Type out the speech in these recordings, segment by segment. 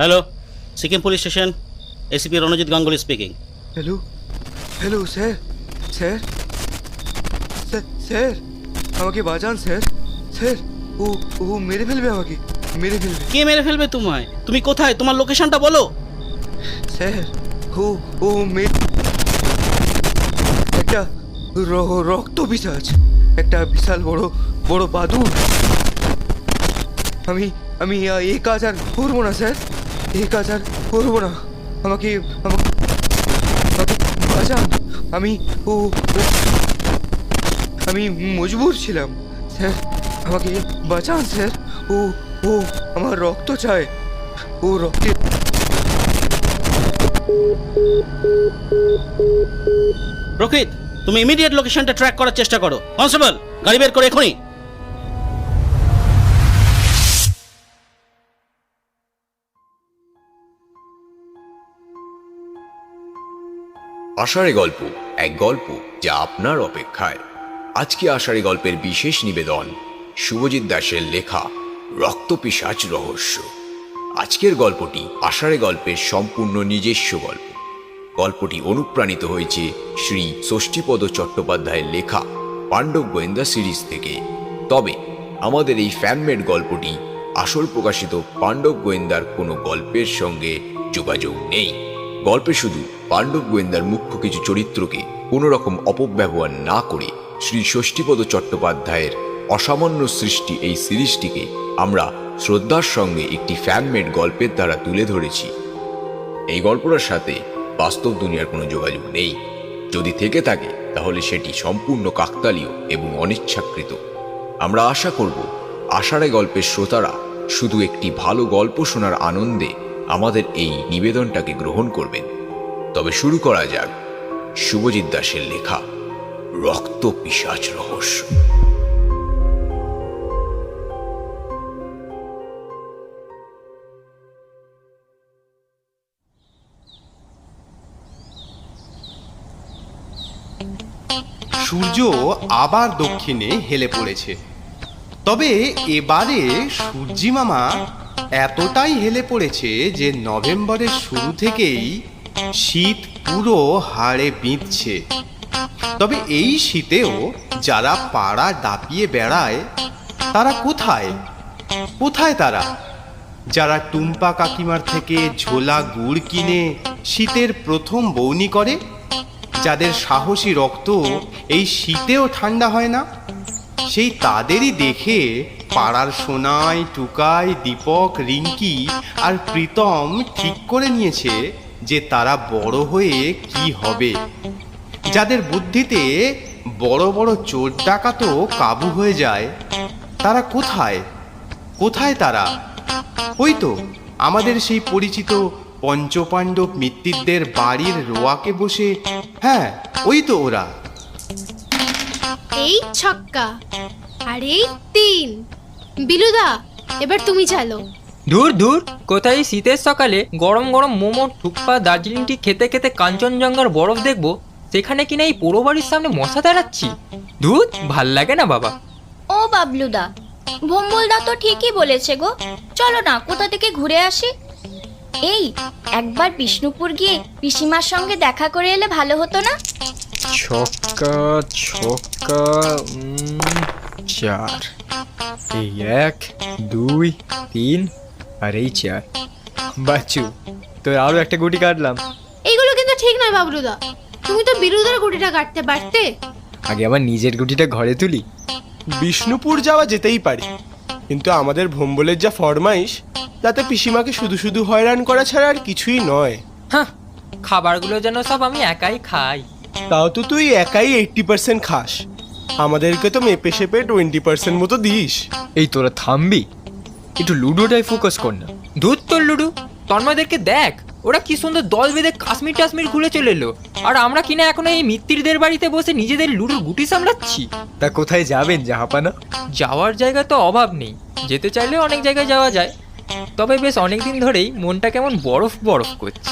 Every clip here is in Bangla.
Hello, Sikkim police station, ACP Ranjit Ganguly speaking. Hello hello sir, sir sir sir আমাকে বাঁচান স্যার। স্যার ও ও মেরে ফেলবে, আমাকে মেরে ফেলবে। কে মেরে ফেলবে তোমায়? তুমি কোথায়? তোমার লোকেশনটা বলো। স্যার ও ও একটা রক্ত পিশাচ, একটা বিশাল বড় বড় বাদুড়। আমি আমি এই কাজ আর করবো না স্যার, এই কাজ আর করবো না। আমাকে আমাকে আমাকে বাঁচান। আমি ও আমি মজবুর ছিলাম স্যার, আমাকে বাঁচান স্যার। ও ও আমার রক্ত চায়, ও রক্তের। রকিত, তুমি ইমিডিয়েট লোকেশনটা ট্র্যাক করার চেষ্টা করো। কনস্টেবল, গাড়ি বের করে এখনই। আষাঢ়ে গল্প, এক গল্প যা আপনার অপেক্ষায়। আজকে আষাঢ়ে গল্পের বিশেষ নিবেদন শুভজিৎ দাসের লেখা রক্তপিশাচ রহস্য। আজকের গল্পটি আষাঢ়ে গল্পের সম্পূর্ণ নিজস্ব গল্প। গল্পটি অনুপ্রাণিত হয়েছে শ্রী ষষ্ঠীপদ চট্টোপাধ্যায়ের লেখা পাণ্ডব গোয়েন্দা সিরিজ থেকে। তবে আমাদের এই ফ্যানমেড গল্পটি আসল প্রকাশিত পাণ্ডব গোয়েন্দার কোনো গল্পের সঙ্গে যোগাযোগ নেই। গল্পে শুধু পাণ্ডব গোয়েন্দার মুখ্য কিছু চরিত্রকে কোনো রকম অপব্যবহার না করে শ্রী ষষ্ঠীপদ চট্টোপাধ্যায়ের অসামান্য সৃষ্টি এই সিরিজটিকে আমরা শ্রদ্ধার সঙ্গে একটি ফ্যানমেড গল্পের দ্বারা তুলে ধরেছি। এই গল্পটার সাথে বাস্তব দুনিয়ার কোনো যোগাযোগ নেই। যদি থেকে থাকে তাহলে সেটি সম্পূর্ণ কাকতালীয় এবং অনিচ্ছাকৃত। আমরা আশা করব আষাঢ়ে গল্পের শ্রোতারা শুধু একটি ভালো গল্প শোনার আনন্দে আমাদের এই নিবেদনটাকে গ্রহণ করবেন। তবে শুরু করা যাক শুভজিৎ দাসের লেখা রক্তপিশাচ রহস্য। সূর্য আবার দক্ষিণে হেলে পড়েছে। তবে এবারে সূর্যি মামা এতটাই হেলে পড়েছে যে নভেম্বরের শুরু থেকেই শীত পুরো হাড়ে বিঁধছে। তবে এই শীতেও যারা পাড়া দাপিয়ে বেড়ায় তারা কোথায় কোথায় তারা? যারা টুম্পা কাকিমার থেকে ঝোলা গুড় কিনে শীতের প্রথম বউনি করে, যাদের সাহসী রক্ত এই শীতেও ঠান্ডা হয় না, সেই তাদেরই দেখে পাড়ার সোনাই, টুকাই, দীপক, রিঙ্কি আর প্রীতম ঠিক করে নিয়েছে যে তারা বড় হয়ে কি হবে। যাদের বুদ্ধিতে বড় বড় চোর ডাকাতও কাবু হয়ে যায়, তারা কোথায় কোথায় তারা? ওই তো আমাদের সেই পরিচিত পঞ্চপাণ্ডব মিত্তিরদের বাড়ির রোয়াকে বসে। হ্যাঁ, ওই তো ওরা। এই ছক্কা আর এই 3। বিলুদা, এবার তুমি চালো। দূর দূর, কোথায় শীতের সকালে গরম গরম মোমো, থুপ্পা, দার্জিলিং টি খেতে খেতে কাঞ্চনজঙ্ঘার বরফ দেখবো, সেখানে কিনা এই পোড়ো বাড়ির সামনে মশা দাঁড়াচ্ছি। ধুর, ভাল লাগে না বাবা। ও বাবলুদা, ভম্বলদা তো ঠিকই বলেছে গো। চলো না কোথা থেকে ঘুরে আসি। এই একবার বিষ্ণুপুর গিয়ে পিসিমার সঙ্গে দেখা করে এলে ভালো হতো না? ছক্কা ছক্কা 4, এই 1 2 3 আর এই 4। বাচ্চু, তোর আরো একটা গুটি কাটলাম। এইগুলো কিন্তু ঠিক নয় বাবলুদা, তুমি তো বিলুদার গুটিটা কাটতে পারতে। আগে আমার নিজের গুটিটা ঘরে তুলি। বিষ্ণুপুর যাওয়া যেতেই পারি, কিন্তু আমাদের ভম্বলের যা ফরমাইশ, তাতে পিসিমাকে শুধু শুধু হয়রান করা ছাড়া আর কিছুই নয়। হ্যাঁ, খাবারগুলো যেন সব আমি একাই খাই। তাও তো তুই একাই 80% খাস, আমাদেরকে তো মেপে সেপে 20% মতো দিস। এই তোরা থামবি, একটু লুডোটাই ফোকাস কর না। ধুর তোর লুডু, তন্ময়দেরকে দেখ, ওরা কি সুন্দর দল বেঁধে কাশ্মীর টাশ্মীর ঘুরে চলে এলো, আর আমরা কিনা এখনো এই মিত্তিরদের বাড়িতে বসে নিজেদের লুডুর গুটি সামলাচ্ছি। তা কোথায় যাবেন জাহাপানা? যাওয়ার জায়গা তো অভাব নেই, যেতে চাইলে অনেক জায়গায় যাওয়া যায়। তবে বেশ অনেকদিন ধরেই মনটা কেমন বরফ বরফ করছে।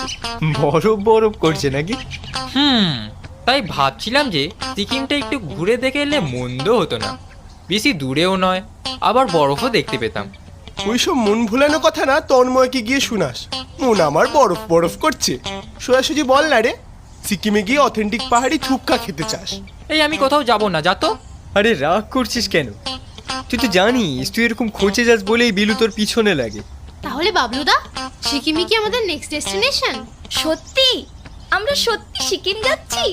বরফ বরফ করছে নাকি? তাই ভাবছিলাম যে সিকিমটা একটু ঘুরে দেখে এলে মন্দ হতো না। বেশি দূরেও নয়, আবার বরফও দেখতে পেতাম। ওইসব মন ভুলানো কথা না তন্ময়কে গিয়ে শোনাস। মন আমার বরফ বরফ করছে। সোজাসুজি বল না রে, সিকিমে গিয়ে অথেন্টিক পাহাড়ি থুপকা খেতে চাস? এই আমি কোথাও যাব না, যা তো। আরে রাগ করছিস কেন? তুই তো জানিস তুই এরকম খোঁচে যাস বলেই বিলু তোর পিছনে লাগে। তাহলে বাবলুদা, সিকিমই কি আমাদের নেক্সট ডেস্টিনেশন? সত্যি? আমরা সত্যি সিকিম যাচ্ছি?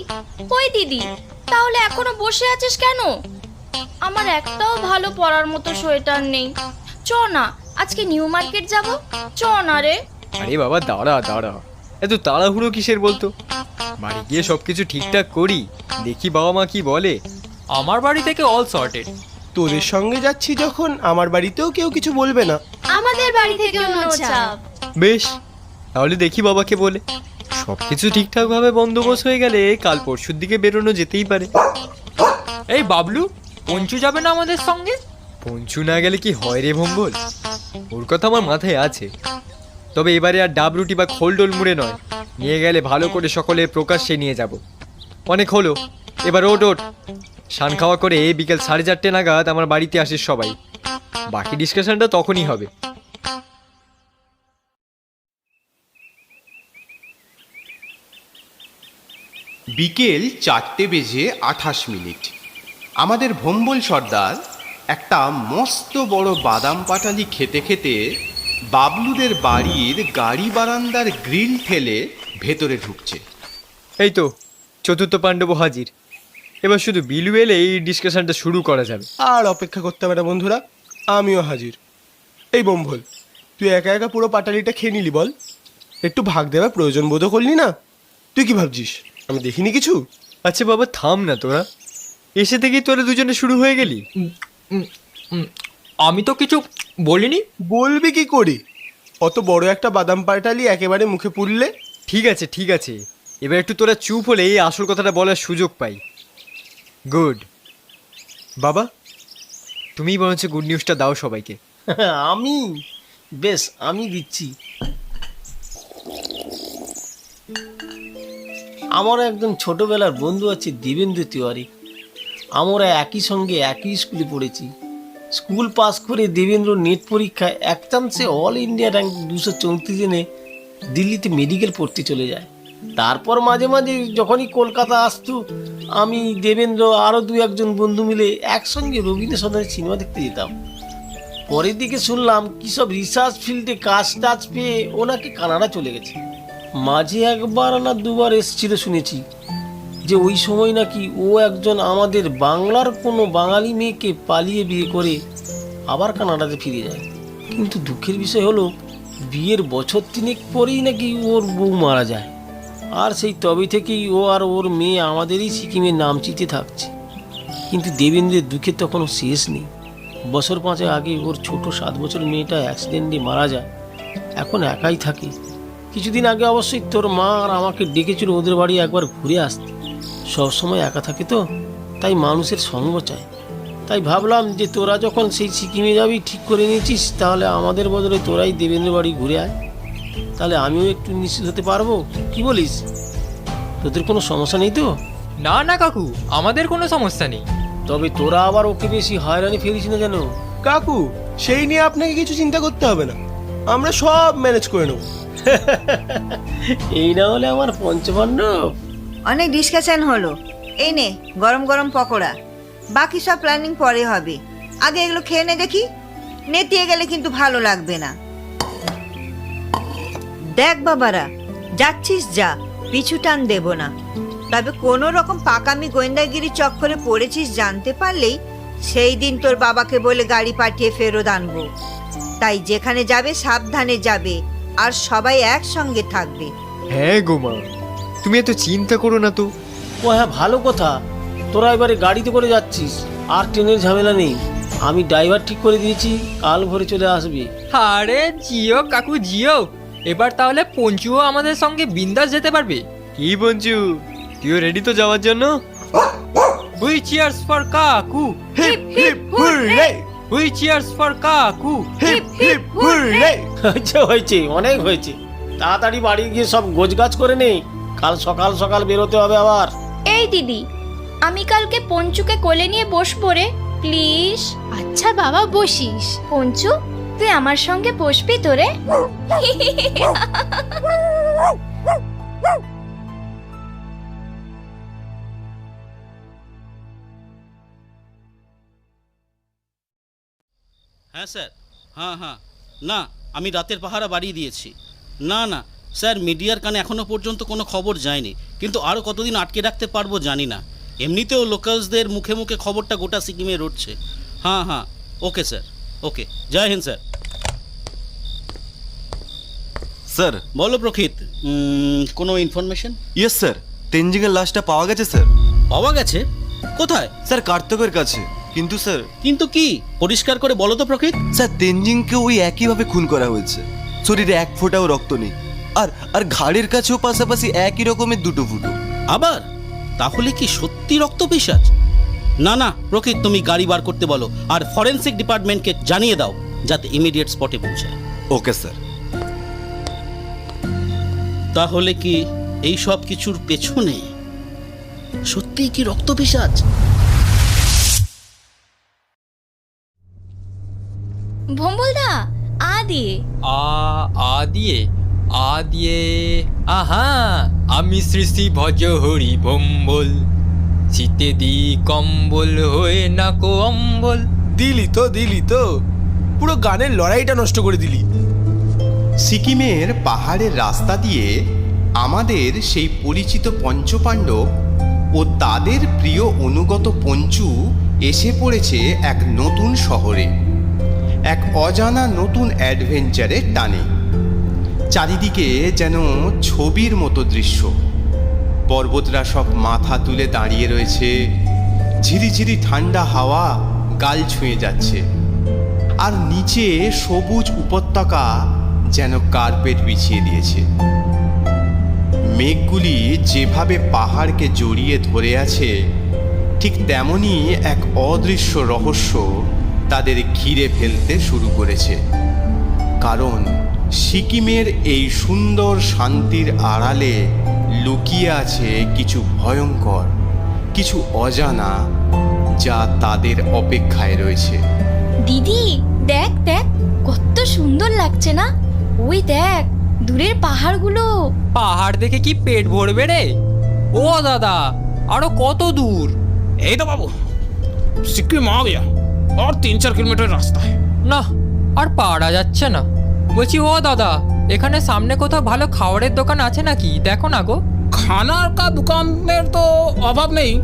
কই দিদি, তাহলে এখনো বসে আছিস কেন? আমার একটাও ভালো পরার মতো সোয়েটার নেই। চ না, আজকে নিউ মার্কেট যাব। চ না রে। আরে বাবা দাঁড়া দাঁড়া, এত তাড়াহুড়ো কিসের বলতো? বাড়ি গিয়ে সবকিছু ঠিকঠাক করি, দেখি বাবা মা কি বলে। আমার বাড়ি থেকে অল সর্টেড। তোদের সঙ্গে যাচ্ছি যখন, আমার বাড়িতেও কেউ কিছু বলবে না। আমাদের বাড়ি থেকেও নো চাপ। বেশ, তাহলে দেখি বাবাকে বলে। সবকিছু ঠিকঠাক ভাবে বন্দোবস্ত হয়ে গেলে কাল পরশুর দিকে বেরোনো যেতেই পারে। এই বাবলু, পঞ্চু যাবে না আমাদের সঙ্গে? পঞ্চু না গেলে কি হয় রে ভম্বল? ওর কথা আমার মাথায় আছে, তবে এবারে আর ডাব রুটি বা খোলডোল মুড়ে নয়, নিয়ে গেলে ভালো করে সকলে প্রকাশ্যে নিয়ে যাব। অনেক হলো, এবার ওট ওট, সান খাওয়া করে বিকেল 4:30 নাগাদ আমার বাড়িতে আসিস সবাই। বাকি ডিসকাশনটা তখনই হবে। বিকেল 4:28। আমাদের ভম্বল সর্দার একটা মস্ত বড় বাদাম পাটালি খেতে খেতে বাবলুদের বাড়ির গাড়ি বারান্দার গ্রিল ঠেলে ভেতরে ঢুকছে। এই তো চতুর্থ পাণ্ডব হাজির। এবার শুধু বিলু এলে এই ডিসকাশনটা শুরু করা যাবে। আর অপেক্ষা করতে হবে না বন্ধুরা, আমিও হাজির। এই বম্ভল, তুই একা একা পুরো পাটালিটা খেয়ে নিলি বল? একটু ভাগ দেওয়ার প্রয়োজন বোধ করলি না? তুই কি ভাবছিস আমি দেখিনি কিছু? আচ্ছা বাবা থাম না তোরা, এসে থেকেই তোরা দুজনে শুরু হয়ে গেলি। আমি তো কিছু বলিনি। বলবি কি করে? অত বড় একটা বাদাম পাটালি একেবারে মুখে পুরলে। ঠিক আছে ঠিক আছে, এবার একটু তোরা চুপ হলে এই আসল কথাটা বলার সুযোগ পাই। গুড বাবা, তুমিই বরঞ্চ গুড নিউজটা দাও সবাইকে। আমি? বেশ, আমি দিচ্ছি। আমার একজন ছোটবেলার বন্ধু আছে দেবেন্দ্র তিওয়ারি। আমরা একই সঙ্গে একই স্কুলে পড়েছি। স্কুল পাস করে দেবেন্দ্র নেট পরীক্ষায় এক চান্সে অল ইন্ডিয়া র্যাঙ্ক 234 এনে দিল্লিতে মেডিকেল পড়তে চলে যায়। তারপর মাঝে মাঝে যখনই কলকাতা আসতো, আমি দেবেন্দ্র আরও 2-1 বন্ধু মিলে একসঙ্গে রবীন্দ্র সদনের সিনেমা দেখতে যেতাম। পরের দিকে শুনলাম কী সব রিসার্চ ফিল্ডে কাজ টাজ পেয়ে ওনাকে কানাডা চলে গেছে। মাঝে 1বার না 2বার এসেছিল শুনেছি, যে ওই সময় নাকি ও একজন আমাদের বাংলার কোনো বাঙালি মেয়েকে পালিয়ে বিয়ে করে আবার কানাডাতে ফিরে যায়। কিন্তু দুঃখের বিষয় হলো, বিয়ের বছর 3 পরেই নাকি ওর বউ মারা যায়। আর সেই তবে থেকেই ও আর ওর মেয়ে আমাদেরই সিকিমের নামচিতে থাকছে। কিন্তু দেবেন্দ্রের দুঃখের তো কোনো শেষ নেই। বছর 5 আগে ওর ছোট 7 বছরের মেয়েটা অ্যাক্সিডেন্টে মারা যায়। এখন একাই থাকে। কিছুদিন আগে অবশ্যই তোর মা আর আমাকে ডেকেছিল ওদের বাড়ি একবার ঘুরে আসতে। সবসময় একা থাকে তো, তাই মানুষের সঙ্গ চায়। তাই ভাবলাম যে তোরা যখন সেই সিকিমে যাবি ঠিক করে নিয়েছিস, তাহলে আমাদের বদলে তোরাই দেবেন্দ্র বাড়ি ঘুরে আয়। তাহলে আমিও একটু নিশ্চিত হতে পারবো। কি বলিস? তোদের কোনো সমস্যা নেই তো? না না কাকু, আমাদের কোনো সমস্যা নেই। তবে তোরা আবার ওকে বেশি হয়রানি ফেলিস না যেন। কাকু, সেই নিয়ে আপনাকে কিছু চিন্তা করতে হবে না, আমরা সব ম্যানেজ করে নেব। এই না হলে আমার পঞ্চপাণ্ডব। অনেক ডিসকাশন হলো, এই নে গরম গরম পকোড়া। বাকি সব প্ল্যানিং পরে হবে, আগে এগুলো খেয়ে নে দেখি। নেতিয়ে গেলে কিন্তু ভালো লাগবে না। দেখ বাবারা, যাচ্ছিস যা, পিছু টান দেব না। তবে কোনো রকম পাকামি গোয়েন্দাগিরি চক্করে পড়েছিস জানতে পারলেই সেই দিন তোর বাবাকে বলে গাড়ি পাঠিয়ে ফেরত আনবো। তাই যেখানে যাবে সাবধানে যাবে, আর সবাই একসঙ্গে থাকবে। হ্যাঁ গো মা, তুমি এত চিন্তা করো না তো। ও হ্যাঁ, ভালো কথা। তোরা এবারে গাড়িতে করে যাচ্ছিস, আর ট্রেনের ঝামেলা নেই। আমি ড্রাইভার ঠিক করে দিয়েছি, কাল ভোরে চলে আসবে। আরে জিও কাকু জিও, এবার তাহলে পঞ্চুও আমাদের সঙ্গে বিন্দাস যেতে পারবে। কি পঞ্চু, তুইও রেডি তো যাওয়ার জন্য? হুই চিয়ার্স ফর কাকু, হিপ হিপ হুররে, হুই চিয়ার্স ফর কাকু। Hip hip hurray. হয়েছে, অনেক হয়েছে। তাড়াতাড়ি বাড়ি গিয়ে সব গোছগাছ করে নে, কাল সকাল সকাল বেরোতে হবে আবার। এই দিদি, আমি কালকে পঞ্চুকে কোলে নিয়ে বসবো রে, প্লিজ। আচ্ছা বাবা বসিস। পঞ্চু, তুই আমার সঙ্গে বসবি তোরে? হ্যাঁ স্যার, হ্যাঁ হ্যাঁ, না আমি রাতের পাহারা বাড়িয়ে দিয়েছি। না না স্যার, মিডিয়ার কানে এখনও পর্যন্ত কোনো খবর যায়নি, কিন্তু আরও কতদিন আটকে রাখতে পারবো জানি না। এমনিতেও লোকালসদের মুখে মুখে খবরটা গোটা সিকিমে রটছে। হ্যাঁ হ্যাঁ, ওকে স্যার, ওকে, জয় হিন্দ স্যার। স্যার। বলো প্রকৃত, কোনো ইনফরমেশন? ইয়েস স্যার, তেনজিংয়ের লাশটা পাওয়া গেছে স্যার। পাওয়া গেছে? কোথায়? স্যার কার্তকের কাছে। কিন্তু স্যার। কিন্তু কি? পরিষ্কার করে বলো তো প্রকৃত। স্যার তেনজিংকে ওই একইভাবে খুন করা হয়েছে, শরীরে এক ফোঁটাও রক্ত নেই, আর আর ঘাড়ের কাছেও পাশাপাশি একই রকমের দুটো ফুটো। আবার? তাহলে কি সত্যি রক্ত পিশাচ? না না প্রকৃত, তুমি গাড়ি বার করতে বলো আর ফরেনসিক ডিপার্টমেন্টকে জানিয়ে দাও যাতে ইমিডিয়েট স্পটে পৌঁছায়। Okay sir. তাহলে কি এই সব কিছুর পেছনে সত্যিই কি রক্ত পিশাচ? ভম্বলদা, আ দিয়ে। আ দিয়ে আহা, আমি শ্রী শ্রী ভজ হরি ভম্বল, শীতে দি কম্বল হয়ে না কো অম্বল। দিলি তো পুরো গানের লড়াইটা নষ্ট করে দিলি। সিকিমের পাহাড়ের রাস্তা দিয়ে আমাদের সেই পরিচিত পঞ্চপাণ্ডব ও তাদের প্রিয় অনুগত পঞ্চু এসে পড়েছে এক নতুন শহরে, এক অজানা নতুন অ্যাডভেঞ্চারের টানে। চারিদিকে যেন ছবির মতো দৃশ্য। পর্বতরা সব মাথা তুলে দাঁড়িয়ে রয়েছে, ঝিরিঝিরি ঠান্ডা হাওয়া গাল ছুঁয়ে যাচ্ছে, আর নিচে সবুজ উপত্যকা যেন কার্পেট বিছিয়ে দিয়েছে। মেঘগুলি যেভাবে পাহাড়কে জড়িয়ে ধরে আছে, ঠিক তেমনই এক অদৃশ্য রহস্য তাদের ঘিরে ফেলতে শুরু করেছে। কারণ সিকিমের এই সুন্দর শান্তির আড়ালে লুকিয়ে আছে কিছু ভয়ঙ্কর, কিছু অজানা, যা তাদের অপেক্ষায় রয়েছে। দিদি দেখ দেখ, কত সুন্দর লাগছে না? ওই দেখ দূরের পাহাড়গুলো। পাহাড় দেখে কি পেট ভরবে রে? ও দাদা, আরো কত দূর? এই তো বাবু, সিকিম आ गया और 3-4 किलोमीटर रास्ता है। না, আর পারা যাচ্ছে না। বলছি ও দাদা, এখানে সামনে কোথাও ভালো খাবারের দোকান আছে নাকি? দেখো না গো। खाना का दुकानेर तो अभाव नहीं,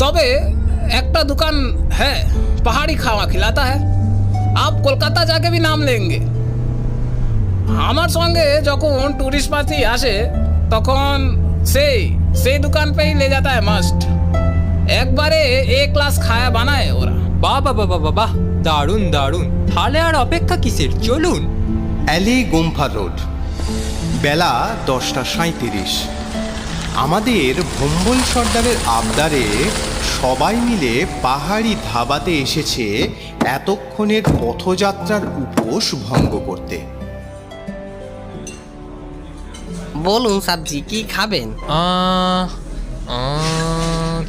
तबे একটা दुकान है, पहाड़ी खावा खिलाता है। आप कोलकाता जाके भी नाम लेंगे। আমার সঙ্গে যখন টুরিস্ট পার্টি আসে তখন সেই দোকান पे ही ले जाता है मस्ट। একবারে এক ক্লাস খায়া বানায় ওরা। বাহ বাহ বাহ বাহ বাহ, দারুণ দারুণ। তাহলে আর অপেক্ষা কিসের, চলুন। অ্যালি গোমফা রোড, বেলা 10:37। আমাদের ভম্বল সর্দারের আবদারে সবাই মিলে পাহাড়ি ধাবাতে এসেছে এতক্ষণের পথযাত্রার উপোস ভঙ্গ করতে। বলুন সাবজি, কি খাবেন?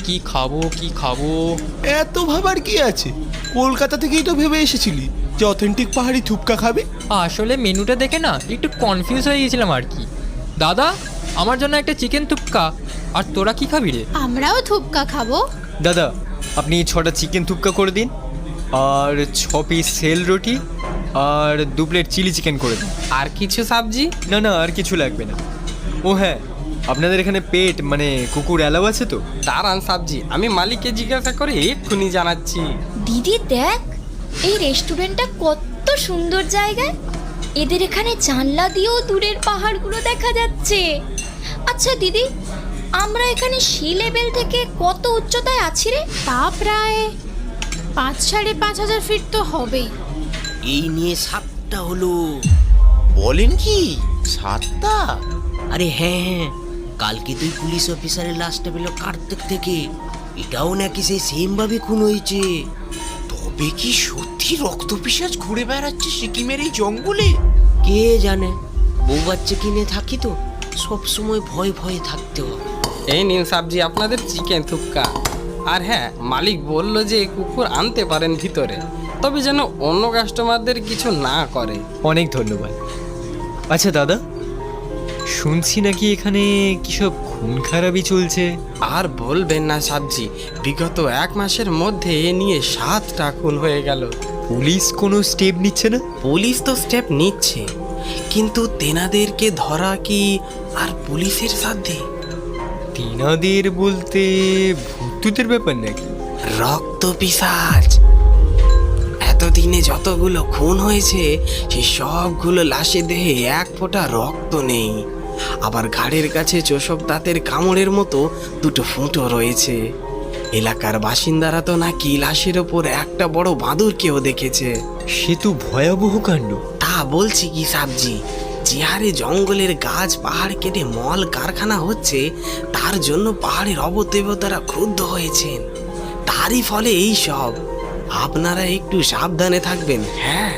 কি খাবো? এত ভাবার কি আছে? কলকাতা থেকেই তো ভেবে এসেছিলি যে অথেন্টিক পাহাড়ি থুপকা খাবে। আসলে মেনুটা দেখে না একটু কনফিউজ হয়ে গেছিলাম আর কি। দাদা, আমার জন্য একটা চিকেন থুপকা। আর তোরা কি খাবি রে? আমরাও থুপকা খাবো। দাদা, আপনি 6টা চিকেন থুপকা করে দিন, আর 6 পিস সেল রুটি, আর 2 প্লেট চিলি চিকেন করে দিন। আর কিছু সাবজি? না না, আর কিছু লাগবে না। ও হ্যাঁ, আপনাদের এখানে পেট মানে কুকুর অ্যালাউ আছে তো? দাঁড়ান সাবজি, আমি মালিককে জিজ্ঞাসা করে এক্ষুনি জানাচ্ছি। দিদি দেখ, এই রেস্টুরেন্টটা কত সুন্দর জায়গায়। এদের এখানে জানলা দিয়েও দূরের পাহাড়গুলো দেখা যাচ্ছে। আচ্ছা দিদি, আমরা এখানে সি লেভেল থেকে কত উচ্চতায় আছি রে? তা প্রায় 5-5.5 ফিট তো হবেই। এই নিয়ে 7টা হলো। বলেন কি 7টা? আরে হ্যাঁ, কালকে তুই পুলিশ অফিসারের লাশটা পেল কার্তিক থেকে, এটাও নাকি সেই সেম ভাবে খুন হয়েছে। তবে কি সত্যি রক্তপিশাচ ঘুরে বেড়াচ্ছে সিকিমের এই জঙ্গলে? কে জানে, বউ বাচ্চা কিনে থাকি তো সব সময় ভয়ে ভয়ে থাকতে হবে। এই নিন সাবজি, আপনাদের চিকেন থুপকা। আর হ্যাঁ, মালিক বলল যে কুকুর আনতে পারেন ভিতরে। তবে যেন অন্য কাস্টমারদের কিছু না করে। অনেক ধন্যবাদ। আচ্ছা দাদা, শুনছি নাকি এখানে কি সব খুন খারাপি চলছে? আর বলবেন না সাবজি, বিগত 1 মাসের মধ্যে এ নিয়ে 7টা খুন হয়ে গেল। পুলিশ কোনো স্টেপ নিচ্ছে না? পুলিশ তো স্টেপ নিচ্ছে, কিন্তু তেনাদেরকে ধরা কি আর পুলিশের সাধ্যে? তেনাদের বলতে ভূতুদের ব্যাপার নাকি? রক্ত পিশাচ। এতদিনে যতগুলো খুন হয়েছে সে সবগুলো লাশে দেহে 1 ফোঁটা রক্ত নেই। আবার ঘাড়ের কাছে চোষক দাঁতের কামড়ের মতো 2টো ফুটো রয়েছে। এলাকার বাসিন্দারা তো নাকি লাশের ওপর একটা বড় বাঁদরকেও দেখেছে। সে তো ভয়াবহ কাণ্ড। তা বলছি কি সাবজি, যে হারে জঙ্গলের গাছ পাহাড় কেটে মল কারখানা হচ্ছে, তার জন্য পাহাড়ের অবদেবতারা ক্রুদ্ধ হয়েছেন। তারই ফলে এই সব। আপনারা একটু সাবধানে থাকবেন। হ্যাঁ,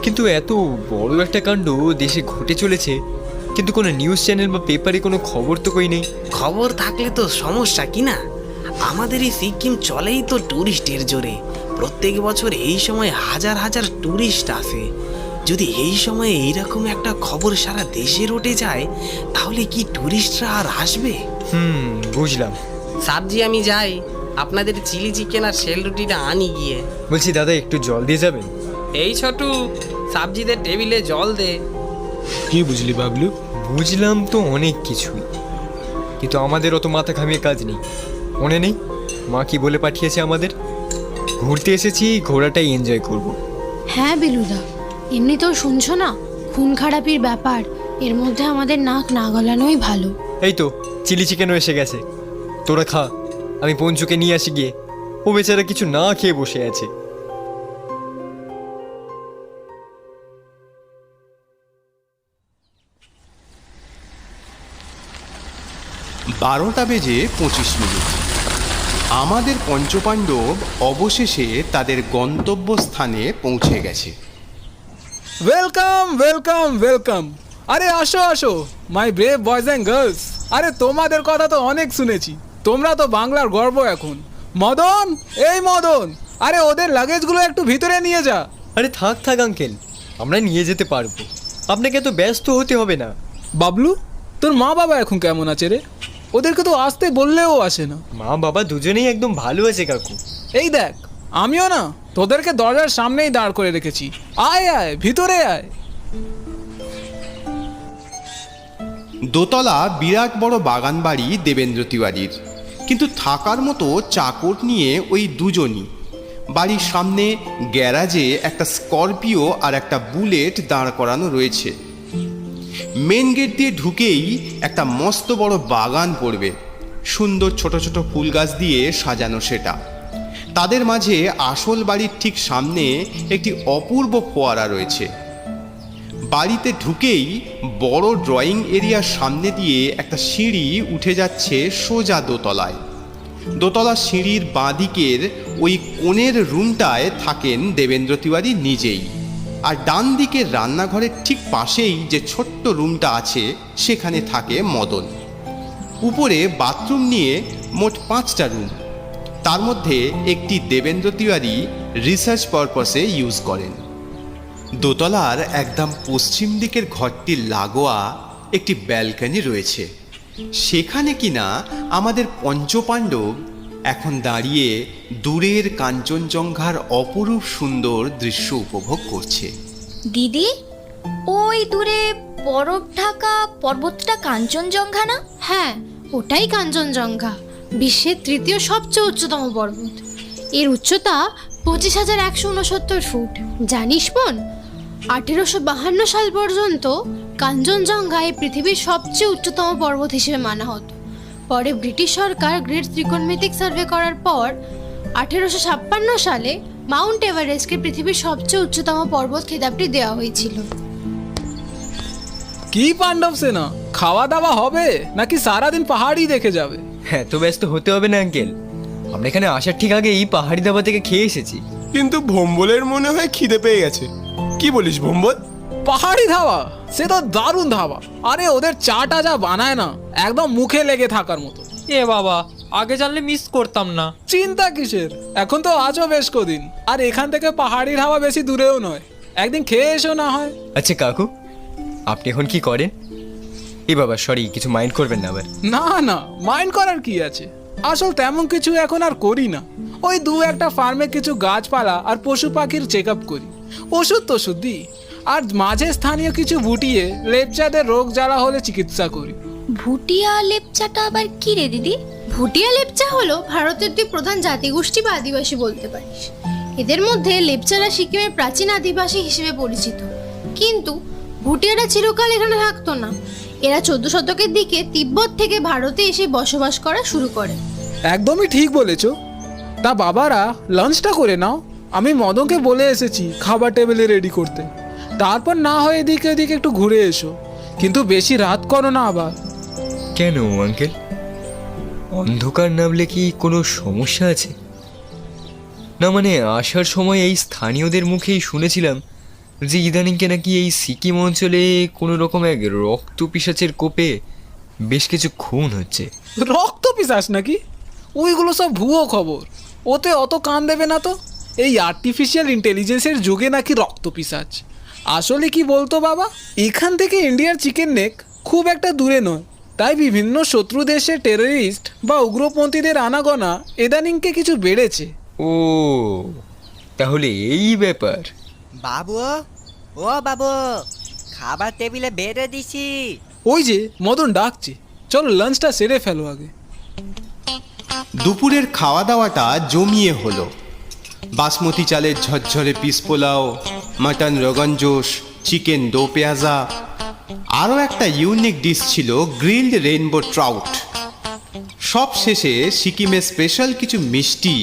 কিন্তু এত বড় একটা কাণ্ড দেশে ঘটে চলেছে, কিন্তু কোনো নিউজ চ্যানেল বা পেপারে কোনো খবর তো কই নেই। খবর থাকলে তো সমস্যা কি না? আমাদের এই সিকিম চলেই তো ট্যুরিস্টের জোরে। প্রত্যেক বছর এই সময় হাজার হাজার ট্যুরিস্ট আসে। যদি এই সময়ে এইরকম একটা খবর সারা দেশে রটে যায়, তাহলে কি ট্যুরিস্টরা আর আসবে? বুঝলাম। সাবজি আমি যাই, আপনাদের চিলি চিকেন আর শেল রুটিটা আনি গিয়ে। বলছি দাদা, একটু জল দিয়ে যাবেন? এই ছোটু, সাবজিদের টেবিলে জল দে। কি বুঝলি বাবলু? বুঝলাম তো অনেক কিছুই, কিন্তু আমাদের অত মাথা ঘামিয়ে কাজ নেই। মনে নেই মা কি বলে পাঠিয়েছে আমাদের? ঘুরতে এসেছি, ঘোরাটাই এনজয় করব। হ্যাঁ বিলুদা, এমনিতেও শুনছো না খুন খারাপির ব্যাপার, এর মধ্যে আমাদের নাক না গলানোই ভালো। এই তো চিলি চিকেনও এসে গেছে, তোরা খা, আমি পঞ্চুকে নিয়ে আসি গিয়ে। ও বেচারা কিছু না খেয়ে বসে আছে। বারোটা বেজে 25 মিনিট। আমাদের পঞ্চপাণ্ডব অবশেষে তাদের গন্তব্যস্থানে পৌঁছে গেছে। Welcome welcome welcome. আরে আসো আসো মাই ব্রেভ বয়েজ অ্যান্ড গার্লস। আরে তোমাদের কথা তো অনেক শুনেছি, তোমরা তো বাংলার গর্ব এখন। মদন, এই মদন, আরে ওদের লাগেজগুলো একটু ভিতরে নিয়ে যা। আরে থাক থাক আঙ্কেল, আমরা নিয়ে যেতে পারবো, আপনাকে তো ব্যস্ত হতে হবে না। বাবলু, তোর মা বাবা এখন কেমন আছে রে? ওদেরকে তো আসতে বললেও আসে না। মা বাবা দুজনেই একদম ভালো আছে কাকু। এই দেখ, আমিও না তোদেরকে দরজার সামনেই দাঁড় করে রেখেছি। আয় আয়, ভিতরে আয়। দোতলা বিরাট বড় বাগান বাড়ি দেবেন্দ্র তিওয়ারির, কিন্তু থাকার মতো চাকর নিয়ে ওই দুজনই। বাড়ির সামনে গ্যারাজে একটা স্করপিও আর একটা বুলেট দাঁড় করানো রয়েছে। মেন গেট দিয়ে ঢুকেই একটা মস্ত বড় বাগান পড়বে, সুন্দর ছোট ছোট ফুল গাছ দিয়ে সাজানো সেটা। তাদের মাঝে আসল বাড়ির ঠিক সামনে একটি অপূর্ব ফোয়ারা রয়েছে। বাড়িতে ঢুকেই বড় ড্রয়িং এরিয়ার সামনে দিয়ে একটা সিঁড়ি উঠে যাচ্ছে সোজা দোতলায়। দোতলা সিঁড়ির বাঁদিকের ওই কোণের রুমটায় থাকেন দেবেন্দ্র তিওয়ারি নিজেই, আর ডান দিকের রান্নাঘরের ঠিক পাশেই যে ছোট্ট রুমটা আছে সেখানে থাকে মদন। উপরে বাথরুম নিয়ে মোট 5টা রুম, তার মধ্যে একটি দেবেন্দ্র তিওয়ারি রিসার্চ পারপাসে ইউজ করেন। দোতলার একদম পশ্চিম দিকের ঘরটির লাগোয়া একটি ব্যালকনি রয়েছে, সেখানে কিনা আমাদের পঞ্চপাণ্ডব এখন দাঁড়িয়ে দূরের কাঞ্চনজঙ্ঘার অপরূপ সুন্দর দৃশ্য উপভোগ করছে। দিদি, ওই দূরে বরফ ঢাকা পর্বতটা কাঞ্চনজঙ্ঘা না? হ্যাঁ, ওটাই কাঞ্চনজঙ্ঘা, বিশ্বের 3য় সবচেয়ে উচ্চতম পর্বত। এর উচ্চতা 25,169 ফুট। জানিস বোন, 1852 সাল পর্যন্ত কাঞ্চনজঙ্ঘা পৃথিবীর সবচেয়ে উচ্চতম পর্বত হিসেবে মানা হতো। পরে ব্রিটিশ সরকার গ্রেট ত্রিকোণমিতিক সার্ভে করার পর 1856 সালে মাউন্ট এভারেস্টকে পৃথিবীর সবচেয়ে উচ্চতম পর্বত খেতাবটি দেওয়া হয়েছিল। কি পাণ্ডব সেনা, খাওয়া দাওয়া হবে নাকি সারাদিন পাহাড়ি দেখে যাবে? হ্যাঁ, তো ব্যস্ত হতে হবে না আঙ্কেল, আমরা এখানে আসার ঠিক আগে এই পাহাড়ি ধাবা থেকে খেয়ে এসেছি। কিন্তু ভম্বলের মনে হয় খিদে পেয়ে গেছে। কি বলিস ভম্বল? পাহাড়ি ধাবা সে তো দারুণ ধাবা। আরে ওদের চাটা যা বানায় না, একদম মুখে লেগে থাকার মতো। এ বাবা, আগে জানলে মিস করতাম না। চিন্তা কিসের, এখন তো আজও বেশ কদিন, আর এখান থেকে পাহাড়ির হাওয়া বেশি দূরেও নয়, একদিন খেয়ে এসো না হয়। আচ্ছা কাকু, আপনি এখন কি করেন? এ বাবা সরি, কিছু মাইন্ড করবেন না আবার। না না, মাইন্ড করার কি আছে, আসল তেমন কিছু এখন আর করি না। ওই দু একটা ফার্মে কিছু গাছপালা আর পশু পাখির চেক আপ করি, ওষুধ তো শুদ্ধি, আর মাঝে স্থানীয় কিছু ভুটিয়ে লেপচাদের রোগ জ্বালা হলে চিকিৎসা করি। ভুটিয়া লেপচাটা আবার কি রে দিদি? ভুটিয়া লেপচা হলো ভারতের দুই প্রধান জাতিগোষ্ঠী বা আদিবাসী বলতে পারিস। এদের মধ্যে লেপচারা সিকিমের প্রাচীন আদিবাসী হিসেবে পরিচিত, কিন্তু ভুটিয়ারা চিরকাল এখানে থাকতো না। এরা 14 শতকের দিকে তিব্বত থেকে ভারতে এসে বসবাস করা শুরু করে। একদমই ঠিক বলেছো। তা বাবারা লাঞ্চটা করে নাও, আমি মদনকে বলে এসেছি খাবার টেবিলে রেডি করতে। তারপর না হয় এদিকে এদিকে একটু ঘুরে এসো, কিন্তু বেশি রাত করো না আবার। কেন আঙ্কেল, অন্ধকার নামলে কি কোনো সমস্যা আছে? না মানে আসার সময় এই স্থানীয়দের মুখেই শুনেছিলাম যে ইদানিংকে নাকি এই সিকিম অঞ্চলে কোনো রকম এক রক্ত পিশাচের কোপে বেশ কিছু খুন হচ্ছে। রক্ত পিশাচ নাকি? ওইগুলো সব ভুয়ো খবর, ওতে অত কান দেবে না তো। এই আর্টিফিশিয়াল ইন্টেলিজেন্সের যুগে নাকি রক্ত পিশাচ। আসলে কি বলতো বাবা, এখান থেকে ইন্ডিয়ার চিকেন নেক খুব একটা দূরে নয়, তাই বিভিন্ন শত্রু দেশের টেররিস্ট বা উগ্রপন্থীদের আনাগোনা এদানিংকে কিছু বেড়েছে। ও তাহলে এই ব্যাপার। বাবু, ও বাবু, খাবার টেবিলে বেড়ে দিছি। ওই যে মদন ডাকছে, চলো লাঞ্চটা সেরে ফেলো আগে। দুপুরের খাওয়া দাওয়াটা জমিয়ে হলো। বাসমতি চালের ঝরঝরে পিস পোলাও, মাটন রোগন জোশ, চিকেন দো পেঁয়াজা, আরও একটা ইউনিক ডিশ ছিল গ্রিলড রেইনবো ট্রাউট। সব শেষে সিকিমের স্পেশাল কিছু মিষ্টি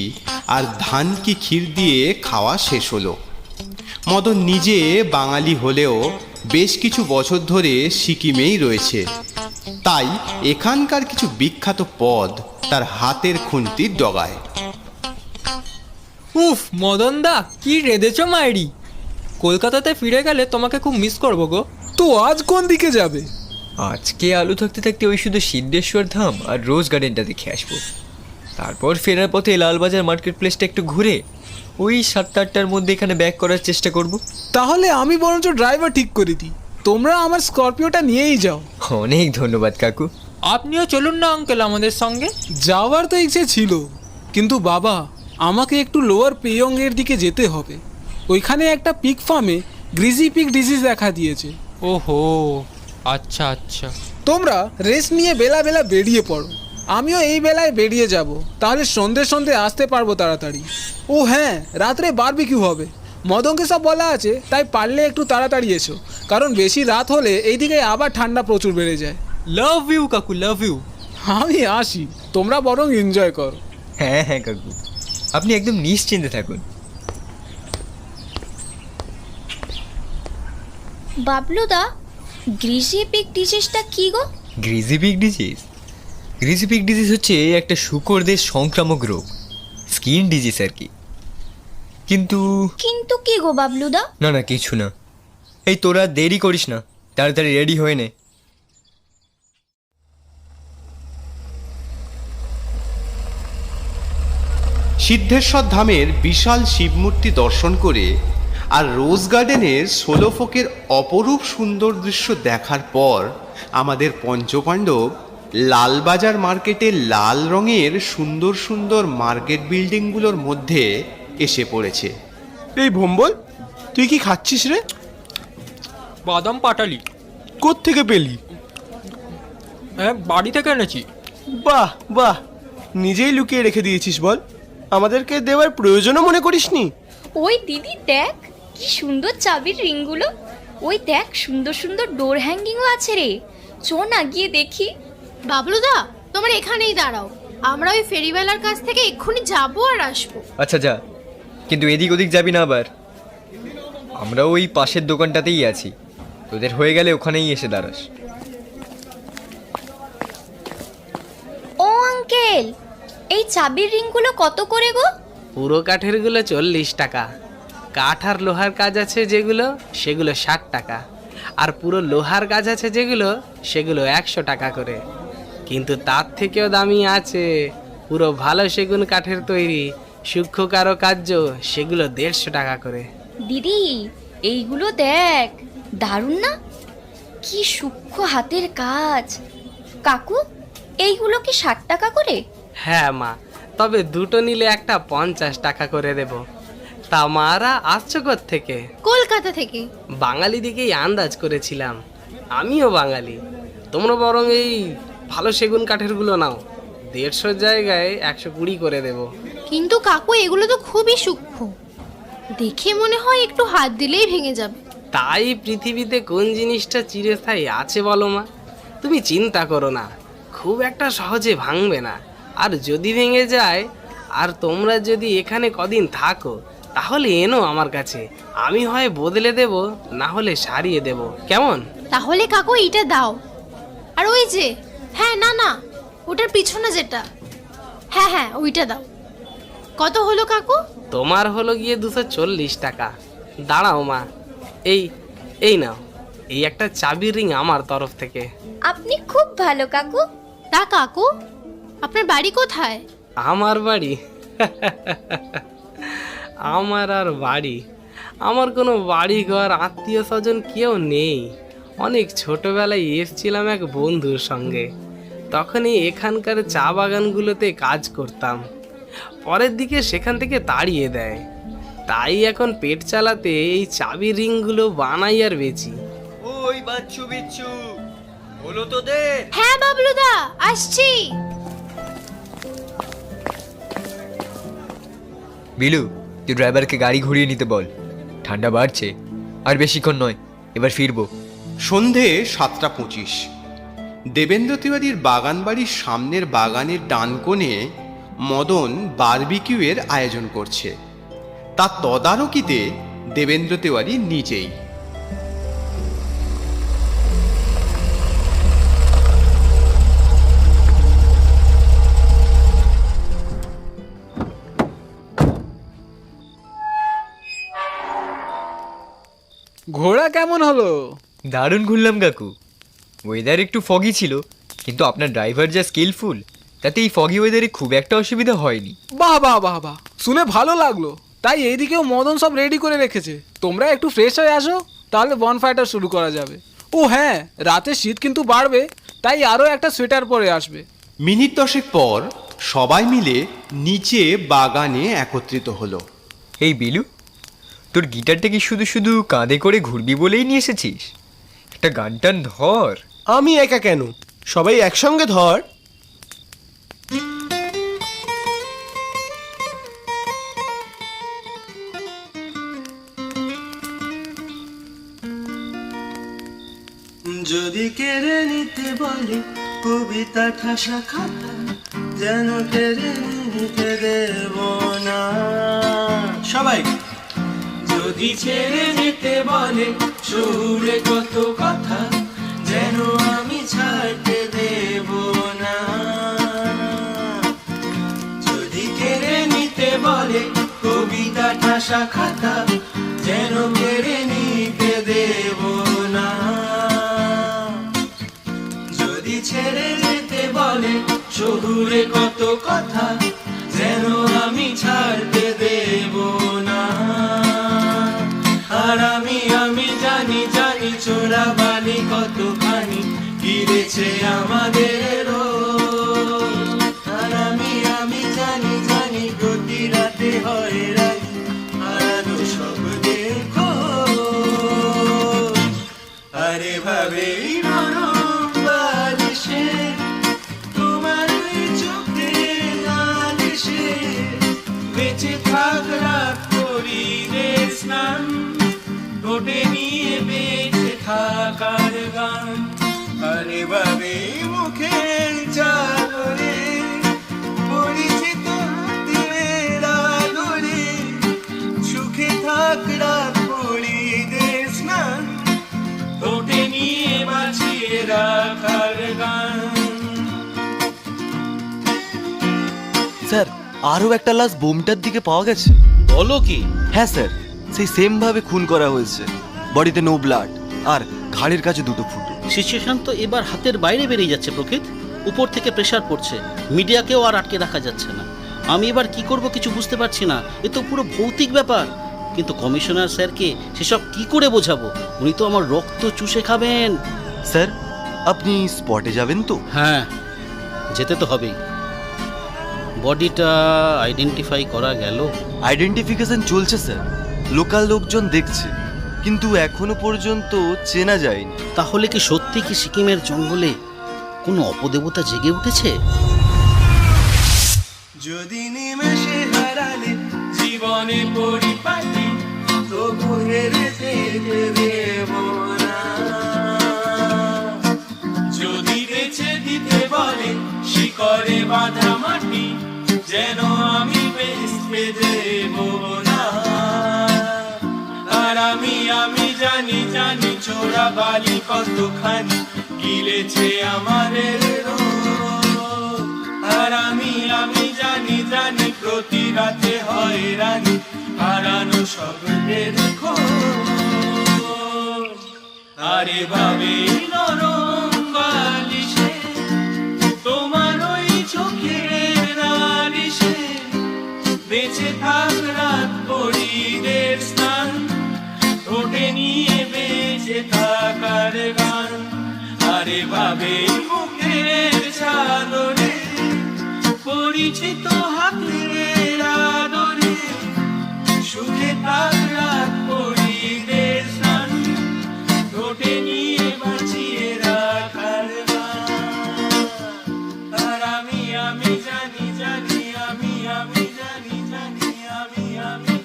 আর ধান কি ক্ষীর দিয়ে খাওয়া শেষ হলো। মদন নিজে বাঙালি হলেও বেশ কিছু বছর ধরে সিকিমেই রয়েছে, তাই এখানকার কিছু বিখ্যাত পদ তার হাতের খুন্তির ডগায়। উফ মদন দা, কি রেঁধেছ মায়েরি! কলকাতাতে ফিরে গেলে তোমাকে খুব মিস করবো গো। তো আজ কোন দিকে যাবে? আজকে আলু থাকতে থাকতে ওই শুধু সিদ্ধেশ্বর ধাম আর রোজ গার্ডেনটা দেখে আসবো। তারপর ফেরার পথে লালবাজার মার্কেট প্লেসটা একটু ঘুরে ওই 7-8টার মধ্যে এখানে ব্যাক করার চেষ্টা করব। তাহলে আমি বরঞ্চ ড্রাইভার ঠিক করে দিই, তোমরা আমার স্করপিওটা নিয়েই যাও। অনেক ধন্যবাদ কাকু। আপনিও চলুন না আঙ্কেল আমাদের সঙ্গে। যাওয়ার তো ইচ্ছে ছিল, কিন্তু বাবা আমাকে একটু লোয়ার পেয়ংয়ের দিকে যেতে হবে। ওইখানে একটা পিক ফার্মে গ্রিজি পিক ডিজিজ দেখা দিয়েছে। ওহো, আচ্ছা আচ্ছা। তোমরা রেস্ট নিয়ে বেলা বেলা বেরিয়ে পড়ো, আমিও এই বেলায় বেরিয়ে যাব, তাহলে সন্ধে সন্ধে আসতে পারবো তাড়াতাড়ি। ও হ্যাঁ, রাত্রে বারবিকিউ হবে, মদনকে সব বলা আছে, তাই পারলে একটু তাড়াতাড়ি এসো, কারণ বেশি রাত হলে এইদিকে আবার ঠান্ডা প্রচুর বেড়ে যায়। লাভ ইউ কাকু, লাভ ইউ। আমি আসি, তোমরা বরং এনজয় করো। হ্যাঁ হ্যাঁ কাকু, আপনি একদম নিশ্চিন্তে থাকুন। বাবলুদা, গ্রিজি পিক ডিজিজটা কি গো? Greasy pig disease? Greasy pig disease হচ্ছে একটা শূকরদের সংক্রামক রোগ, স্কিন ডিজিজ আর কি। কিন্তু কিন্তু কি গো বাবলুদা? না না কিছু না। এই তোরা দেরি করিস না, তাড়াতাড়ি রেডি হয়ে নে। সিদ্ধেশ্বর ধামের বিশাল শিবমূর্তি দর্শন করে আর রোজ গার্ডেনের ষোলফোকের অপরূপ সুন্দর দৃশ্য দেখার পর আমাদের পঞ্চপাণ্ডব লালবাজার মার্কেটের লাল রঙের সুন্দর সুন্দর মার্কেট বিল্ডিংগুলোর মধ্যে এসে পড়েছে। এই ভম্বল, তুই কি খাচ্ছিস রে? বাদাম পাটালি। কোত্থেকে পেলি? হ্যাঁ, বাড়ি থেকে এনেছি। বাহ বাহ, নিজেই লুকিয়ে রেখে দিয়েছিস বল, আমাদেরকে দেওয়ার প্রয়োজনও মনে করিসনি? ওই দিদি দেখ কি সুন্দর চাবির রিংগুলো, ওই দেখ সুন্দর সুন্দর ডোর হ্যাঙ্গিংও আছে রে, চ না গিয়ে দেখি। বাবলুদা, তোমরা এখানেই দাঁড়াও, আমরা ওই ফেরিওয়ালার কাছ থেকে এক্ষুনি যাবো আর আসবো। আচ্ছা যা, কিন্তু এদিক ওদিক যাবি না আবার। আমরা ওই পাশের দোকানটাতেই আছি, তোদের হয়ে গেলে ওখানেই এসে দাঁড়াস। ও আঙ্কেল, এই চাবির রিংগুলো কত করে গো? পুরো কাঠের গুলো 40 টাকা, কাঠ আর লোহার কাজ আছে যেগুলো সেগুলো 60 টাকা, আর পুরো লোহার কাজ আছে যেগুলো সেগুলো 100 টাকা করে। কিন্তু তার থেকেও দামি আছে পুরো ভালো সেগুন কাঠের তৈরি, সূক্ষ্ম কারুকার্য, সেগুলো 150 টাকা করে। দিদি এইগুলো দেখ, দারুণ না? কি সূক্ষ্ম হাতের কাজ। কাকু এইগুলো কি 60 টাকা করে? হ্যাঁ মা, তবে দুটো নিলে একটা 50 টাকা করে দেব। তা মারা আসছো থেকে? কলকাতা থেকে। বাঙালি দিকেই আন্দাজ করেছিলাম, আমিও বাঙালি। তোমরা বরং এই ভালো সেগুন কাঠের গুলো নাও, 150 জায়গায় 120 করে দেব। কিন্তু কাকু এগুলো তো খুবই সূক্ষ্ম, দেখে মনে হয় একটু হাত দিলেই ভেঙে যাবে। তাই পৃথিবীতে কোন জিনিসটা চিরস্থায়ী আছে বলো মা? তুমি চিন্তা করো না, খুব একটা সহজে ভাঙবে না। আর যদি ভেঙে যায়, আর তোমরা যদি এখানে কদিন থাকো, তাহলে এনো আমার কাছে, আমি হয় বদলে দেব, না হলে সারিয়ে দেব। কেমন? তাহলে কাকু এইটা দাও। আর ওই যে, হ্যাঁ না না, ওটার পিছনে যেটা, হ্যাঁ হ্যাঁ ওইটা দাও। কত হলো কাকু? তোমার হলো গিয়ে 240 টাকা। দাঁড়াও মা, এই নাও, এই একটা চাবির রিং আমার তরফ থেকে। আপনি খুব ভালো কাকু। তা কাকু, আপনার বাড়ি কোথায়? আমার বাড়ি? আমার আর বাড়ি? আমার কোনো বাড়ি ঘর আত্মীয় স্বজন কেউ নেই। অনেক ছোটবেলায় এসেছিলাম এক বন্ধুর সঙ্গে, তখনই এখানকার চা বাগানগুলোতে কাজ করতাম। পরের দিকে সেখান থেকে তাড়িয়ে দেয়, তাই এখন পেট চালাতে এই চাবি রিংগুলো বানাই আর বেচি। ওই বাচ্চু বিচ্ছু, হলো তোদের? হ্যাঁ বাবলুদা, আসছি। বিলু, তুই ড্রাইভারকে গাড়ি ঘুরিয়ে নিতে বল, ঠান্ডা বাড়ছে, আর বেশিক্ষণ নয়, এবার ফিরবো। সন্ধে 7:25। দেবেন্দ্র তিওয়ারির বাগান বাড়ির সামনের বাগানের ডান কোণে মদন বারবিকিউয়ের আয়োজন করছে। তার তদারকিতে দেবেন্দ্র তিওয়ারি নিজেই। ঘোড়া কেমন হলো? দারুণ ঘুরলাম কাকু। ওয়েদার একটু ফগি ছিল, কিন্তু আপনার ড্রাইভার যা স্কিলফুল, তাতে এই ফগি ওয়েদারে খুব একটা অসুবিধা হয়নি। বাহ বাহ বাহ বাহ, শুনে ভালো লাগলো। তাই এইদিকেও মদন সব রেডি করে রেখেছে, তোমরা একটু ফ্রেশ হয়ে আসো, তাহলে বনফায়ারটা শুরু করা যাবে। ও হ্যাঁ, রাতে শীত কিন্তু বাড়বে, তাই আরও একটা সোয়েটার পরে আসবে। মিনিট 10 পর সবাই মিলে নিচে বাগানে একত্রিত হলো। এই বিলু, তোর গিটারটা কি শুধু শুধু কাঁধে করে ঘুরবি বলেই নিয়ে এসেছিস? একটা গান টান ধর। আমি একা কেন, সবাই একসঙ্গে ধর। যদি কেড়ে নিতে বলে কবিতা ঠাসা খাতা, যেন কেড়ে নিতে দেব না। সবাই। যদি ছেড়ে নিতে বলে সুরে কত কথা, যেন আমি ছাড়তে দেব না। যদি কেড়ে নিতে বলে কবিতা ঠাসা খাতা, যেন কেড়ে নিতে দেব না। যদি ছেড়ে যেতে বলে শহুরে কত কথা, যেন আমি ছাড়তে দেব না। আর আমি জানি জানি চোরা বালি কতখানি গিরেছে আমাদের। আর আমি জানি জানি প্রতি রাতে হয় রাজি হারানো সব দেখো। আরে ভাবে নরম বালিশে তোমার ওই চোখে লালিশে বেঁচে থাক রাত করি রে স্নান, ঠোঁটে নিয়ে বেঁচে থাকার গান। আরে ভাবে মুখের চাদরে পরিচিত হাতের আদরে, সুখে থাক রাত করি রে স্নান, ঠোঁটে নিয়ে বাঁচিয়ে রাখার গান। স্যার, আরও একটা লাশ বোমটার দিকে পাওয়া গেছে। বলো কি? হ্যাঁ স্যার, সেই সেম ভাবে খুন করা হয়েছে, বডিতে নো ব্লাড, আর ঘাড়ের কাছে 2 ফুটো। সিচুয়েশন তো এবার হাতের বাইরে বেরিয়ে যাচ্ছে প্রকৃত। উপর থেকে প্রেশার পড়ছে, মিডিয়াকেও আর আটকে রাখা যাচ্ছে না। আমি এবার কি করব কিছু বুঝতে পারছি না, এ তো পুরো ভৌতিক ব্যাপার। কিন্তু কমিশনার স্যারকে সেসব কি করে বোঝাবো? উনি তো আমার রক্ত চুষে খাবেন। স্যার, আপনি স্পটে যাবেন তো? হ্যাঁ, যেতে তো হবেই। বডিটা আইডেন্টিফাই করা গেল? আইডেন্টিফিকেশন চলছে স্যার, লোকাল লোকজন দেখছে, কিন্তু এখনো পর্যন্ত চেনা যায়নি। তাহলে কি সত্যি কি সিকিমের জঙ্গলে কোনো অপদেবতা জেগে উঠেছে? যদি নিমেষে হারালে জীবনে পরিপাটি, তবু হেরে যেতে দেব না। যদি বেছে দিতে বলে শিকড়ে বাঁধা মাটি, যেন আমি বেঁচে দেব না। আর আমি জানি জানি চোরা বালি কতখানি গিলেছে আমাদের রোগ। আর আমি জানি জানি প্রতি রাতে হয় রানী হারানো স্বপ্নের খোঁজ। আরে ভাবে নরম বালিশে তোমার ওই চোখের নালিশে বেঁচে থাক রাত পরিদের স্নান, ঠোঁটে নিয়ে বেঁচে থাকার গান। আরে ভাবে মুখের চাদরে পরিচিত হাতের আদরে সুখে থাক রাত পরিদের স্নান, ঠোঁটে নিয়ে বাঁচিয়ে রাখার গান। আর আমি জানি জানি আমি জানি জানি আমি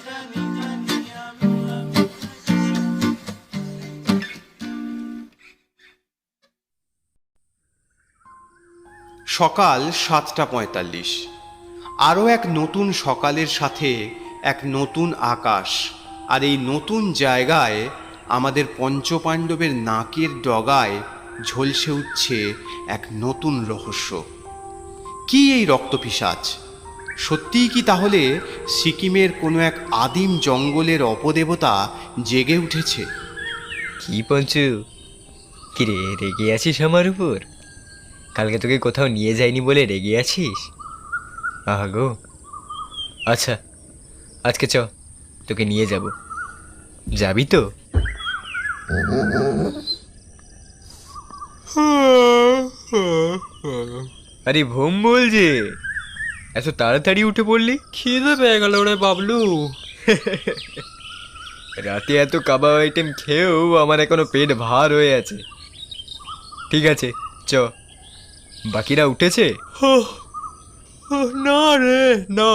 জানি জানি আমি। সকাল 7:45। আরও এক নতুন সকালের সাথে এক নতুন আকাশ, আর এই নতুন জায়গায় আমাদের পঞ্চপাণ্ডবের নাকের ডগায় ঝলসে উঠছে এক নতুন রহস্য। কি এই রক্তপিশাচ? সত্যিই কি তাহলে সিকিমের কোনো এক আদিম জঙ্গলের অপদেবতা জেগে উঠেছে? কি পঞ্চু, কিরে রেগে আছিস আমার উপর? কালকে তোকে কোথাও নিয়ে যাইনি বলে রেগে আছিস? আহা গো। আচ্ছা, আজকে চ, তোকে নিয়ে যাব। যাবি তো? আরে ভোম্বল যে, এত তাড়াতাড়ি উঠে পড়লি? খিদে পেয়ে গেল রে বাবলু। রাতে এত কাবাব আইটেম খেয়েও আমার এখনো পেট ভার হয়ে আছে। ঠিক আছে, চ। বাকিরা উঠেছে? না রে না,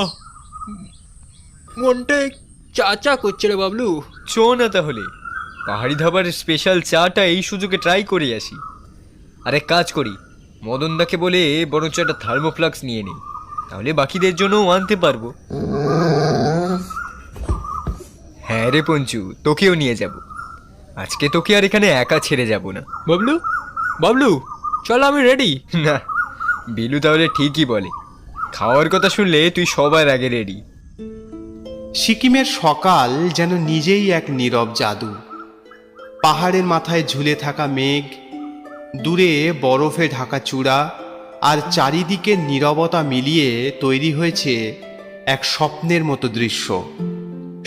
মনটা চা করছে রে বাবলু। চ না তাহলে, পাহাড়ি ধাবার স্পেশাল চাটা এই সুযোগে ট্রাই করে আসি। আর এক কাজ করি, মদনদাকে বলে বরঞ্চ একটা থার্মোফ্লাক্স নিয়ে নিই, তাহলে বাকিদের জন্যও আনতে পারবো। হ্যাঁ রে পঞ্চু, তোকেও নিয়ে যাব। আজকে তোকে আর এখানে একা ছেড়ে যাব না। বাবলু বাবলু চল, আমি রেডি। না, বিলু তাহলে ঠিকই বলে, খাওয়ার কথা শুনলে তুই সবার আগে রেডি। সিকিমের সকাল যেন নিজেই এক নীরব জাদু। পাহাড়ের মাথায় ঝুলে থাকা মেঘ, দূরে বরফে ঢাকা চূড়া, আর চারিদিকের নীরবতা মিলিয়ে তৈরি হয়েছে এক স্বপ্নের মতো দৃশ্য।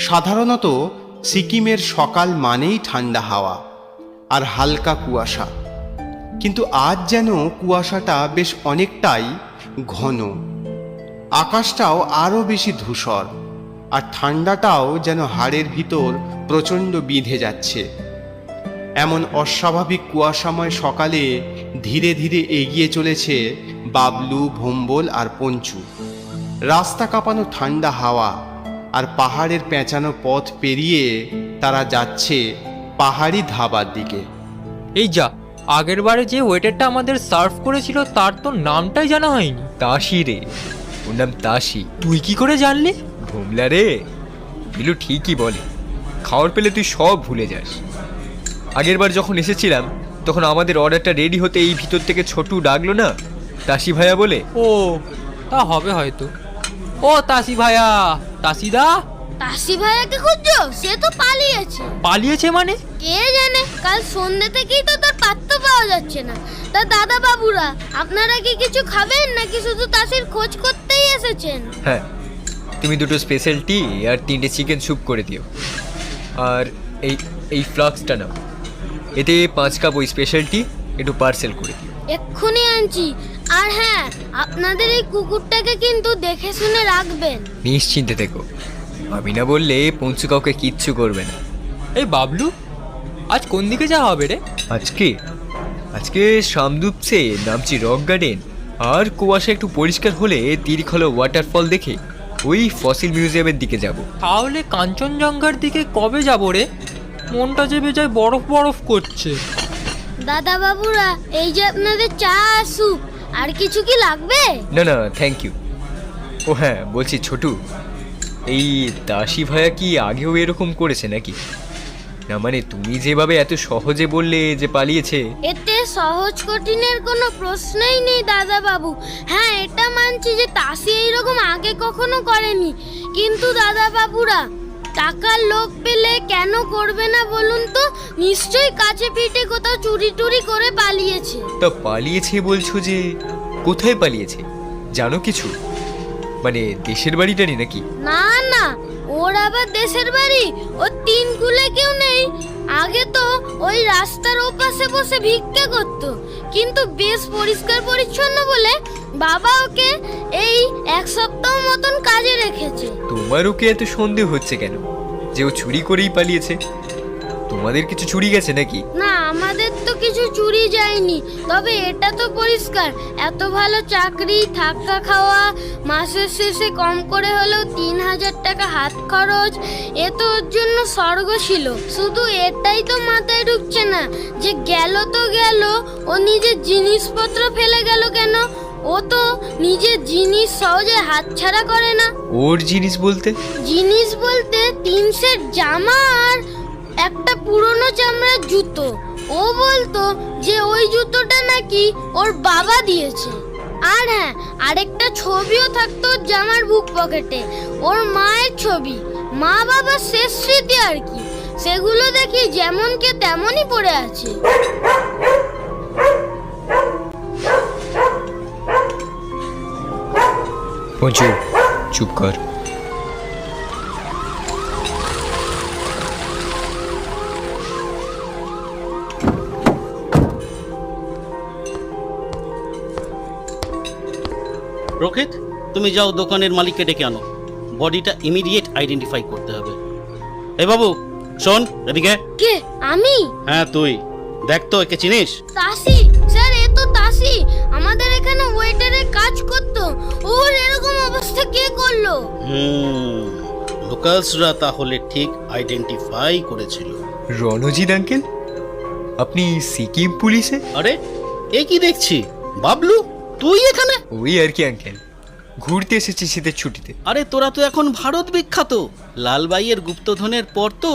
সাধারণত সিকিমের সকাল মানেই ঠান্ডা হাওয়া আর হালকা কুয়াশা, কিন্তু আজ যেন কুয়াশাটা বেশ অনেকটাই ঘন, আকাশটাও আরও বেশি ধূসর, আর ঠান্ডাটাও যেন হাড়ের ভিতর প্রচণ্ড বিঁধে যাচ্ছে। এমন অস্বাভাবিক কুয়াশাময় সকালে ধীরে ধীরে এগিয়ে চলেছে বাবলু, ভোম্বল আর পঞ্চু। রাস্তা কাঁপানো ঠান্ডা হাওয়া আর পাহাড়ের পেঁচানো পথ পেরিয়ে তারা যাচ্ছে পাহাড়ি ধাবার দিকে। এই যা, আগের বারে যে ওয়েটারটা আমাদের সার্ভ করেছিল তার তো নামটাই জানা হয়নি। তাসি রে, ওর নাম তাসি। তুই কি করে জানলি? ভোমলা রে, বিলু ঠিকই বলে, খাওয়ার পেলে তুই সব ভুলে যাস। আগের বার যখন এসেছিলাম তখন আমাদের অর্ডারটা রেডি হতে এই ভিতর থেকে ছোটু ডাকলো না, তাসি ভাইয়া বলে। ও তা হবে হয়তো। ও তাসি ভাইয়া, তাসিদা তাসি ভাইয়াকে খুঁজছো? সে তো পালিয়েছে। পালিয়েছে মানে? কে জানে, কাল সন্ধ্যে থেকেই তো তার পাত্তা পাওয়া যাচ্ছে না। তা দাদা বাবুরা, আপনারা কি কিছু খাবেন নাকি শুধু তাসির খোঁজ করতেই এসেছেন? হ্যাঁ, তুমি দুটো স্পেশাল টি আর 3টে চিকেন স্যুপ করে দিও। আর এই ফ্লাক্সটা নাও, এতে 5 কাপ ওই স্পেশাল টি একটু পার্সেল করে দিও। এক্ষুনি আনছি। আর হ্যাঁ, আপনাদের এই কুকুরটাকে কিন্তু দেখে শুনে রাখবেন। নিশ্চিন্তে থেকো, আমি না বললে পঞ্চু কাউকে কিচ্ছু করবে না। এই বাবলু, আজ কোন দিকে যাওয়া হবে রে? আজকে সামদুপসে নামছি রক গার্ডেন, আর কুয়াশা একটু পরিষ্কার হলে তিরিখলো ওয়াটারফল দেখে ওই ফসিল মিউজিয়ামের দিকে যাব। তাহলে কাঞ্চনজঙ্ঘার দিকে কবে যাব রে? মনটা যে বেজায় বরফ বরফ করছে। দাদা বাবুরা, এই যে আপনাদের চা আর স্যুপ, আর কিছু কি লাগবে? না থ্যাংক ইউ। ও হ্যাঁ, বলছি ছোটু, এই দাসী ভাইয়া কি আগেও এরকম করেছে নাকি? না মানে তুমি যেভাবে এত সহজে বললে যে পালিয়েছে। এতে সহজ কঠিনের কোনো প্রশ্নই নেই দাদা বাবু। হ্যাঁ, এটা মানছি যে তাসি এইরকম আগে কখনো করেনি, কিন্তু দাদা বাবুরা, টাকার লোভ পেলে কেন করবে না বলুন তো? নিশ্চয়ই কাছে পিঠে কোথাও চুরি টুরি করে পালিয়েছে। তা পালিয়েছে বলছো যে, কোথায় পালিয়েছে জানো কিছু? মানে দেশের বাড়িটারি নাকি? না, ওর আবার দেশের বাড়ি? ওর 3 কুলে কেউ নেই। আগে তো ওই রাস্তার ওপাশে বসে ভিক্ষা করতো, কিন্তু বেশ পরিষ্কার পরিচ্ছন্ন বলে বাবা ওকে এই 1 সপ্তাহ মতন কাজে রেখেছে। তোমার ওকে এত সন্দেহ হচ্ছে কেন যে ও চুরি করেই পালিয়েছে? তোমাদের কিছু চুরি গেছে নাকি? না, আমাদের তো কিছু চুরি যায়নি। তবে এটা তো পরিষ্কার, এত ভালো চাকরি, থাকা খাওয়া, মাসের শেষে কম করে হলেও 3000 টাকা হাত খরচ, এ তো ওর জন্য স্বর্গ ছিল। শুধু এটাই তো মাথায় ঢুকছে না যে গেল তো গেল, ও নিজের জিনিসপত্র ফেলে গেল কেন? ও তো নিজের জিনিস সহজে হাতছাড়া করে না। ওর জিনিস বলতে? 3 সেট জামা আর একটা পুরনো চামড়ার জুতো। ও বলতো যে ওই জুতোটা নাকি ওর বাবা দিয়েছে। আর হ্যাঁ, আরেকটা ছবিও থাকতো ওর জামার বুক পকেটে, ওর মায়ের ছবি, মা বাবার শেষ স্মৃতি আর কি। সেগুলো দেখি যেমন কে তেমনই পড়ে আছে। পঞ্চু, চুপ কর। রোহিত, তুমি যাও দোকানের মালিককে ডেকে আনো, বডিটা ইমিডিয়েট আইডেন্টিফাই করতে হবে। এই বাবু শোন, এদিকে। কে? আমি? হ্যাঁ তুই। দেখ তো, একে চিনিস? তাসি স্যার, এ তো তাসি, আমাদের এখানে ওয়েটারের কাজ করতো। ওর এরকম অবস্থা কে করলো? লোকালসরা তাহলে ঠিক আইডেন্টিফাই করেছিল। রণজিৎ আঙ্কেল, আপনি সিকিম পুলিশে? আরে এ কি দেখছি, বাবলু তুই এখানে? ওই আর কি আঙ্কেল, ঘুরতে এসেছি শীতের ছুটিতে। আরে তোরা তো এখন ভারত বিখ্যাত। লালবাইয়ের গুপ্তধনের পর তো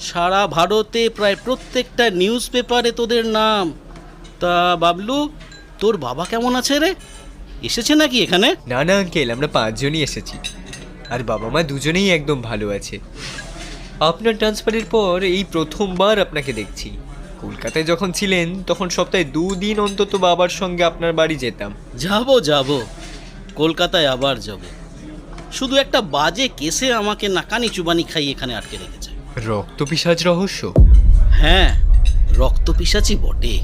সারা ভারতে প্রায় প্রত্যেকটা নিউজ পেপারে তোদের নাম। তা বাবলু, তোর বাবা কেমন আছে রে? এসেছে নাকি এখানে? না আঙ্কেল, আমরা 5 জনই এসেছি, আর বাবা মা দুজনেই একদম ভালো আছে। আপনার ট্রান্সফারের পর এই প্রথমবার আপনাকে দেখছি। কলকাতায় যখন ছিলেন তখন সপ্তাহে 2 দিন অন্তত বাবার সঙ্গে আপনার বাড়ি যেতাম। যাব কলকাতায় আবার যাব। শুধু একটা বাজে কেসে আমাকে নাকানি চুবানি খাই এখানে আটকে রেখেছে। রক্তপিশাচ রহস্য? হ্যাঁ, রক্তপিশাচই বটে।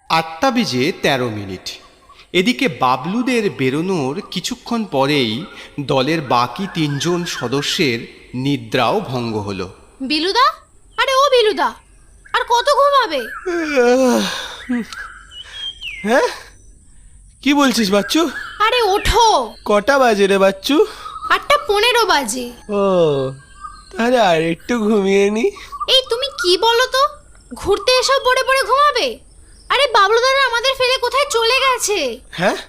আটটা বেজে 13 মিনিট। এদিকে বাবলুদের বেরোনোর কিছুক্ষণ পরেই দলের বাকি 3 জন সদস্যের নিদ্রাও ভঙ্গ হলো। বিলুদা, আরে ও বিলুদা, আর কত ঘুমাবে? হ্যাঁ, কি বলছিস বাচ্চু? আরে ওঠো। কটা বাজে রে বাচ্চু? 8:15 বাজে। ও, তাহলে আর একটু ঘুমিয়ে নি। এই তুমি কি বলো তো, ঘুরতে এসব পড়ে পড়ে ঘুমাবে? আরে বাবলুদারা আমাদের ফেলে কোথায় চলে গেছে। হ্যাঁ,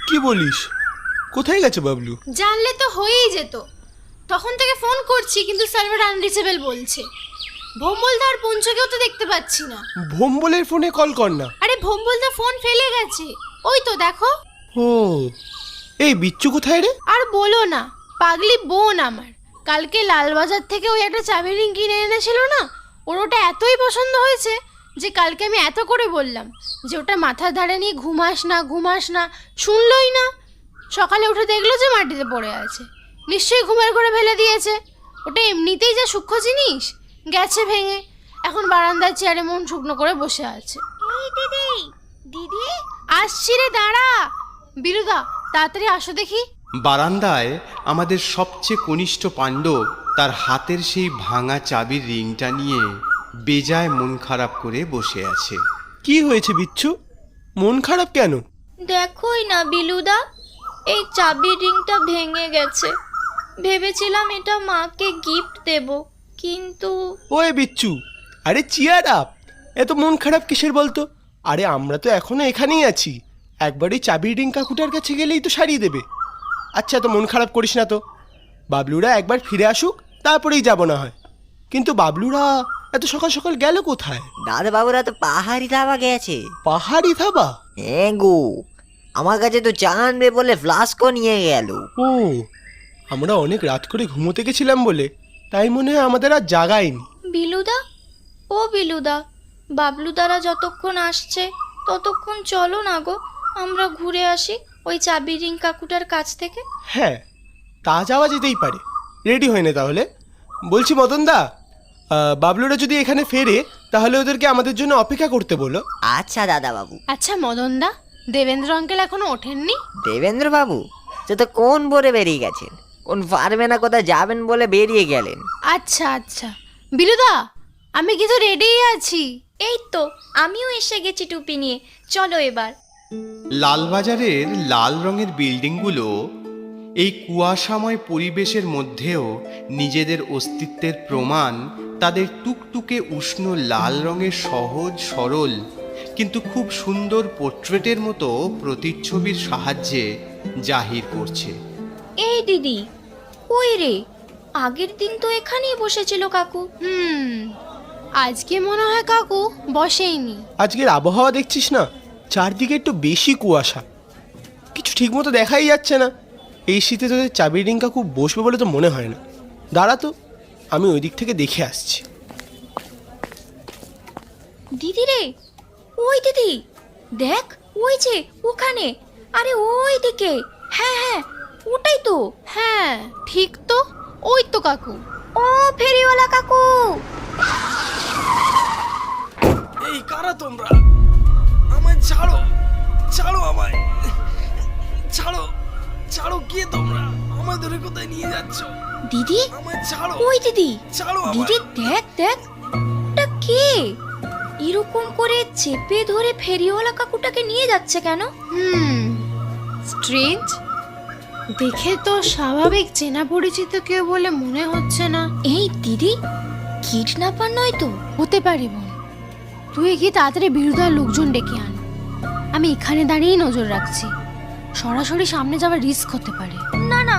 কি বলিস? কোথায় গেছে বাবলু? জানলে তো হয়েই যেত। তখন থেকে ফোন করছি কিন্তু সার্ভার আনরিচেবল বলছে। ভোম্বলদার পঞ্চকেও তো দেখতে পাচ্ছি না। ভোম্বলের ফোনে কল কর না। আরে ভোম্বলদা ফোন ফেলে গেছে, ওই তো দেখো। ও, এই বিচ্ছু কোথায় রে? আর বলো না, পাগলি বোন আমার কালকে লালবাজার থেকে ওই একটা চাবি রিং কিনে এনেছিল না, ওর ওটা এতই পছন্দ হয়েছে যে কালকে আমি এত করে বললাম যে ওটা মাথার ধারে নিয়ে ঘুমাস না, শুনলই না। সকালে উঠে দেখলো যে মাটিতে পড়ে আছে, নিশ্চয়ই ঘুমের ঘরে ফেলে দিয়েছে। ওটা এমনিতেই যা সূক্ষ্ম জিনিস, গেছে ভেঙে, এখন বারান্দার চেয়ারে মন শুকনো করে বসে আছে। দিদি আসছি রে, দাঁড়া। বিরুদা তাড়াতাড়ি আসো দেখি। বারান্দায় আমাদের সবচেয়ে কনিষ্ঠ পাণ্ডব তার হাতের সেই ভাঙা চাবির রিংটা নিয়ে বেজায় মন খারাপ করে বসে আছে। কি হয়েছে বিচ্ছু, মন খারাপ কেন? দেখোই না বিলুদা, এই চাবির রিংটা ভেঙে গেছে। ভেবেছিলাম এটা মাকে গিফট দেব, কিন্তু ওয়ে বিচ্ছু, আরে চিয়ার আপ, এত মন খারাপ কিসের বলতো? আরে আমরা তো এখনো এখানেই আছি, একবার ওই চাবির রিং কাকুটার কাছে গেলেই তো সারিয়ে দেবে। আচ্ছা, তো মন খারাপ করিস না তো, বাবলুরা একবার ফিরে আসুক তারপরেই যাব না হয়। কিন্তু বাবলুরা এত সকাল সকাল গেল কোথায়? দাদা বাবুরা তো পাহাড়ি ধাবা গেছে। পাহাড়ি ধাবা? হ্যাঁ গো, আমার কাছে তো চা আনবে বলে ফ্লাস্কও নিয়ে গেল। ও, আমরা অনেক রাত করে ঘুমোতে গেছিলাম বলে তাই মনে হয় আমাদের আর জাগায়নি। বিলুদা, ও বিলুদা, বাবলুদারা যতক্ষণ আসছে ততক্ষণ চলো না গো, আমরা ঘুরে আসি ওই চাবি রিং কাকুটার কাছ থেকে। হ্যাঁ, তা যাওয়া যেতেই পারে। রেডি হয় না তাহলে? বলছি মদনদা, বাবলুরা যদি এখানে ফেরে তাহলে ওদেরকে আমাদের জন্য অপেক্ষা করতে বলো। আচ্ছা দাদা বাবু। আচ্ছা মদনদা, দেবেন্দ্র আঙ্কেল এখনো ওঠেননি? দেবেন্দ্র বাবু সে তো কোন ভোরে বেরিয়ে গেছেন, কোন ফার্মে না কোথায় যাবেন বলে বেরিয়ে গেলেন। আচ্ছা আচ্ছা, বিলুদা আমি কিন্তু রেডিই আছি। এই তো আমিও এসে গেছি টুপি নিয়ে, চলো এবার। লালবাজারের লাল রঙের বিল্ডিংগুলো এই কুয়াশাময় পরিবেশের মধ্যেও নিজেদের অস্তিত্বের প্রমাণ তাদের টুকটুকে উষ্ণ লাল রঙের সহজ সরল কিন্তু খুব সুন্দর পোর্ট্রেটের মতো প্রতিচ্ছবির সাহায্যে জাহির করছে। এই দিদি, কই রে? আগের দিন তো এখানেই বসেছিল কাকু। আজকে মনে হয় কাকু বসেইনি। আজকের আবহাওয়া দেখছিস না, চারদিকে একটু বেশি কুয়াশা, কিছু ঠিক মতো দেখাই যাচ্ছে না। এই শীতে তোদের চাবির রিং কাকু বসবে বলে তো মনে হয় না। দাঁড়া তো, আমি ওই দিক থেকে দেখে আসছি। দিদি রে, ওই দিদি দেখ, ওই যে ওখানে, আরে ওই দিকে। হ্যাঁ হ্যাঁ, ওটাই তো। হ্যাঁ ঠিক তো, ওই তো কাকু। ও ফেরিওয়ালা কাকু। এই কারা তোমরা? আমায় ছাড়ো, ছাড়ো আমায়, ছাড়ো, ছাড়ো। কে তোমরা? আমায় ধরে কোথায় নিয়ে যাচ্ছ? দিদি, আমায় ছাড়ো। ওই দিদি, ছাড়ো আমায়। দিদি দেখ দেখ, ওটা কে? এরকম করে চেপে ধরে ফেরিওয়ালা কাকুটাকে নিয়ে যাচ্ছে কেন? স্ট্রেঞ্জ, দেখে তো স্বাভাবিক চেনা পরিচিত কেউ বলে মনে হচ্ছে না। এই দিদি, কিডন্যাপার নয় তো? হতে পারে বোন, তুই গিয়ে তাড়াতাড়ি বিরুদার লোকজন ডেকে আন। আমি এখানে দাঁড়িয়েই নজর রাখছি, সরাসরি সামনে যাওয়ার রিস্ক হতে পারে। না না,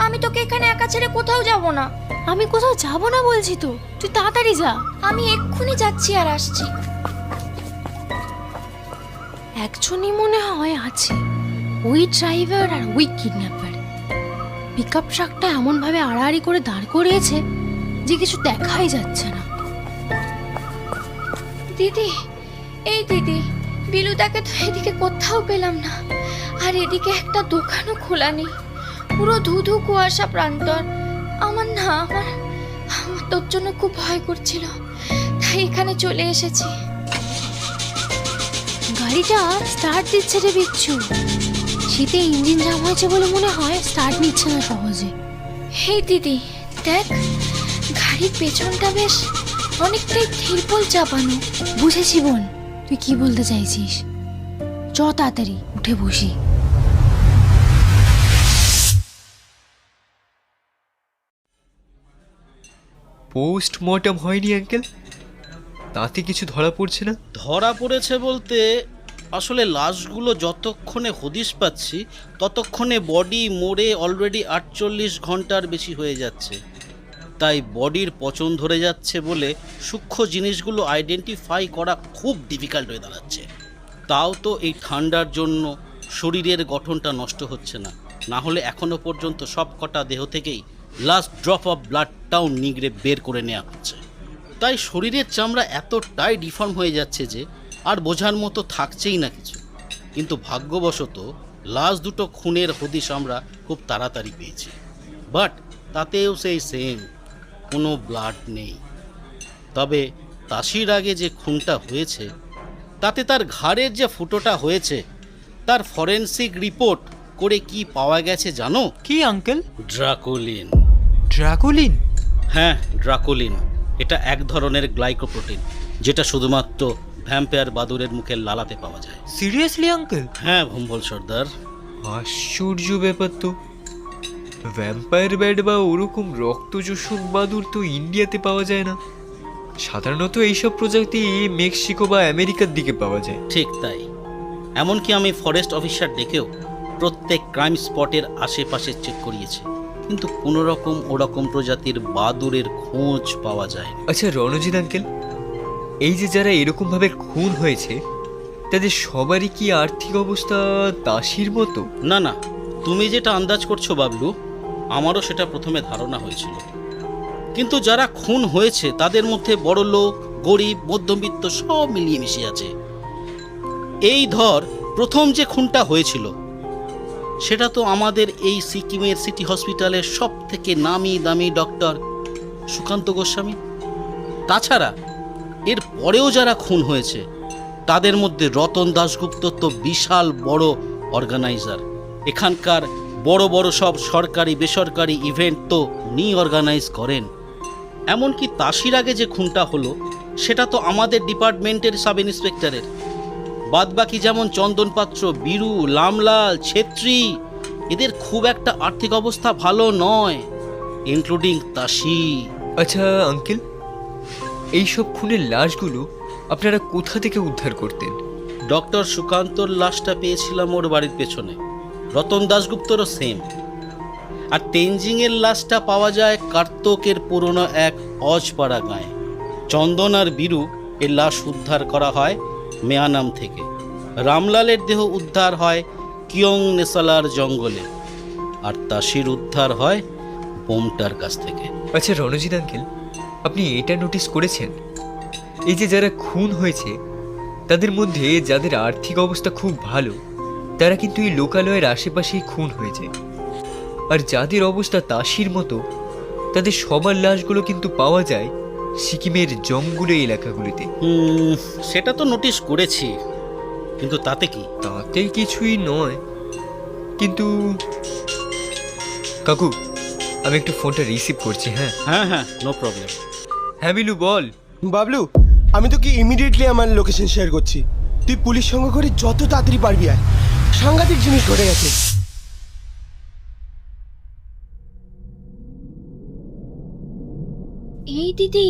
আমি তোকে এখানে একা ছেড়ে কোথাও যাব না। আমি কোথাও যাব না বলছি তো, তুই তাড়াতাড়ি যা। আমি এক্ষুনি যাচ্ছি আর আসছি। একজনই মনে হয় আছে, ওই ড্রাইভার আর ওই কিডন্যাপার। পিকআপ ট্রাকটা এমনভাবে আড়াআড়ি করে দাঁড় করিয়েছে যে কিছু দেখাই যাচ্ছে না। দিদি, এই দিদি, বিলুদাকে তো এদিকে কোথাও পেলাম না, আর এদিকে একটা দোকানও খোলা নেই, পুরো ধুধু কুয়াশা প্রান্তর। আমার তোর জন্য খুব ভয় করছিল, তাই এখানে চলে এসেছি। গাড়িটা স্টার্ট দিচ্ছে রে বিচ্ছু, শীতে ইঞ্জিন জাম হয়েছে বলে মনে হয় স্টার্ট নিচ্ছে না সহজে। হেই দিদি দেখ, গাড়ির পেছনটা বেশ অনেকটাই তিরপল চাপানো। বুঝেছি বোন, তুই কি বলতে চাইছিস। চ তাড়াতাড়ি উঠে বসি। পোস্টমর্টম হয়নি আঙ্কেল? তাতে কিছু ধরা পড়ছে না? ধরা পড়েছে বলতে আসলে লাশগুলো যতক্ষণে হদিশ পাচ্ছি ততক্ষণে বডি মরে অলরেডি 48 ঘন্টার বেশি হয়ে যাচ্ছে। তাই বডির পচন ধরে যাচ্ছে বলে সূক্ষ্ম জিনিসগুলো আইডেন্টিফাই করা খুব ডিফিকাল্ট হয়ে দাঁড়াচ্ছে। তাও তো এই ঠান্ডার জন্য শরীরের গঠনটা নষ্ট হচ্ছে না, না হলে এখনো পর্যন্ত সব কটা দেহ থেকেই লাস্ট ড্রপ অফ ব্লাডটাও নিগড়ে বের করে নেওয়া হচ্ছে। তাই শরীরের চামড়া এতটাই ডিফর্ম হয়ে যাচ্ছে যে আর বোঝার মতো থাকছেই না কিছু। কিন্তু ভাগ্যবশত লাস্ট দুটো খুনের হদিশ আমরা খুব তাড়াতাড়ি পেয়েছি, বাট তাতেও সেই সেম, কোনো ব্লাড নেই। তবে তাসির আগে যে খুনটা হয়েছে তাতে তার ঘাড়ের যে ফুটোটা হয়েছে তার ফরেনসিক রিপোর্ট করে কি পাওয়া গেছে জানো? কি আঙ্কেল? ড্রাকোলিন। ড্রাকোলিন? হ্যাঁ, ড্রাকোলিন। এটা এক ধরনের গ্লাইকোপ্রোটিন যেটা শুধুমাত্র ভ্যাম্পায়ার বাদুরের মুখের লালাতে পাওয়া যায়। Seriously uncle? হ্যাঁ ভম্বল সর্দার। আশ্চর্য ব্যাপার তো। ভ্যাম্পায়ার ব্যাট বা ওরকম রক্তচোষক বাদুর তো ইন্ডিয়াতে পাওয়া যায় না। সাধারণত এইসব প্রজাতি মেক্সিকো বা আমেরিকার দিকে পাওয়া যায়। ঠিক তাই। এমনকি আমি ফরেস্ট অফিসার ডেকেও প্রত্যেক ক্রাইম স্পটের আশেপাশে চেক করিয়েছি, কিন্তু কোনো রকম ওরকম প্রজাতির বাদুরের খোঁজ পাওয়া যায় না। আচ্ছা রণজিৎ আঙ্কেল, এই যে যারা এরকমভাবে খুন হয়েছে তাদের সবারই কি আর্থিক অবস্থা তাসির মতো? না না, তুমি যেটা আন্দাজ করছো বাবলু, আমারও সেটা প্রথমে ধারণা হয়েছিল। কিন্তু যারা খুন হয়েছে তাদের মধ্যে বড় লোক, গরিব, মধ্যবিত্ত সব মিলিয়ে মিশে আছে। এই ধর প্রথম যে খুনটা হয়েছিল সেটা তো আমাদের এই সিকিমের সিটি হসপিটালের সব থেকে নামি দামি ডক্টর সুকান্ত গোস্বামী। তাছাড়া এর পরেও যারা খুন হয়েছে তাদের মধ্যে রতন দাশগুপ্ত তো বিশাল বড় অর্গানাইজার। এখানকার বড় বড় সব সরকারি বেসরকারি ইভেন্ট তো উনি অর্গানাইজ করেন। এমনকি তাসির আগে যে খুনটা হলো সেটা তো আমাদের ডিপার্টমেন্টের সাব ইন্সপেক্টরের। বাদবাকি যেমন চন্দন পাত্র, বীরু, লামলাল, ছেত্রী, এদের খুব একটা আর্থিক অবস্থা ভালো নয়, ইনক্লুডিং তাসি। আচ্ছা আঙ্কেল, এইসব খুনের লাশগুলো আপনারা কোথা থেকে উদ্ধার করতেন? ডক্টর সুকান্তর লাশটা পেয়েছিলাম ওর বাড়ির পেছনে, রতন দাশগুপ্তরও সেম। আর তেনজিংয়ের লাশটা পাওয়া যায় কার্তকের পুরনো এক অজপাড়া গাঁয়ে। চন্দন আর বীরু এর লাশ উদ্ধার করা হয় মেয়ানাম থেকে। রামলালের দেহ উদ্ধার হয় কিয়ং নেসালার জঙ্গলে, আর তাসির উদ্ধার হয় বোমটার কাছ থেকে। আচ্ছা রণজিৎ আঙ্কেল, আপনি এটা নোটিস করেছেন এই যে যারা খুন হয়েছে তাদের মধ্যে যাদের আর্থিক অবস্থা খুব ভালো তারা কিন্তু এই লোকালয়ের আশেপাশেই খুন হয়েছে, আর যাদের অবস্থা তাসির মতো তাদের সবার লাশগুলো কিন্তু পাওয়া যায় সিকিমের জঙ্গলে এলাকাগুলিতে। সেটা তো নোটিস করেছি, কিন্তু তাতে কি? তাতে কিছুই নয়। কিন্তু কাকু, আমি একটু ফোনটা রিসিভ করছি। হ্যাঁ হ্যাঁ হ্যাঁ, নো প্রবলেম। হ্যাঁ বিলু বল। বাবলু, আমি তোকে ইমিডিয়েটলি আমার লোকেশন শেয়ার করছি। তুই পুলিশ সঙ্গে করে যত তাড়াতাড়ি পারবি আয়। সাংঘাতিক জিনিস ঘটে গেছে। এই দিদি,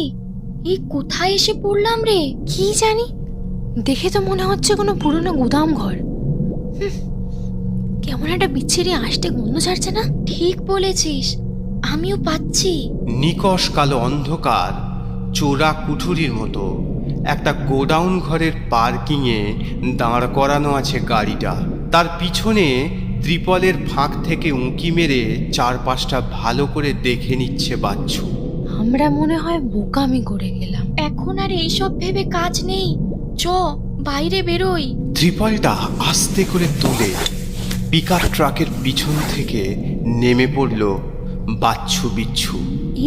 এই কোথায় এসে পড়লাম রে? কি জানি, দেখে তো মনে হচ্ছে কোনো পুরনো গুদাম ঘর। কেমন একটা বিচ্ছিরি আষ্টে গন্ধ ছাড়ছে না? ঠিক বলেছিস, আমিও পাচ্ছি। নিকষ কালো অন্ধকার চোরা কুঠুরির মতো একটা গোডাউন ঘরের পার্কিংয়ে দাঁড় করানো আছে গাড়িটা। তার পিছনে ত্রিপলের ফাঁক থেকে উঁকি মেরে চারপাশটা ভালো করে দেখে নিচ্ছে বাচ্চু। আমরা মনে হয় বোকামি করে গেলাম। এখন আর এইসব ভেবে কাজ নেই, চ বাইরে বেরোই। ত্রিপলটা আস্তে করে তুলে পিকআপ ট্রাকের পিছন থেকে নেমে পড়ল বাচ্চু বিচ্ছু।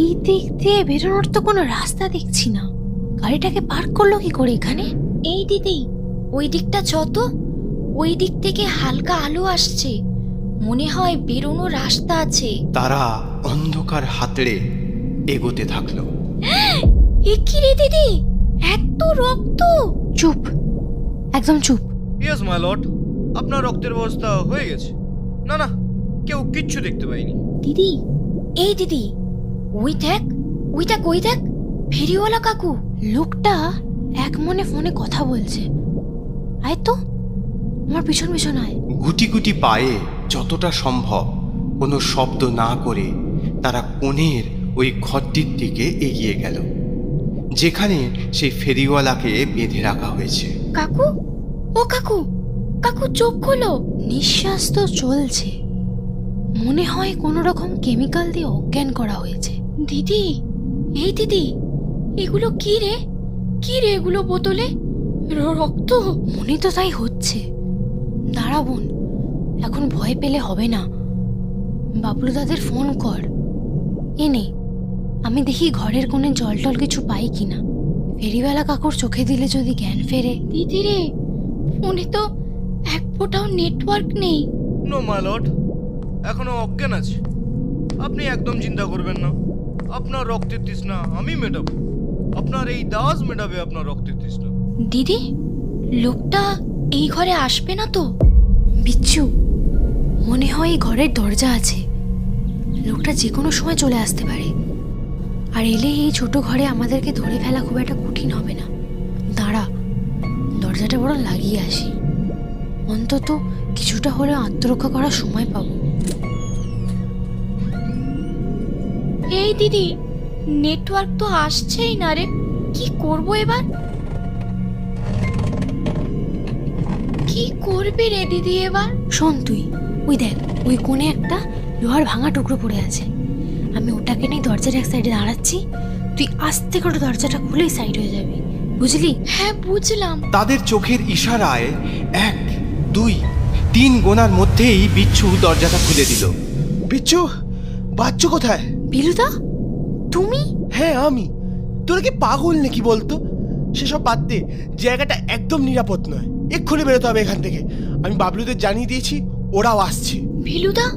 এই দিক দিয়ে বেরোনোর তো কোনো রাস্তা দেখছি না। গাড়িটাকে পার্ক করলো কি করে এখানে? এই দিদি, ওই দিকটা যত, ওই দিক থেকে হালকা আলো আসছে, মনে হয় বেরোনোর রাস্তা আছে। তারা অন্ধকার হাতড়ে এগোতে থাকলো। এ কি রে দিদি, এত রক্ত! চুপ, একদম চুপ। ইয়েস মাই লর্ড, আপনার রক্তের ব্যবস্থা হয়ে গেছে। না না, কেউ কিচ্ছু দেখতে পায়নি। দিদি, এই দিদি, ওই দেখ, ওই দেখ, ওই দেখ, ফেরিওয়ালা কাকু। লোকটা এক মনে ফোনে কথা বলছে। আয় তো, আমার পিছন পিছন আয়। গুটি গুটি পায়ে যতটা সম্ভব কোনো শব্দ না করে তারা কোণের ওই ঘরটির দিকে এগিয়ে গেল, যেখানে সেই ফেরিওয়ালাকে বেঁধে রাখা হয়েছে। কাকু, ও কাকু, কাকু চোখ খোলো। নিঃশ্বাস তো চলছে, মনে হয় কোনো রকম কেমিক্যাল দিয়ে অজ্ঞান করা হয়েছে। দিদি, এই দিদি, এগুলো কি রে? কি রে এগুলো বোতলে? রক্ত? মনে তো তাই হচ্ছে। দাঁড়া বোন, এখন ভয় পেলে হবে না। বাবলু দাদের ফোন কর। এনে আমি দেখি ঘরের কোণে জল টল কিছু পাই কিনা। ফেরিওয়ালা কাকুর চোখে দিলে যদি জ্ঞান ফেরে। দিদি রে, ফোনে তো এক ফোঁটাও নেটওয়ার্ক নেই। নো মাই লর্ড, এখনো অজ্ঞান আছে। আপনি একদম চিন্তা করবেন না, আপনার রক্তের তৃষ্ণা আমি মেটাবো। আপনার এই দাস মেটাবে আপনার রক্তের তৃষ্ণা। দিদি, লোকটা এই ঘরে আসবে না তো? বিচ্ছু, মনে হয় এই ঘরের দরজা আছে। লোকটা যে কোনো সময় চলে আসতে পারে। আর এলে এই ছোট ঘরে আমাদেরকে ধরে ফেলা খুব একটা কঠিন হবে না। দাঁড়া, দরজাটা বড় লাগিয়ে আসি, অন্তত কিছুটা হলেও আত্মরক্ষা করার সময় পাবো। এই দিদি, নেটওয়ার্ক তো আসছেই না রে, কি করব এবার? কি করবি রে দিদি এবার? শোন তুই, ওই দেখ, ওই কোণে একটা লোহার ভাঙা টুকরো পড়ে আছে। আমি ওটাকে নিয়ে দরজার এক সাইডে দাঁড়াচ্ছি, তুই আস্তে করে দরজাটা খুলেই সাইড হয়ে যাবি, বুঝলি? হ্যাঁ বুঝলাম। তাদের চোখের ইশারায় 1, 2, 3 গোনার মধ্যেই বিচ্ছু দরজাটা খুলে দিল। বিচ্ছু, বাচ্চু কোথায়? বিলুদা, তুমি? হ্যাঁ আমি। তোরা কি পাগল নাকি বলতো? সেসব বাদ দে, জায়গাটা একদম নিরাপদ নয়। এক্ষুনি বেরোতে হবে এখান থেকে। আমি বাবলুদের জানিয়ে দিয়েছি, ওরাও আসছে। বিলুদা,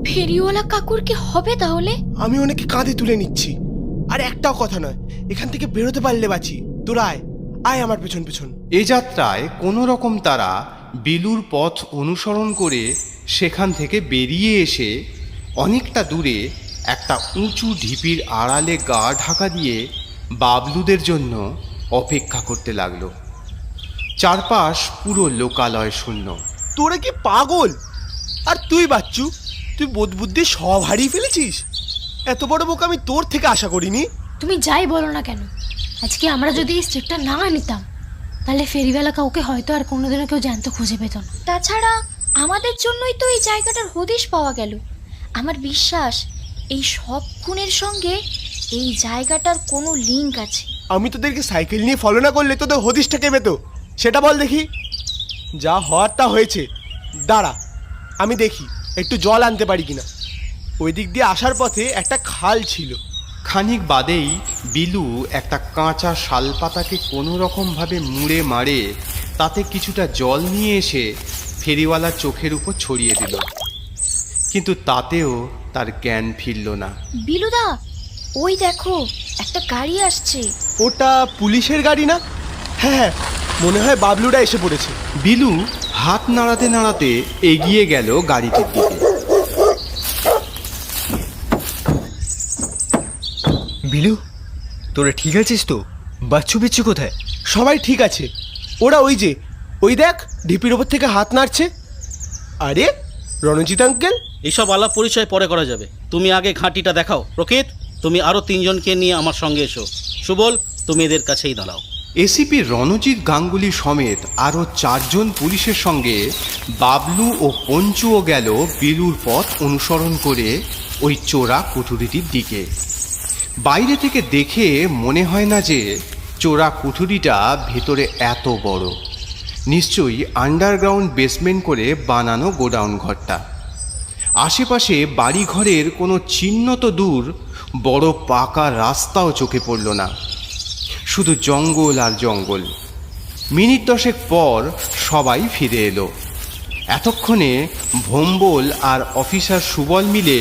ফেরিওয়ালা কাকুর কি হবে তাহলে? আমি ওনাকে কাঁধে তুলে নিচ্ছি। আর একটাও কথা নয়, এখান থেকে বেরোতে পারলে বাঁচি। তোরা আয়, আয় আমার পেছন পেছন। এ যাত্রায় কোনো রকম তারা বিলুর পথ অনুসরণ করে সেখান থেকে বেরিয়ে এসে অনেকটা দূরে একটা উঁচু ঢিপির আড়ালে গা ঢাকা দিয়ে বাবলুদের জন্য অপেক্ষা করতে লাগলো। চারপাশ পুরো লোকালয় শূন্য। তোরা কি পাগল? আর তুই বাচ্চু, তুই বোধ বুদ্ধি সব হারিয়ে ফেলেছিস। এত বড় বোকা আমি তোর থেকে আশা করিনি। তুমি যাই বলো না কেন, আজকে আমরা যদি এই স্টেপটা না নিতাম, তাহলে ফেরিওয়ালা কাউকে হয়তো আর কোনোদিনও কেউ জ্যান্ত খুঁজে পেত না। তাছাড়া আমাদের জন্যই তো এই জায়গাটার হদিশ পাওয়া গেল। আমার বিশ্বাস এই সব খুনের সঙ্গে এই জায়গাটার কোনো লিঙ্ক আছে। আমি তোদেরকে সাইকেল নিয়ে ফলো না করলে তোদের হদিশটা কে পেতো সেটা বল দেখি। যা হওয়ার তা হয়েছে। দাঁড়া, আমি দেখি একটু জল আনতে পারি কিনা। ওই দিক দিয়ে আসার পথে একটা খাল ছিল। খানিক বাদেই বিলু একটা কাঁচা শালপাতাকে কোনো রকমভাবে মুড়ে মারে তাতে কিছুটা জল নিয়ে এসে ফেরিওয়ালার চোখের উপর ছড়িয়ে দিল, কিন্তু তাতেও তার জ্ঞান ফিরল না। বিলুদা, ওই দেখো একটা গাড়ি আসছে। ওটা পুলিশের গাড়ি না? হ্যাঁ হ্যাঁ, মনে হয় বাবলুরা এসে পড়েছে। বিলু হাত নাড়াতে নাড়াতে এগিয়ে গেল গাড়িটির দিকে। বিলু, তোরা ঠিক আছিস তো? বাচ্চু বিচ্ছু কোথায়? সবাই ঠিক আছে। ওরা ওই যে, ওই দেখ ঢিপির ওপর থেকে হাত নাড়ছে। আরে রণজিৎ আঙ্কেল। এইসব আলাপ পরিচয় পরে করা যাবে, তুমি আগে ঘাঁটিটা দেখাও। প্রকৃত, তুমি আরও 3 জনকে নিয়ে আমার সঙ্গে এসো। সুবল, তুমি এদের কাছেই দাঁড়াও। এসিপি রণজিৎ গাঙ্গুলি সমেত আরও 4 জন পুলিশের সঙ্গে বাবলু ও পঞ্চুও গেল বিলুর পথ অনুসরণ করে ওই চোরা কুঠুরিটির দিকে। বাইরে থেকে দেখে মনে হয় না যে চোরা কুঠুরিটা ভেতরে এত বড়। নিশ্চয়ই আন্ডারগ্রাউন্ড বেসমেন্ট করে বানানো গোডাউন ঘরটা। আশেপাশে বাড়িঘরের কোনো চিহ্ন তো দূর, বড় পাকা রাস্তাও চোখে পড়ল না, শুধু জঙ্গল আর জঙ্গল। মিনিট 10 পর সবাই ফিরে এলো। এতক্ষণে ভোম্বল আর অফিসার সুবল মিলে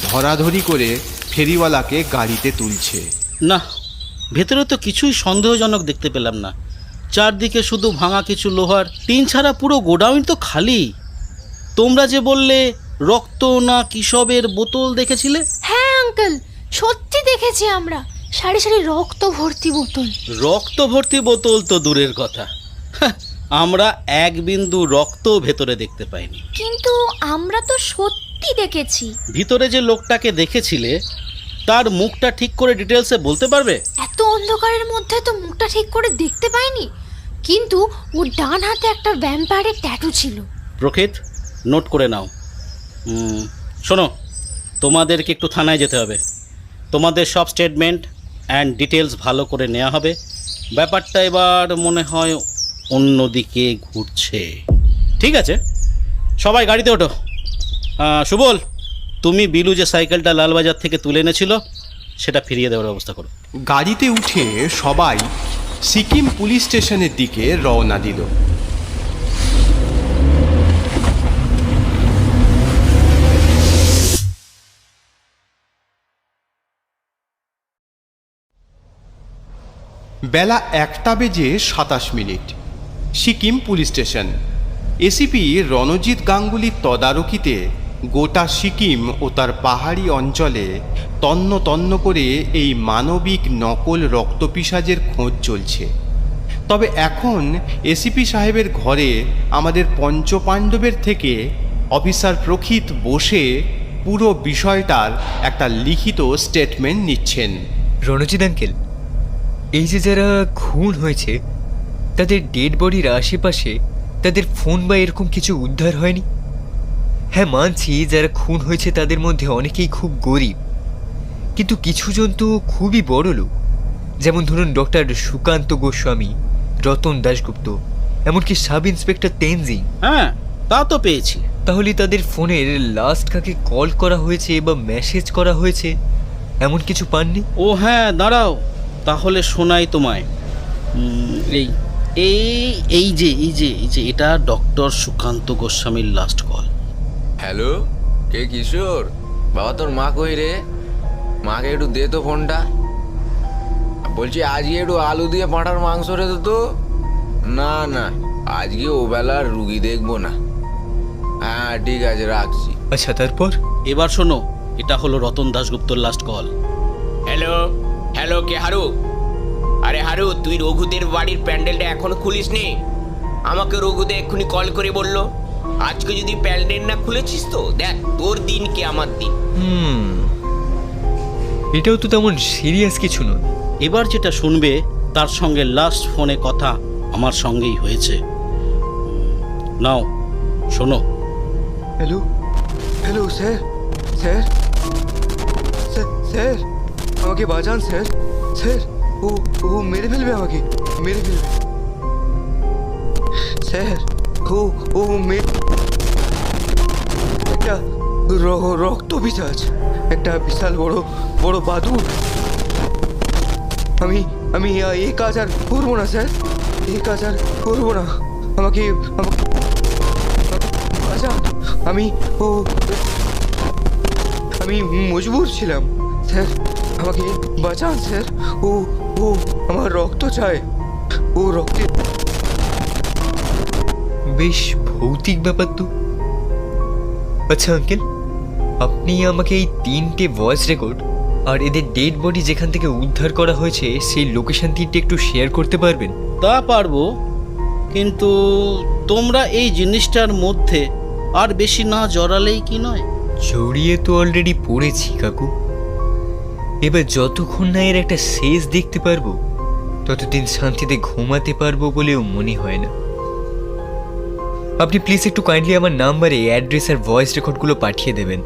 ধরাধরি করে ফেরিওয়ালাকে গাড়িতে তুলছে। না, ভেতরে তো কিছুই সন্দেহজনক দেখতে পেলাম না। চারদিকে শুধু ভাঙা কিছু লোহার টিন ছাড়া পুরো গোডাউন তো খালি। তোমরা যে বললে রক্ত না কিসবের বোতল দেখেছিলে? হ্যাঁ আঙ্কেল, সত্যি দেখেছি আমরা, সারি সারি রক্ত ভর্তি বোতল। রক্ত ভর্তি বোতল তো দূরের কথা, আমরা এক বিন্দু রক্ত ভেতরে দেখতে পাইনি। কিন্তু আমরা তো সত্যি দেখেছি। ভিতরে যে লোকটাকে দেখেছিলে তার মুখটা ঠিক করে ডিটেলসে বলতে পারবে? এত অন্ধকারের মধ্যে তো মুখটা ঠিক করে দেখতে পাইনি, কিন্তু ওর ডান হাতে একটা ভ্যাম্পায়ারের ট্যাটু ছিল। প্রকৃত নোট করে নাও। শোনো, তোমাদেরকে একটু থানায় যেতে হবে। তোমাদের সব স্টেটমেন্ট অ্যান্ড ডিটেলস ভালো করে নেওয়া হবে। ব্যাপারটা এবার মনে হয় অন্যদিকে ঘুরছে। ঠিক আছে, সবাই গাড়িতে ওঠো। সুবল, তুমি বিলু যে সাইকেলটা লালবাজার থেকে তুলে এনেছিল সেটা ফিরিয়ে দেওয়ার ব্যবস্থা করো। গাড়িতে উঠে সবাই সিকিম পুলিশ স্টেশনের দিকে রওনা দিল। বেলা 1:27। Sikkim police station. ACP Ranjit গাঙ্গুলির তদারকিতে গোটা সিকিম ও তার পাহাড়ি অঞ্চলে তন্ন তন্ন করে এই মানবিক নকল রক্তপিশাচের খোঁজ চলছে। তবে এখন এসিপি সাহেবের ঘরে আমাদের পঞ্চপাণ্ডবের থেকে অফিসার প্রকৃত বসে পুরো বিষয়টার একটা লিখিত স্টেটমেন্ট নিচ্ছেন। রণজিৎ আঙ্কেল, এই যে যারা খুন হয়েছে তাদের ডেড বডির আশেপাশে তাদের ফোন বা এরকম কিছু উদ্ধার হয়নি? হ্যাঁ, মানছি যারা খুন হয়েছে তাদের মধ্যে অনেকেই খুব গরিব, কিন্তু কিছুজন তো খুবই বড় লোক। যেমন ধরুন ডক্টর সুকান্ত গোস্বামী, রতন দাশগুপ্ত, এমনকি সাব ইন্সপেক্টর তেনজিং। হ্যাঁ, তা তো পেয়েছি। তাহলে তাদের ফোনের লাস্ট কাকে কল করা হয়েছে বা মেসেজ করা হয়েছে এমন কিছু পাননি? ও হ্যাঁ, দাঁড়াও, তাহলে শোনাই তোমায়। এই এই এই যে এই যে এই যে এটা ডক্টর সুকান্ত গোস্বামীর লাস্ট কল। হ্যালো, কে কিশোর? বাবা, তোর মা কই রে? মাকে একটু দে তো ফোনটা। বলছি আজকে একটু আলু দিয়ে পাঁঠার মাংস রে তো। না না, আজকে ও বেলার রুগী দেখবো না। হ্যাঁ ঠিক আছে, রাখছি। আচ্ছা, তারপর? এবার শোনো, এটা হলো রতন দাশগুপ্তর লাস্ট কল। হ্যালো হ্যালো, কে হারু? আরে হারু, তুই রঘুদের বাড়ির প্যান্ডেলটা এখনো খুলিস নি? আমাকে রঘুদে এক্ষুনি কল করে বললো আজকে যদি প্যান্ডেল না খুলেছিস তো দেখ তোর দিন কি আমার দিন। এটাও তো তেমন সিরিয়াস কিছু নয়। এবার যেটা শুনবে তার সঙ্গে লাস্ট ফোনে কথা আমার সঙ্গেই হয়েছে। নাও শোনো। Hello hello sir sir sir আমাকে বাঁচান স্যার। স্যার ও ও মেরে ফেলবে, আমাকে মেরে ফেলবে স্যার। ও ও একটা রক্ত পিশাচ, একটা বিশাল বড় বড় বাদুড়। আমি আমি এই কাজ আর করবো না স্যার, এই কাজ আর করবো না। আমাকে বাঁচান। আমি মজবুর ছিলাম স্যার, আমাকে বাঁচান স্যার। ও ও আমার রক্ত চায়, ও রক্তে। বেশ ভৌতিক ব্যাপার তো। আচ্ছা আঙ্কেল, আপনি আমাকে এই 3টে ভয়েস রেকর্ড আর এদের ডেড বডি যেখান থেকে উদ্ধার করা হয়েছে সেই লোকেশন 3টে একটু শেয়ার করতে পারবেন? তা পারবো, কিন্তু তোমরা এই জিনিসটার মধ্যে আর বেশি না জড়ালেই কি নয়? জড়িয়ে তো অলরেডি পড়েছি কাকু। এবার যতক্ষণ না এর একটা শেষ দেখতে পারবো ততদিন শান্তিতে ঘুমাতে পারবো বলেও মনে হয় না। আপনি প্লিজ একটু কাইন্ডলি আমার নাম্বারে অ্যাড্রেস আর ভয়েস রেকর্ডগুলো পাঠিয়ে দেবেন।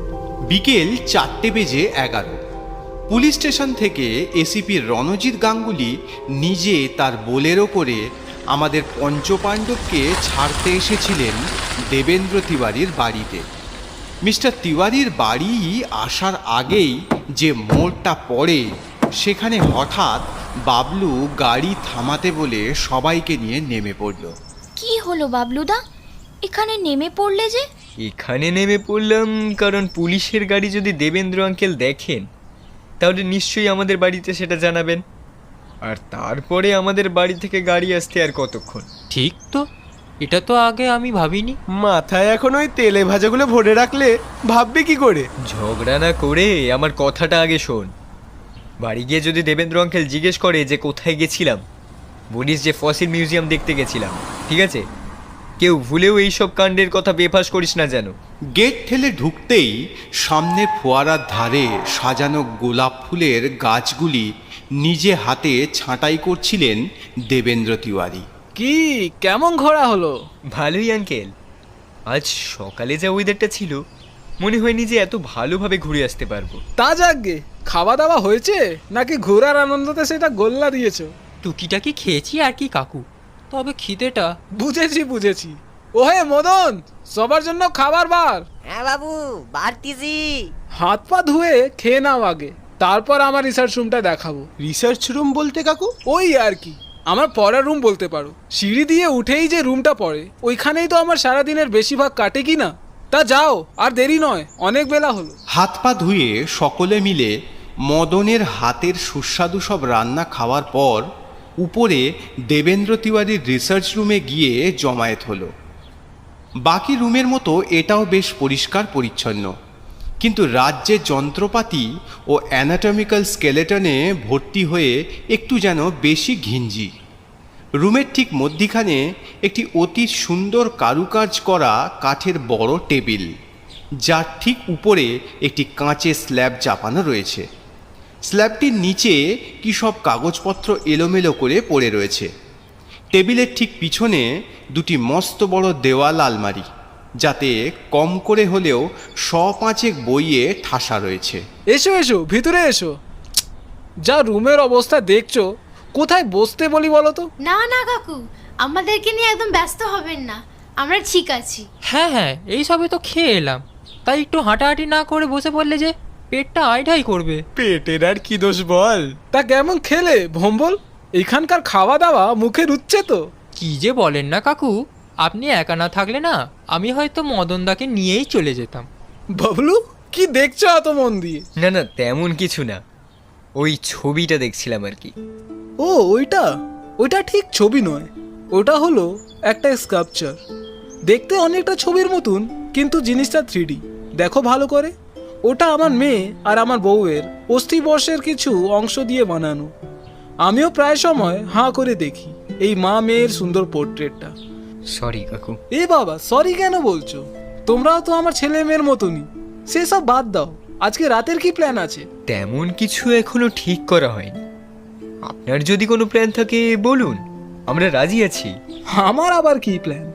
বিকেল 4:11। পুলিশ স্টেশন থেকে এসিপি রণজিৎ গাঙ্গুলি নিজে তার বোলেরো করে আমাদের পঞ্চপাণ্ডবকে ছাড়তে এসেছিলেন দেবেন্দ্র তিওয়ারির বাড়িতে। মিস্টার তিওয়ারির বাড়ি আসার আগেই যে মোড়টা পড়ে সেখানে হঠাৎ বাবলু গাড়ি থামাতে বলে সবাইকে নিয়ে নেমে পড়ল। কি হলো বাবলুদা, এখানে নেমে পড়লে যে? এখানে নেমে পড়লাম কারণ পুলিশের গাড়ি যদি দেবেন্দ্র আঙ্কেল দেখেন তাহলে নিশ্চয়ই আমাদের বাড়িতে সেটা জানাবেন, আর তারপরে আমাদের বাড়ি থেকে গাড়ি আসতে আর কতক্ষণ। ঠিক তো, এটা তো আগে আমি ভাবিনি। মাথায় এখন ওই তেলে ভাজাগুলো ভরে রাখলে ভাববে কি করে? ঝগড়া না করে আমার কথাটা আগে শোন। বাড়ি গিয়ে যদি দেবেন্দ্র আঙ্কেল জিজ্ঞেস করে যে কোথায় গেছিলাম, বলিস যে ফসিল মিউজিয়াম দেখতে গেছিলাম, ঠিক আছে? কেউ ভুলেও এইসব কাণ্ডের কথা বেফাস করিস না যেন। গেট ঠেলে ঢুকতেই সামনে ফোয়ারার ধারে সাজানো গোলাপ ফুলের গাছগুলি নিজে হাতে ছাঁটাই করছিলেন দেবেন্দ্র তিওয়ারি। কি কেমন ঘোরা হলো? ভালোই আঙ্কেল। আজ সকালে যা ওয়েদারটা ছিল, মনে হয়নি যে এত ভালোভাবে ঘুরে আসতে পারবো। তা যাকগে, খাওয়া দাওয়া হয়েছে নাকি ঘোরার আনন্দতে সেটা গোল্লা দিয়েছো? টুকিটাকি খেয়েছি আর কি কাকু, তবে খিদেটা। বুঝেছি। ওহে মদন, সবার জন্য খাবার বার। হ্যাঁ বাবু, বাড়তিছি। হাত পা ধুয়ে খেয়ে নাও আগে, তারপর আমার রিসার্চ রুমটা দেখাবো। রিসার্চ রুম বলতে কাকু? ওই আর কি, আমার পড়ার রুম বলতে পারো। সিঁড়ি দিয়ে উঠেই যে রুমটা পড়ে, ওইখানেই তো আমার সারাদিনের বেশিরভাগ কাটে কি না। তা যাও, আর দেরি নয়, অনেক বেলা হলো। হাত পা ধুয়ে সকলে মিলে মদনের হাতের সুস্বাদু সব রান্না খাওয়ার পর উপরে দেবেন্দ্র তিওয়ারির রিসার্চ রুমে গিয়ে জমায়েত হলো। বাকি রুমের মতো এটাও বেশ পরিষ্কার পরিচ্ছন্ন, কিন্তু রাজ্যের যন্ত্রপাতি ও অ্যানাটমিক্যাল স্কেলেটনে ভর্তি হয়ে একটু যেন বেশি ঘিঞ্জি। রুমের ঠিক মধ্যিখানে একটি অতি সুন্দর কারুকাজ করা কাঠের বড় টেবিল, যার ঠিক উপরে একটি কাঁচের স্ল্যাব চাপানো রয়েছে। স্ল্যাবটির নিচে কী সব কাগজপত্র এলোমেলো করে পড়ে রয়েছে। টেবিলের ঠিক পিছনে দুটি মস্ত বড় দেওয়াল আলমারি, যাতে কম করে হলেও 100-5 বইয়ে ঠাসা রয়েছে। এসো ভিতরে এসো। যা রুমের অবস্থা দেখছো, কোথায় বসতে বলি বলো তো? না কাকু, আমাদেরকে নিয়ে একদম ব্যস্ত হবেন না, আমরা ঠিক আছি। হ্যাঁ, এই সবে তো খেয়ে এলাম, তাই একটু হাঁটাহাঁটি না করে বসে পড়লে যে পেটটা আইঢাই করবে। পেটের আর কি দোষ বল? তা কেমন খেলে ভম্বল? এখানকার খাওয়া দাওয়া মুখে রুচ্ছে তো? কি যে বলেন না কাকু, আপনি একা না থাকলে না আমি হয়তো মদনদাকে নিয়েই চলে যেতাম। বাবলু, কি দেখছো অত মন দিয়ে? না তেমন কিছু না, ওই ছবিটা দেখছিলাম আর কি। ও ওইটা ঠিক ছবি নয়, ওটা হলো একটা স্কাল্পচার। দেখতে অনেকটা ছবির মতন, কিন্তু জিনিসটা 3D। দেখো ভালো করে, ওটা আমার মেয়ে আর আমার বউয়ের অস্থিবর্ষের কিছু অংশ দিয়ে বানানো। আমিও প্রায় সময় হাঁ করে দেখি এই মা মেয়ের সুন্দর পোর্ট্রেটটা। সরি কাকু। এ বাবা, সরি কেন বলছো? তোমরাও তো আমার ছেলে মেয়ের মতনই। সেসব বাদ দাও, আজকে রাতের কি প্ল্যান আছে? তেমন কিছু এখনো ঠিক করা হয়নি। আপনার যদি কোনো প্ল্যান থাকে বলুন, আমরা রাজি আছি। আমার আবার কি প্ল্যান?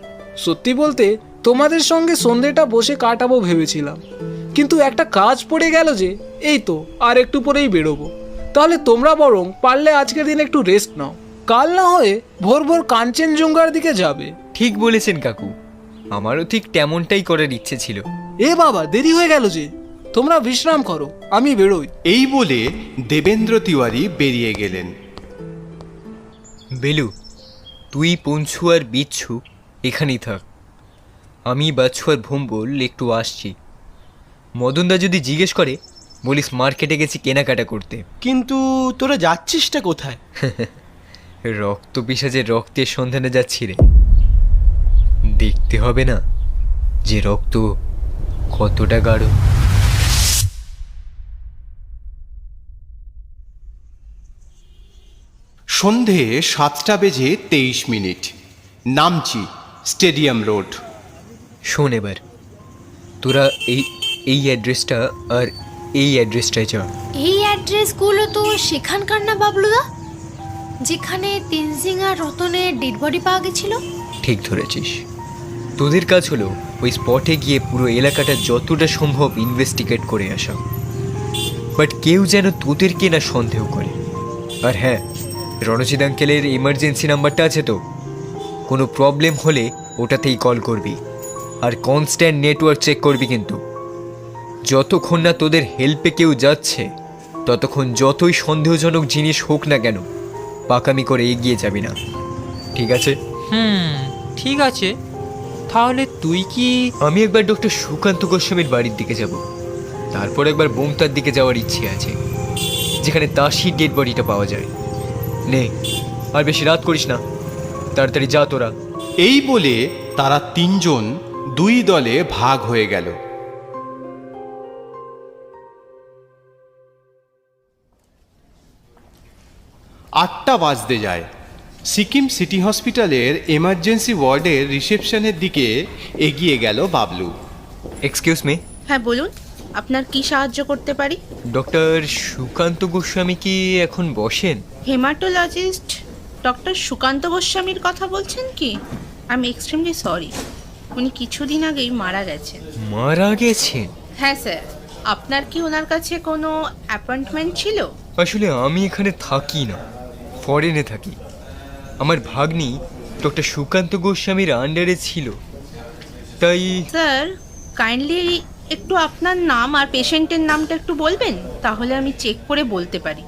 সত্যি বলতে তোমাদের সঙ্গে সন্ধ্যেটা বসে কাটাবো ভেবেছিলাম, কিন্তু একটা কাজ পড়ে গেল যে এই তো আর একটু পরেই বেরোবো। তাহলে তোমরা বরং পারলে আজকের দিন একটু রেস্ট নাও, কাল না হয়ে ভোর ভোর কাঞ্চনজঙ্ঘার দিকে যাবে। ঠিক বলেছেন কাকু, আমারও ঠিক তেমনটাই করার ইচ্ছে ছিল। এ বাবা, দেরি হয়ে গেল যে, তোমরা বিশ্রাম করো, আমি বেরোই। এই বলে দেবেন্দ্র তিওয়ারি বেরিয়ে গেলেন। বেলু, তুই পঞ্চু আর বিচ্ছু এখানেই থাক, আমি বাচ্চু আর ভম্বল একটু আসছি। মদনদা যদি জিজ্ঞেস করে বলিস মার্কেটে গেছি কেনাকাটা করতে। কিন্তু তোরা যাচ্ছিসটা কোথায়? রক্ত পিশাচের রক্তের সন্ধানে যাচ্ছি রে। দেখতে হবে না যে রক্ত কতটা গাঢ়। সন্ধে 7:23। Namchi stadium road. শোন, এবার তোরা এই অ্যাড্রেসটা আর এই অ্যাড্রেসটায় যা। এই অ্যাড্রেসগুলো তো সেখানকার না বাবলুদা, যেখানে তেনজিং আর রতনের ডেড বডি পাওয়া গেছিল? ঠিক ধরেছিস। তোদের কাজ হলো ওই স্পটে গিয়ে পুরো এলাকাটা যতটা সম্ভব ইনভেস্টিগেট করে আসা, বাট কেউ যেন তোদেরকে না সন্দেহ করে। আর হ্যাঁ, রণজিৎ আঙ্কেলের ইমার্জেন্সি নাম্বারটা আছে তো, কোনো প্রবলেম হলে ওটাতেই কল করবি। আর কনস্ট্যান্ট নেটওয়ার্ক চেক করবি, কিন্তু যতক্ষণ না তোদের হেল্পে কেউ যাচ্ছে ততক্ষণ যতই সন্দেহজনক জিনিস হোক না কেন পাকামি করে এগিয়ে যাবি না, ঠিক আছে? ঠিক আছে। তাহলে তুই কি? আমি একবার ডক্টর সুকান্ত গোস্বামীর বাড়ির দিকে যাব, তারপর একবার বোমতার দিকে যাওয়ার ইচ্ছে আছে, যেখানে দাসীর ডেড বডিটা পাওয়া যায়। নে, আর বেশি রাত করিস না, তাড়াতাড়ি যা তোরা। এই বলে তারা 3 জন 2 দলে ভাগ হয়ে গেল। আটটা বাজতে যায়। সিকিম সিটি হসপিটালের এমার্জেন্সি ওয়ার্ডের রিসেপশনের দিকে এগিয়ে গেল বাবলু। Excuse me. হ্যাঁ বলুন, আপনার কি সাহায্য করতে পারি? ডক্টর সুকান্ত গোস্বামী কি এখন বসেন? হেমাটোলজিস্ট ডক্টর সুকান্ত গোস্বামীর কথা বলছেন কি? আই এম এক্সট্রিমলি সরি, উনি কিছুদিন আগেই মারা গেছেন। মারা গেছেন? হ্যাঁ স্যার, আপনার কি ওনার কাছে কোনো অ্যাপয়েন্টমেন্ট ছিল? আসলে আমি এখানে থাকি না, ফরেনে থাকি। আমার ভাগ্নি ডক্টর সুকান্ত গোস্বামীর আন্ডারে ছিল, তাই। স্যার কাইন্ডলি একটু আপনার নাম আর পেশেন্টের নামটা একটু বলবেন, তাহলে আমি চেক করে বলতে পারি।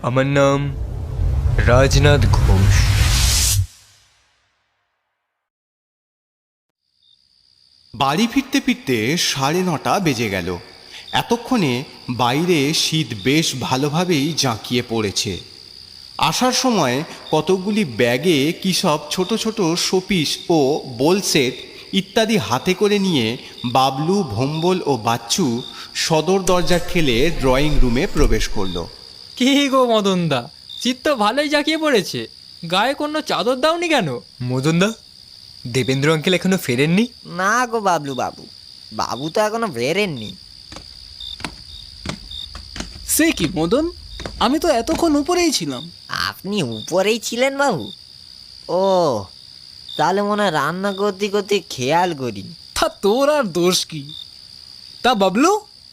আমার নাম রাজনাথ ঘোষ। বাড়ি ফিরতে ফিরতে 9:30 বেজে গেল। এতক্ষণে বাইরে শীত বেশ ভালোভাবেই জাঁকিয়ে পড়েছে। আসার সময় কতকগুলি ব্যাগে কী সব ছোট ছোট শোপিস ও বোল সেট ইত্যাদি হাতে করে নিয়ে বাবলু, ভম্বল ও বাচ্চু সদর দরজা ঠেলে ড্রয়িং রুমে প্রবেশ করলো। কি গো মদনদা, শীত তো ভালোই জাঁকিয়ে পড়েছে, গায়ে কোনো চাদর দাওনি কেন? মদনদা, দেবেন্দ্র আঙ্কেল এখনো ফেরেননি? না গো বাবলু বাবু, বাবু তো এখনো বেরেননি। সে কি মদন, আমি তো এতক্ষণ উপরেই ছিলাম। আপনি উপরেই ছিলেন বাবু? ও, তাহলে মনে হয় রান্না করতে করতে খেয়াল করি। তা তোর আর দোষ কি? তা বাবলু,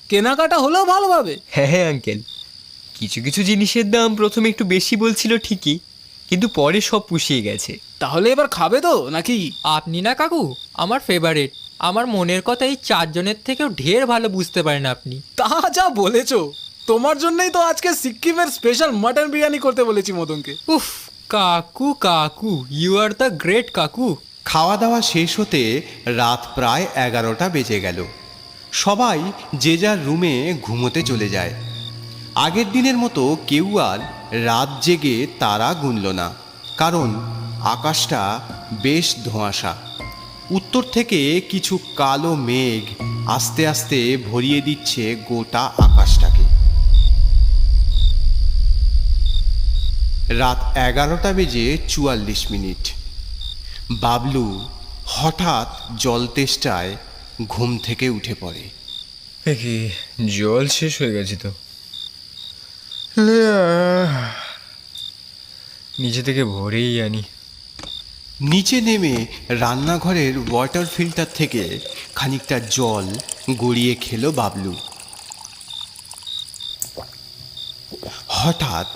কেনাকাটা হলো ভালোভাবে? হ্যাঁ আঙ্কেল, কিছু কিছু জিনিসের দাম প্রথমে একটু বেশি বলছিল ঠিকই, কিন্তু পরে সব পুষিয়ে গেছে। তাহলে এবার খাবে তো নাকি? আপনি না কাকু আমার ফেভারিট, আমার মনের কথা এই 4 জনের থেকেও ঢের ভালো বুঝতে পারেন আপনি। তা যা বলেছো, তোমার জন্যই তো আজকে সিকিমের স্পেশাল মাটন বিরিয়ানি করতে বলেছি মদনকে। উফ কাকু কাকু, ইউ আর দ্য গ্রেট কাকু। খাওয়া দাওয়া শেষ হতে রাত প্রায় 11টা বেজে গেল। সবাই যে যার রুমে ঘুমোতে চলে যায়। আগের দিনের মতো কেউ আর রাত জেগে তারা গুনল না, কারণ আকাশটা বেশ ধোঁয়াশা। উত্তর থেকে কিছু কালো মেঘ আস্তে আস্তে ভরিয়ে দিচ্ছে গোটা আকাশটাকে। রাত 11টা বেজে 44 মিনিট। বাবলু হঠাৎ জল তেষ্টায় ঘুম থেকে উঠে পড়ে। কি জল শেষ হয়ে গেছে তো, নিচে থেকে ভরেই আনি। নিচে নেমে রান্নাঘরের ওয়াটার ফিল্টার থেকে খানিকটা জল গড়িয়ে খেলো বাবলু। হঠাৎ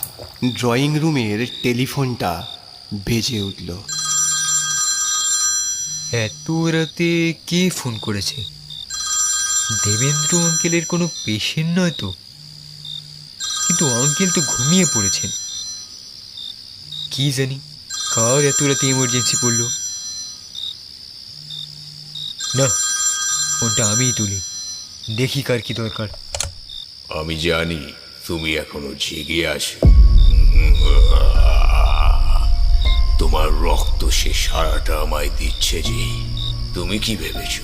ড্রয়িং রুমের টেলিফোনটা বেজে উঠল। এত রাতে কে ফোন করেছে? দেবেন্দ্র আঙ্কেলের কোনো পেশেন্ট নয় তো? কিন্তু আঙ্কেল তো ঘুমিয়ে পড়েছেন। কি জানি কার এত রাতে ইমার্জেন্সি পড়লো। না, ফোনটা আমিই তুলি, দেখি কার কি দরকার। আমি জানি তুমি এখনো জেগে আছো। তোমার রক্ত সে সারাটা আমায় দিচ্ছে যে। তুমি কি ভেবেছ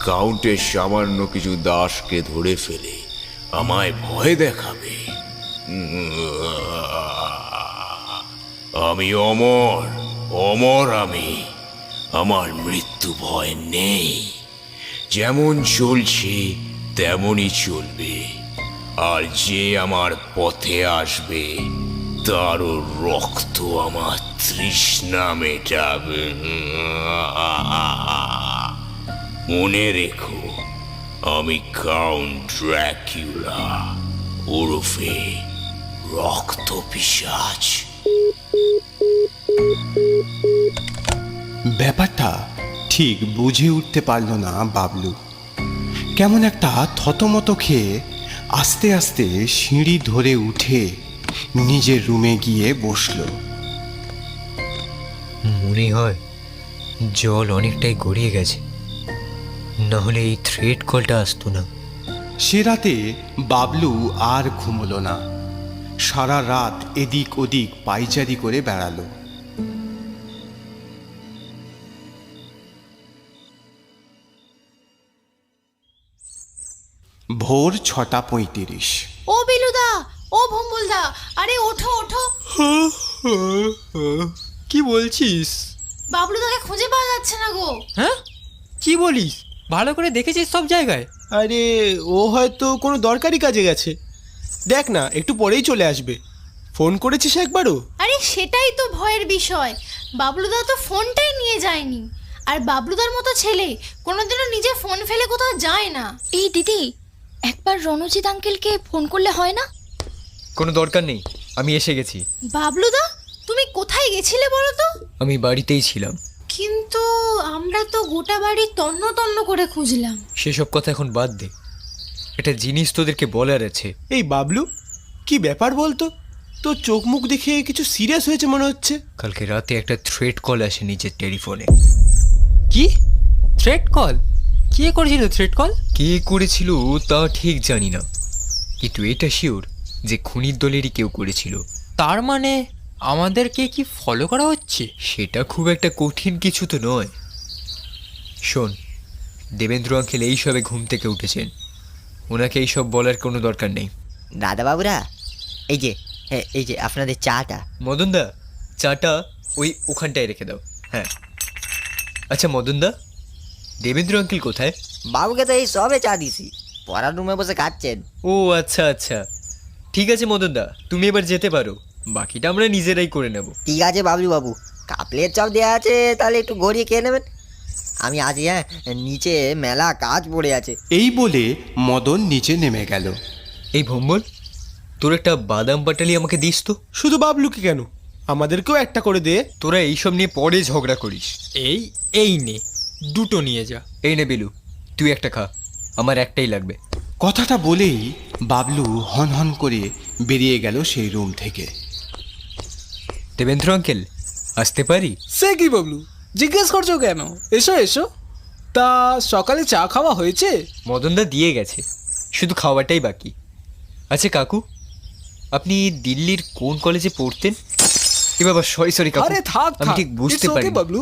কাউন্টের সামান্য কিছু দাসকে ধরে ফেলে আমায় ভয় দেখাবে? আমি অমর, অমর আমি। আমার মৃত্যু ভয় নেই। যেমন চলছে তেমনই চলবে। আর যে আমার পথে আসবে তারও রক্ত আমার তৃষ্ণা মেটাবে। মনে রেখো, আমি কাউন্ট ড্র্যাকুলা, ওরফে রক্ত পিশাচ। ব্যাপারটা ঠিক বুঝে উঠতে পারল না বাবলু। কেমন একটা থতমত খেয়ে আস্তে আস্তে সিঁড়ি ধরে উঠে নিজের রুমে গিয়ে বসল। মনে হয় জল অনেকটাই গড়িয়ে গেছে, নাহলে এই থ্রেড কলটা আসতো না। সে রাতে বাবলু আর ঘুমলো না। সারা রাত এদিক ওদিক পাইচারি করে বেড়ালো। ভোর 6:35। ও বিলুদা, ও ভম্বলদা, আরে ওঠো ওঠো। কি বলছিস? বাবলু তাকে খুঁজে পাওয়া যাচ্ছে না গো। হ্যাঁ, কি বলিস? ভালো করে দেখেছিস সব জায়গায়? আরে ও হয়তো কোনো দরকারি কাজে গেছে, দেখ না একটু পরেই চলে আসবে। ফোন করেছিস একবারও? আরে সেটাই তো ভয়ের বিষয়, বাবলুদা তো ফোনটাই নিয়ে যায়নি। আর বাবলুদার মতো ছেলে কোনোদিনও নিজে ফোন ফেলে কোথাও যায় না। এই দিদি, একবার রণজিৎ আঙ্কেলকে ফোন করলে হয় না? কোনো দরকার নেই, আমি এসে গেছি। বাবলুদা, তুমি কোথায় গেছিলে বলো তো? আমি বাড়িতেই ছিলাম। কিন্তু আমরা তো গোটা বাড়ি তন্ন তন্ন করে খুঁজলাম। সেসব কথা এখন বাদ দে, একটা জিনিস তোদেরকে বলার আছে। এই বাবলু, কি ব্যাপার বলতো? তো চোখ মুখ দেখে কিছু সিরিয়াস হয়েছে মনে হচ্ছে। কালকে রাতে একটা থ্রেট কল আসে নিজের টেলিফোনে। কি থ্রেট কল? কে করেছিল থ্রেট কল? কে করেছিল তা ঠিক জানি না, কিন্তু এটা শিওর যে খুনির দলেরই কেউ করেছিল। তার মানে আমাদেরকে কি ফলো করা হচ্ছে? সেটা খুব একটা কঠিন কিছু তো নয়। শোন, দেবেন্দ্র আঙ্কেল এইসবে ঘুম থেকে উঠেছেন, ওনাকে এইসব বলার কোনো দরকার নেই। দাদাবাবুরা, এই যে আপনাদের চাটা। মদনদা, চাটা ওই ওখানটায় রেখে দাও। হ্যাঁ, আচ্ছা মদনদা, দেবেন্দ্র আঙ্কেল কোথায়? বাবুকে তো এই সবে চা দিছি, পড়ার রুমে বসে খাচ্ছেন। ও আচ্ছা আচ্ছা, ঠিক আছে মদনদা, তুমি এবার যেতে পারো, বাকিটা আমরা নিজেরাই করে নেব। ঠিক আছে বাবলু বাবু, কাপলের চপ দেওয়া আছে, তাহলে একটু গড়িয়ে খেয়ে নেবেন। আমি আজ নিচে মেলা কাজ পড়ে আছে। এই বলে মদন নিচে নেমে গেল। এই ভম্বল, তোর একটা বাদাম পাটালি আমাকে দিস তো। শুধু বাবলুকে কেন, আমাদেরকেও একটা করে দে। তোরা এইসব নিয়ে পরে ঝগড়া করিস। এই নে, দুটো নিয়ে যা। এই নে বিলু, তুই একটা খা, আমার একটাই লাগবে। কথাটা বলেই বাবলু হন হন করে বেরিয়ে গেল সেই রুম থেকে। দেবেন্দ্র আঙ্কেল, আসতে পারি? সে কি বাবলু, জিজ্ঞেস করছো কেন? এসো এসো। তা সকালে চা খাওয়া হয়েছে? মদনদা দিয়ে গেছে, শুধু খাওয়াটাই বাকি। আচ্ছা কাকু, আপনি দিল্লির কোন কলেজে পড়তেন? এ বাবা, সরি কাকু, আরে থাক আমি ঠিক বুঝতে পারি বাবলু।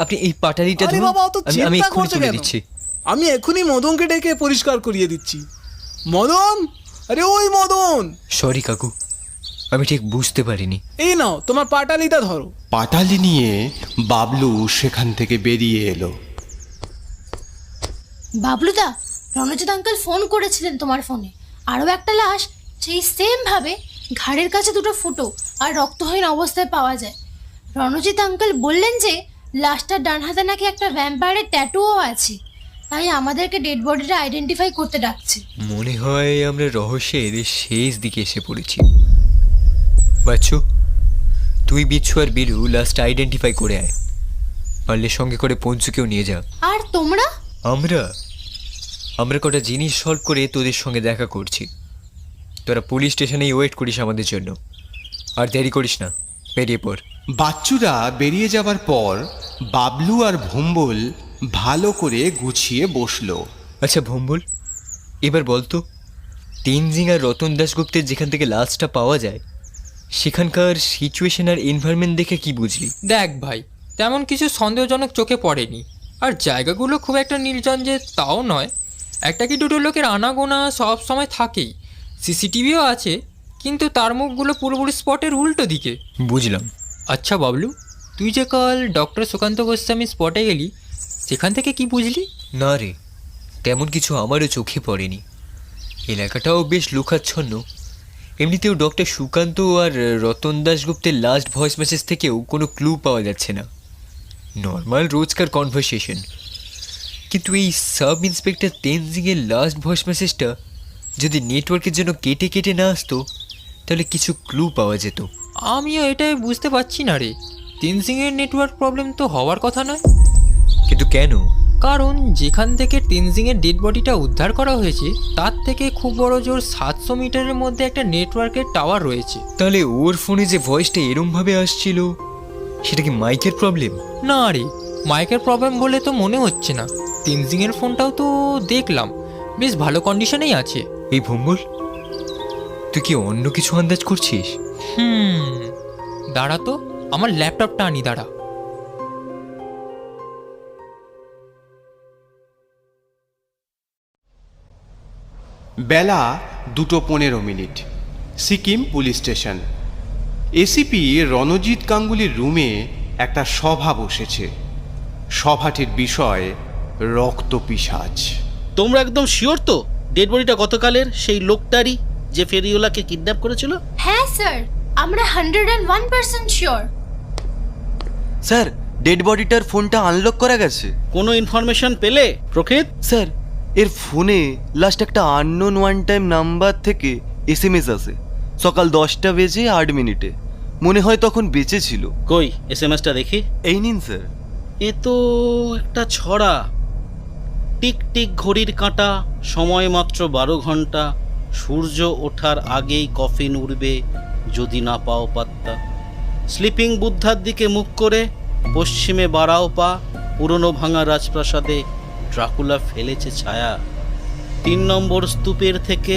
আপনি এই পাটালিটা আরে ধরুন, বাবা, অত আমি চিন্তা এক্ষুনি করছো তুলে কেন? দিচ্ছি। আমি এখনই মদনকে ডেকে পরিষ্কার করিয়ে দিচ্ছি। মদন, আরে ওই মদন। সরি কাকু, আমি ঠিক বুঝতে পারিনি। এই নাও তোমার পাটালিটা ধরো। পাটালি নিয়ে বাবলু সেখান থেকে বেরিয়ে এলো। বাবলুদা, রণজিৎ আঙ্কেল ফোন করেছিলেন তোমার ফোনে। আরও একটা লাশ সেই সেম ভাবে ঘাড়ের কাছে দুটো ফুটো আর রক্তহীন অবস্থায় পাওয়া যায়। রণজিৎ আঙ্কেল বললেন যে লাশটার ডান হাতে নাকি একটা ভ্যাম্পায়ারের ট্যাটুও আছে, তাই আমাদেরকে ডেড বডিটা আইডেন্টিফাই করতে ডাকছে। মনে হয় আমরা রহস্যের শেষ দিকে এসে পড়েছি। বাচ্চু, তুই বিচ্ছু আর বিলু লাস্ট আইডেন্টিফাই করে আয়, পারলে সঙ্গে করে পঞ্চুকেও নিয়ে যা। আর তোমরা? আমরা কটা জিনিস সলভ করে তোদের সঙ্গে দেখা করছি। তোরা পুলিশ স্টেশনেই ওয়েট করিস আমাদের জন্য, আর দেরি করিস না, বেরিয়ে পড়। বাচ্চুরা বেরিয়ে যাবার পর বাবলু আর ভম্বল ভালো করে গুছিয়ে বসলো। আচ্ছা ভম্বল, এবার বলতো, তেনজিং আর রতন দাশগুপ্তের যেখান থেকে লাশটা পাওয়া যায় সেখানকার সিচুয়েশন আর এনভায়রনমেন্ট দেখে কি বুঝলি? দেখ ভাই, তেমন কিছু সন্দেহজনক চোখে পড়েনি, আর জায়গাগুলো খুব একটা নির্জন যে তাও নয়। একটা কি দুটো লোকের আনাগোনা সব সময় থাকেই, সিসিটিভিও আছে, কিন্তু তার মুখগুলো পুরোপুরি স্পটের উল্টো দিকে। বুঝলাম। আচ্ছা বাবলু, তুই যে কাল ডক্টর সুকান্ত গোস্বামী স্পটে গেলি, সেখান থেকে কি বুঝলি? না রে, তেমন কিছু আমারও চোখে পড়েনি। এলাকাটাও বেশ লোকাচ্ছন্ন। এমনিতেও ডক্টর সুকান্ত আর রতন দাশগুপ্তের লাস্ট ভয়েস মেসেজ থেকেও কোনো ক্লু পাওয়া যাচ্ছে না, নর্মাল রোজকার কনভারসেশন। কিন্তু এই সাব ইন্সপেক্টর তেনজিংয়ের লাস্ট ভয়েস মেসেজটা যদি নেটওয়ার্কের জন্য কেটে কেটে না আসতো, তাহলে কিছু ক্লু পাওয়া যেত। আমিও এটাই বুঝতে পারছি না রে, তেনজিংয়ের নেটওয়ার্ক প্রবলেম তো হওয়ার কথা নয়। কিন্তু কেন? কারণ যেখান থেকে তেনজিংয়ের ডেড বডিটা উদ্ধার করা হয়েছে তার থেকে খুব বড় জোর 700 মিটারের মধ্যে একটা নেটওয়ার্কের টাওয়ার রয়েছে। তাহলে ওর ফোনে যে ভয়েসটা এরমভাবে আসছিল, সেটা কি মাইকের প্রবলেম? না রে, মাইকের প্রবলেম বলে তো মনে হচ্ছে না। তেনজিংয়ের ফোনটাও তো দেখলাম বেশ ভালো কন্ডিশনেই আছে। এই ভম্বল, তুই কি অন্য কিছু আন্দাজ করছিস? দাঁড়া তো, আমার ল্যাপটপটা আনি, দাঁড়া। বেলা 2:15, Sikkim police station. ACP Ranjit গাঙ্গুলির রুমে একটা সভা বসেছে। সভাটির বিষয় রক্তপিশাচ। তোমরা একদম শিওর তো ডেড বডিটা গতকালের সেই লোকটারই যে ফেরিওয়ালাকে কিডন্যাপ করেছিল? হ্যাঁ স্যার, আমরা 101% শিওর। স্যার, ডেড বডিটার ফোনটা আনলক করা গেছে। কোনো ইনফরমেশন পেলে প্রকৃত? স্যার, এর ফোনে লাস্ট একটা আননোন ওয়ান টাইম নাম্বার থেকে এসএমএস আসে সকাল 10টা বেজে 8 মিনিটে। মনে হয় তখন বেঁচে ছিল। কই এসএমএসটা দেখি। এই নিন স্যার। এ তো একটা ছড়া। টিক টিক ঘড়ির কাঁটা, সময় মাত্র 12 ঘন্টা, সূর্য ওঠার আগেই কফিন উড়বে যদি না পাও পাত্তা। স্লিপিং বুদ্ধার দিকে মুখ করে পশ্চিমে বাড়াও পা, পুরনো ভাঙা রাজপ্রাসাদে ড্রাকুলা ফেলেছে ছায়া। 3 নম্বর স্তূপের থেকে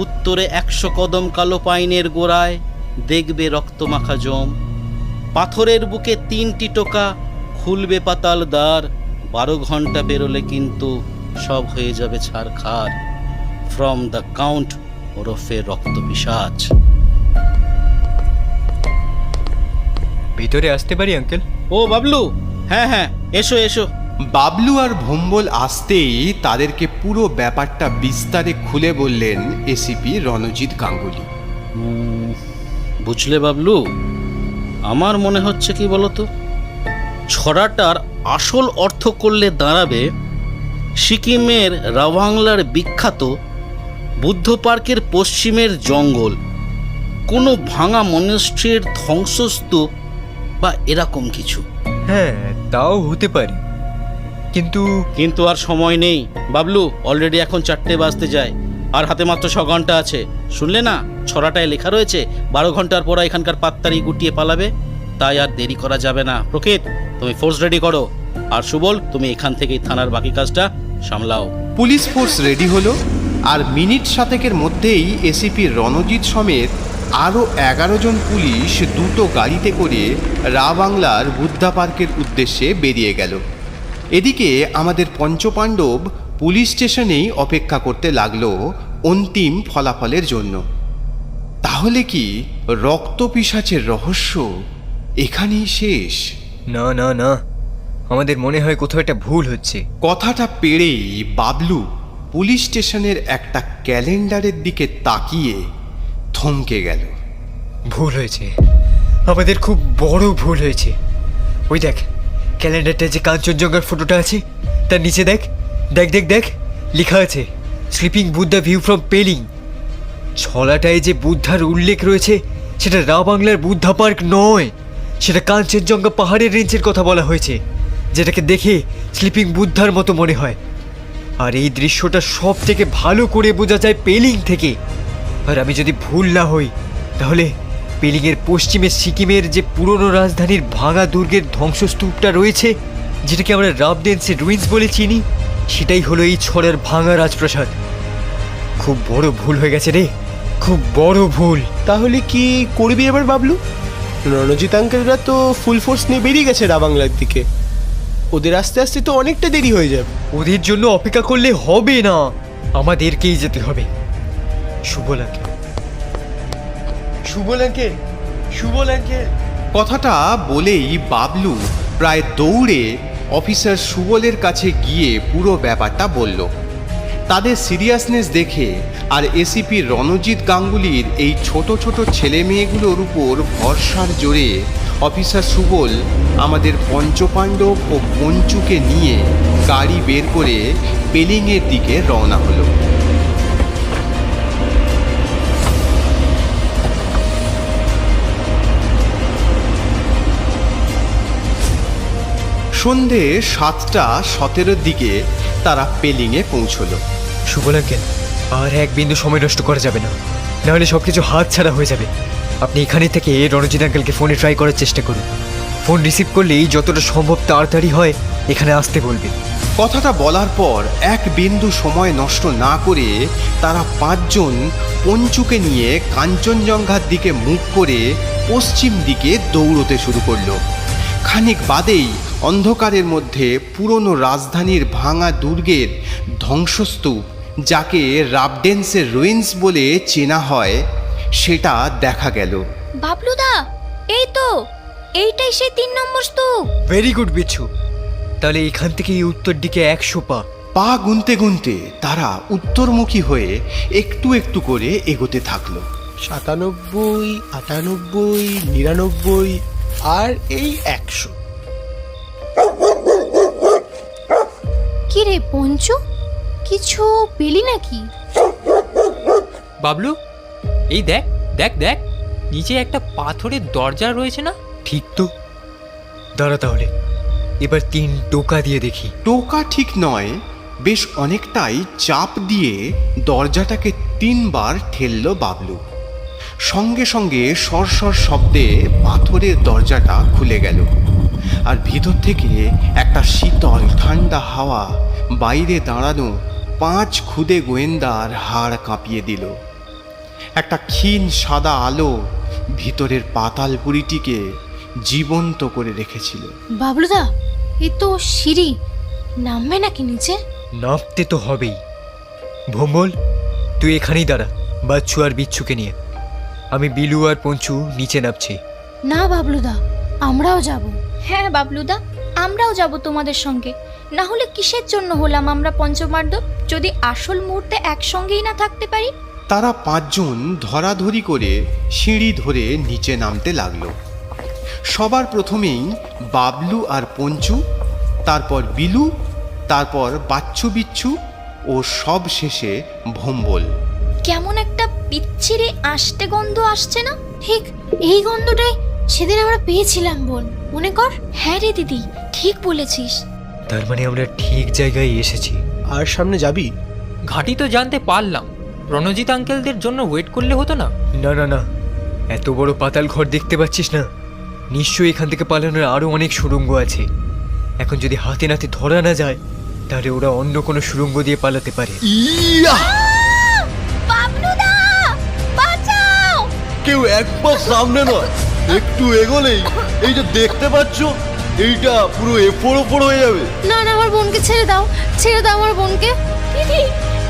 উত্তরে 100 কদম কালো পাইনের গোড়ায় দেখবে রক্তমাখা জম। পাথরের বুকে 3টি টোকা, খুলবে পাতাল দ্বার। 12 ঘন্টা বেরোলে কিন্তু সব হয়ে যাবে ছারখার। ফ্রম দ্য কাউন্ট ওরফে রক্তপিশাচ। ভিতরে আসতে পারি আঙ্কেল? ও বাবলু, হ্যাঁ হ্যাঁ এসো এসো। বাবলু আর ভম্বল আসতেই তাদেরকে পুরো ব্যাপারটা বিস্তারে খুলে বললেন এসিপি রণজিৎ গাঙ্গুলি। বুঝলে বাবলু, আমার মনে হচ্ছে কি বলতো, ছড়াটার আসল অর্থ করলে দাঁড়াবে সিকিমের রাওয়াংলার বিখ্যাত বুদ্ধ পার্কের পশ্চিমের জঙ্গল, কোনো ভাঙা মনেস্ট্রির ধ্বংসস্তূপ বা এরকম কিছু। হ্যাঁ, তাও হতে পারে, কিন্তু আর সময় নেই বাবলু। অলরেডি এখন 4টে বাজতে যায়, আর হাতে মাত্র 6 ঘন্টা আছে। শুনলে না, ছড়াটায় লেখা রয়েছে 12 ঘন্টার পর এখানকার পাত্তারি গুটিয়ে পালাবে। তাই আর দেরি করা যাবে না। প্রকৃত, তুমি ফোর্স রেডি করো, আর সুবল তুমি এখান থেকেই থানার বাকি কাজটা সামলাও। পুলিশ ফোর্স রেডি হলো, আর মিনিট 7 মধ্যেই এসিপি রণজিৎ সমেত আরও 11 জন পুলিশ দুটো গাড়িতে করে রাবাংলার বুদ্ধা পার্কের উদ্দেশ্যে বেরিয়ে গেল। এদিকে আমাদের পঞ্চপাণ্ডব পুলিশ স্টেশনেই অপেক্ষা করতে লাগলো অন্তিম ফলাফলের জন্য। তাহলে কি রক্তপিশাচের রহস্য এখানেই শেষ? না না না, আমাদের মনে হয় কোথাও একটা ভুল হচ্ছে। কথাটা পেরেই বাবলু পুলিশ স্টেশনের একটা ক্যালেন্ডারের দিকে তাকিয়ে থমকে গেল। ভুল হয়েছে, আমাদের খুব বড় ভুল হয়েছে। ওই দেখ, ক্যালেন্ডারটা যে কাঞ্চনজঙ্ঘার ফটোটা আছে তার নিচে দেখ দেখ দেখ দেখ লেখা আছে sleeping Buddha view from Pelling. ছলাটায় যে বুদ্ধার উল্লেখ রয়েছে সেটা রাবাংলার বুদ্ধা পার্ক নয়, সেটা কাঞ্চনজঙ্ঘা পাহাড়ের রেঞ্জের কথা বলা হয়েছে, যেটাকে দেখে স্লিপিং বুদ্ধার মতো মনে হয়। আর এই দৃশ্যটা সব থেকে ভালো করে বোঝা যায় পেলিং থেকে। আর আমি যদি ভুল না হই, তাহলে পেলিংয়ের পশ্চিমে সিকিমের যে পুরনো রাজধানীর ভাঙা দুর্গের ধ্বংসস্তূপটা রয়েছে, যেটাকে আমরা রাবডেন্সের রুইন্স বলে চিনি, সেটাই হলো এই ছড়ার ভাঙা রাজপ্রাসাদ। খুব বড় ভুল হয়ে গেছে রে, খুব বড় ভুল। তাহলে কি করবি এবার বাবলু? রণজিৎ আঙ্কেলরা তো ফুল ফোর্স নিয়ে বেরিয়ে গেছে রাবাংলার দিকে। ওদের আস্তে আস্তে তো অনেকটা দেরি হয়ে যাবে। ওদের জন্য অপেক্ষা করলে হবে না, আমাদেরকেই যেতে হবে। শুভল আঙ্কেল, শুভল আঙ্কেল, শুভল আঙ্কেল। কথাটা বলেই বাবলু প্রায় দৌড়ে অফিসার সুবলের কাছে গিয়ে পুরো ব্যাপারটা বলল। তাদের সিরিয়াসনেস দেখে আর এসিপি রণজিৎ গাঙ্গুলির এই ছোট ছোট ছেলে মেয়েগুলোর উপর ভরসার জোরে অফিসার সুবল আমাদের পঞ্চপাণ্ডব ও পঞ্চুকে নিয়ে গাড়ি বের করে পেলিংয়ের দিকে রওনা হলো। সন্ধে 7:17 দিকে তারা পেলিংয়ে পৌঁছলো। শুভল আঙ্কেল, আর এক বিন্দু সময় নষ্ট করা যাবে না, নাহলে সব কিছু হাত ছাড়া হয়ে যাবে। আপনি এখানে থেকে রণজিৎ আঙ্কেলকে ফোনে ট্রাই করার চেষ্টা করুন। ফোন রিসিভ করলেই যতটা সম্ভব তাড়াতাড়ি হয় এখানে আসতে বলবে। কথাটা বলার পর এক বিন্দু সময় নষ্ট না করে তারা 5 জন পঞ্চুকে নিয়ে কাঞ্চনজঙ্ঘার দিকে মুখ করে পশ্চিম দিকে দৌড়তে শুরু করলো। খানিক বাদেই অন্ধকারের মধ্যে পুরনো রাজধানীর ভাঙা দুর্গের ধ্বংসস্তূপ, যাকে রাবডেন্সের রুইন্স বলে চেনা হয়, সেটা দেখা গেল। বাবলুদা, এই তো, এইটাই সেই 3 নম্বর স্তূপ। ভেরি গুড বিচ্ছু। তাহলে এখান থেকে এই উত্তর দিকে 100 পা। পা গুনতে গুনতে তারা উত্তরমুখী হয়ে একটু একটু করে এগোতে থাকলো। 97, 98, 99 আর এই 100। কি রে পঞ্চু, কিছু পেলি নাকি? বাবলু, এই দেখ দেখ দেখ, নিচে একটা পাথরের দরজা রয়েছে না? ঠিক তো, দাঁড়া তাহলে এবার 3 টোকা দিয়ে দেখি। টোকা ঠিক নয়, বেশ অনেকটাই চাপ দিয়ে দরজাটাকে 3 বার ঠেললো বাবলু। সঙ্গে সঙ্গে সরসর শব্দে পাথরের দরজাটা খুলে গেল, আর ভিতর থেকে একটা শীতল ঠান্ডা হাওয়া বাইরে দাঁড়ানো 5 খুদে গোয়েন্দার হাড় কাঁপিয়ে দিল। একটা ক্ষীণ সাদা আলো ভিতরের পাতালপুরীটিকে জীবন্ত করে রেখেছিল। বাবলুদা, এ তো সিঁড়ি, নামবে নাকি নিচে? নামতে তো হবেই। ভোম্বল, তুই এখানেই দাঁড়া বাচ্চু আর বিচ্ছুকে নিয়ে। আমি বিলু আর পঞ্চু নিচে নামছি। না বাবলুদা, আমরাও যাব। হ্যাঁ বাবলুদা, আমরাও যাব তোমাদের সঙ্গে। না হলে কিসের জন্য হলাম আমরা পঞ্চমার্দব, যদি আসল মুহূর্তে একসঙ্গেই না থাকতে পারি? তারা 5 জন ধরাধরি করে সিঁড়ি ধরে নিচে নামতে লাগলো। সবার প্রথমেই বাবলু আর পঞ্চু, তারপর বিলু, তারপর বাচ্চু বিচ্ছু ও সব শেষে ভোম্বল। কেমন একটা বিচ্ছিরি আষ্টে গন্ধ আসছে না? ঠিক এই গন্ধটাই সেদিন আমরা পেয়েছিলাম বোন, মনে কর। হ্যাঁ রে দিদি, ঠিক বলেছিস। তার মানে আমরা ঠিক জায়গায় এসেছি। আর সামনে যাবি? ঘাঁটি তো জানতে পারলাম, রণজিৎ আঙ্কেলদের জন্য ওয়েট করলে হতো না? না না না, এত বড় পাতাল ঘর দেখতে পাচ্ছিস না? নিশ্চয়ই এখান থেকে পালানোর আরো অনেক সুড়ঙ্গ আছে। এখন যদি হাতে নাতে ধরা না যায়, তাহলে ওরা অন্য কোনো সুড়ঙ্গ দিয়ে পালাতে পারে। বাবলুদা, বাঁচাও! কেউ একবার সামনে নয়, একটু এগোলেই এই যে দেখতে পাচ্ছ, এইটা পুরো এফোড় ওপর হয়ে যাবে। না না, আমার বোনকে ছেড়ে দাও, ছেড়ে দাও আমার বোনকে। দিদি,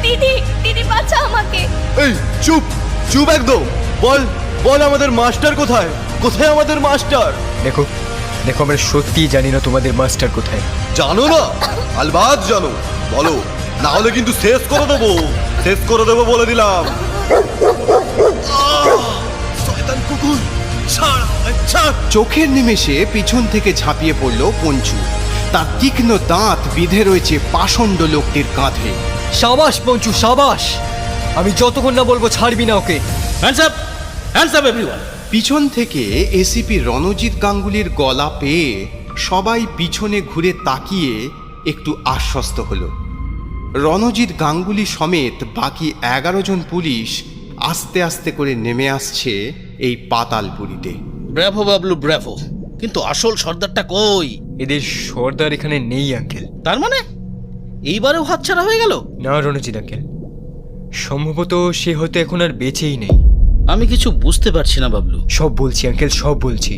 দিদি, দিদি বাঁচাও আমাকে। এই চুপ চুপ একদম। বল বল, আমাদের মাস্টার কোথায়? কোথায় আমাদের মাস্টার? দেখো দেখো, আমরা সত্যিই জানি না তোমাদের মাস্টার কোথায়। জানো না? আলবাদ জানো, বলো, না হলে কিন্তু শেষ করে দেবো, শেষ করে দেবো বলে দিলাম। শয়তান কুকুর, ছাড়, ছাড়। চোখের নিমেষে পিছন থেকে ঝাঁপিয়ে পড়ল পঞ্চু। তার তীক্ষ্ণ দাঁত বিঁধে রয়েছে পাষণ্ড লোকটির কাঁধে। সাবাস পঞ্চু, সাবাস। আমি যতক্ষণ না বলবো ছাড়বি না ওকে। Hands up, hands up everyone. পিছন থেকে এসিপি রণজিৎ গাঙ্গুলির গলা পেয়ে সবাই পিছনে ঘুরে তাকিয়ে একটু আশ্বস্ত হলো। রণজিৎ গাঙ্গুলি সমেত বাকি 11 জন পুলিশ আস্তে আস্তে করে নেমে আসছে এই পাতালপুরীতে। Bravo Bablu, bravo. কিন্তু আসল সর্দারটা কই? এদের সর্দার এখানে নেই আঙ্কেল। তার মানে এইবারেও হাতছাড়া হয়ে গেল? না রণজিৎ আঙ্কেল, সম্ভবত সে হয়তো এখন আর বেঁচেই নেই। আমি কিছু বুঝতে পারছি না বাবলু। সব বলছি আঙ্কেল, সব বলছি।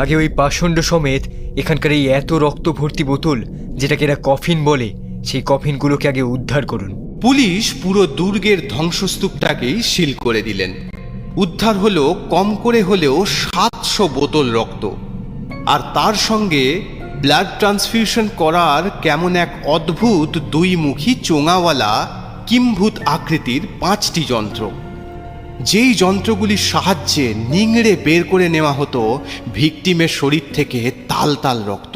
আগে ওই পাষণ্ড সমেত এখানকার এই এত রক্ত ভর্তি বোতল, যেটাকে এরা কফিন বলে, সেই কফিনগুলোকে আগে উদ্ধার করুন। পুলিশ পুরো দুর্গের ধ্বংসস্তূপটাকেই সিল করে দিলেন। উদ্ধার হলো কম করে হলেও 700 বোতল রক্ত, আর তার সঙ্গে ব্লাড ট্রান্সফিউশন করার কেমন এক অদ্ভুত 2 মুখী চোঙাওয়ালা কিম্ভূত আকৃতির 5টি যন্ত্র, যেই যন্ত্রগুলির সাহায্যে নিংড়ে বের করে নেওয়া হতো ভিকটিমের শরীর থেকে তাল তাল রক্ত।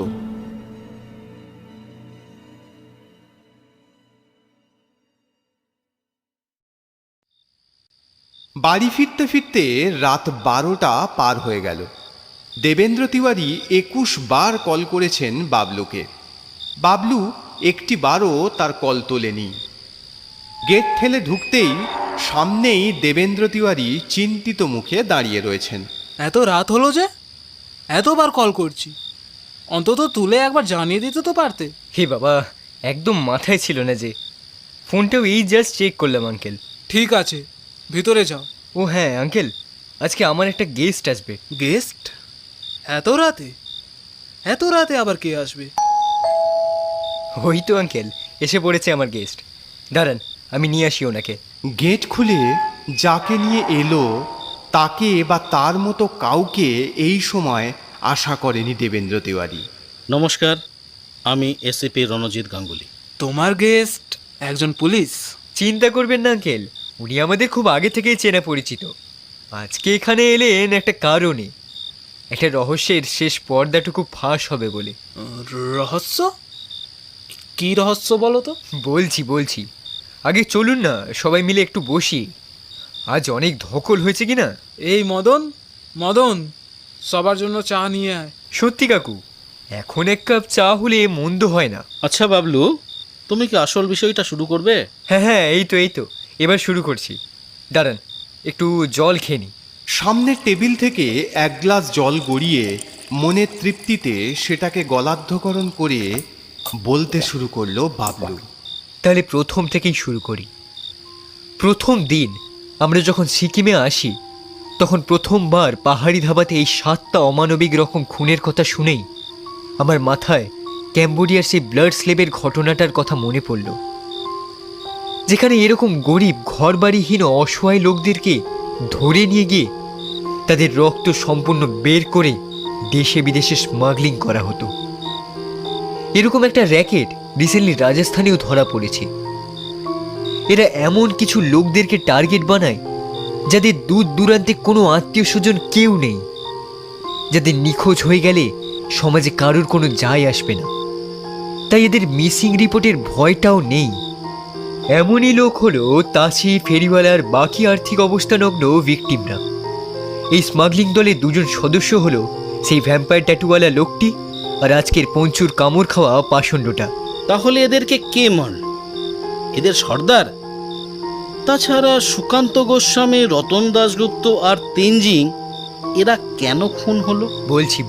বাড়ি ফিরতে ফিরতে রাত 12টা পার হয়ে গেল। দেবেন্দ্র তিওয়ারি 21 বার কল করেছেন বাবলুকে। বাবলু একটি বারও তার কল তোলেনি। গেট ঠেলে ঢুকতেই সামনেই দেবেন্দ্র তিওয়ারি চিন্তিত মুখে দাঁড়িয়ে রয়েছেন। এত রাত হলো যে? এতবার কল করছি, অন্তত তুলে একবার জানিয়ে দিতে তো পারতে। হে বাবা, একদম মাথায় ছিল না যে। ফোনটাও এই জাস্ট চেক করলাম আঙ্কেল। ঠিক আছে, ভিতরে যাও। ও হ্যাঁ আঙ্কেল, আজকে আমার একটা গেস্ট আসবে। গেস্ট? এত রাতে? এত রাতে আবার কে আসবে? ওই তো আঙ্কেল, এসে পড়েছে আমার গেস্ট। দাঁড়ান, আমি নিয়ে আসি ওনাকে। গেট খুলে যাকে নিয়ে এলো তাকে বা তার মতো কাউকে এই সময় আশা করেনি দেবেন্দ্র তিওয়ারি। নমস্কার, আমি এসিপি রণজিৎ গাঙ্গুলি। তোমার গেস্ট একজন পুলিশ? চিন্তা করবেন না আঙ্কেল, উনি আমাদের খুব আগে থেকেই চেনা পরিচিত। আজকে এখানে এলেন একটা কারণে, একটা রহস্যের শেষ পর্দাটুকু ফাঁস হবে বলে। রহস্য? কি রহস্য বলো তো? বলছি আগে চলুন না, সবাই মিলে একটু বসি। আজ অনেক ধকল হয়েছে কি না? এই মদন সবার জন্য চা নিয়ে আয়। সত্যি কাকু, এখন এক কাপ চা হলে মন্দ হয় না। আচ্ছা বাবলু, তুমি কি আসল বিষয়টা শুরু করবে? হ্যাঁ, এই তো এবার শুরু করছি। দাঁড়ান, একটু জল খেয়ে নি। সামনের টেবিল থেকে এক গ্লাস জল গড়িয়ে মনের তৃপ্তিতে সেটাকে গলাধ্যকরণ করে বলতে শুরু করলো বাবলু। তাহলে প্রথম থেকেই শুরু করি। প্রথম দিন আমরা যখন সিকিমে আসি, তখন প্রথমবার পাহাড়ি ধাবাতে এই 7টা অমানবিক রকম খুনের কথা শুনেই আমার মাথায় ক্যাম্বোডিয়ার সেই ব্লাড স্লেবের ঘটনাটার কথা মনে পড়ল, যেখানে এরকম গরিব ঘরবাড়িহীন অসহায় লোকদেরকে ধরে নিয়ে গিয়ে তাদের রক্ত সম্পূর্ণ বের করে দেশে বিদেশে স্মাগলিং করা হতো। এরকম একটা র্যাকেট রিসেন্টলি রাজস্থানেও ধরা পড়েছে। এরা এমন কিছু লোকদেরকে টার্গেট বানায় যাদের দূর দূরান্তে কোনো আত্মীয় স্বজন কেউ নেই, যাদের নিখোঁজ হয়ে গেলে সমাজে কারোর কোনো যায় আসবে না, তাই এদের মিসিং রিপোর্টের ভয়টাও নেই। এমনই লোক হলো তাসি, ফেরিওয়ালার বাকি আর্থিক অবস্থানগ্ন ভিকটিমরা। এই স্মাগলিং দলের 2জন সদস্য হলো সেই ভ্যাম্পায়ার ট্যাটুওয়ালা লোকটি আর আজকের পঞ্চুর কামড় খাওয়া পাষণ্ডটা। তাহলে এদেরকে কে মারল? এদের সর্দার? তাছাড়া সুকান্ত গোস্বামী, রতন দাশগুপ্ত আর তেনজিং এরা কেন খুন হলো? বলছি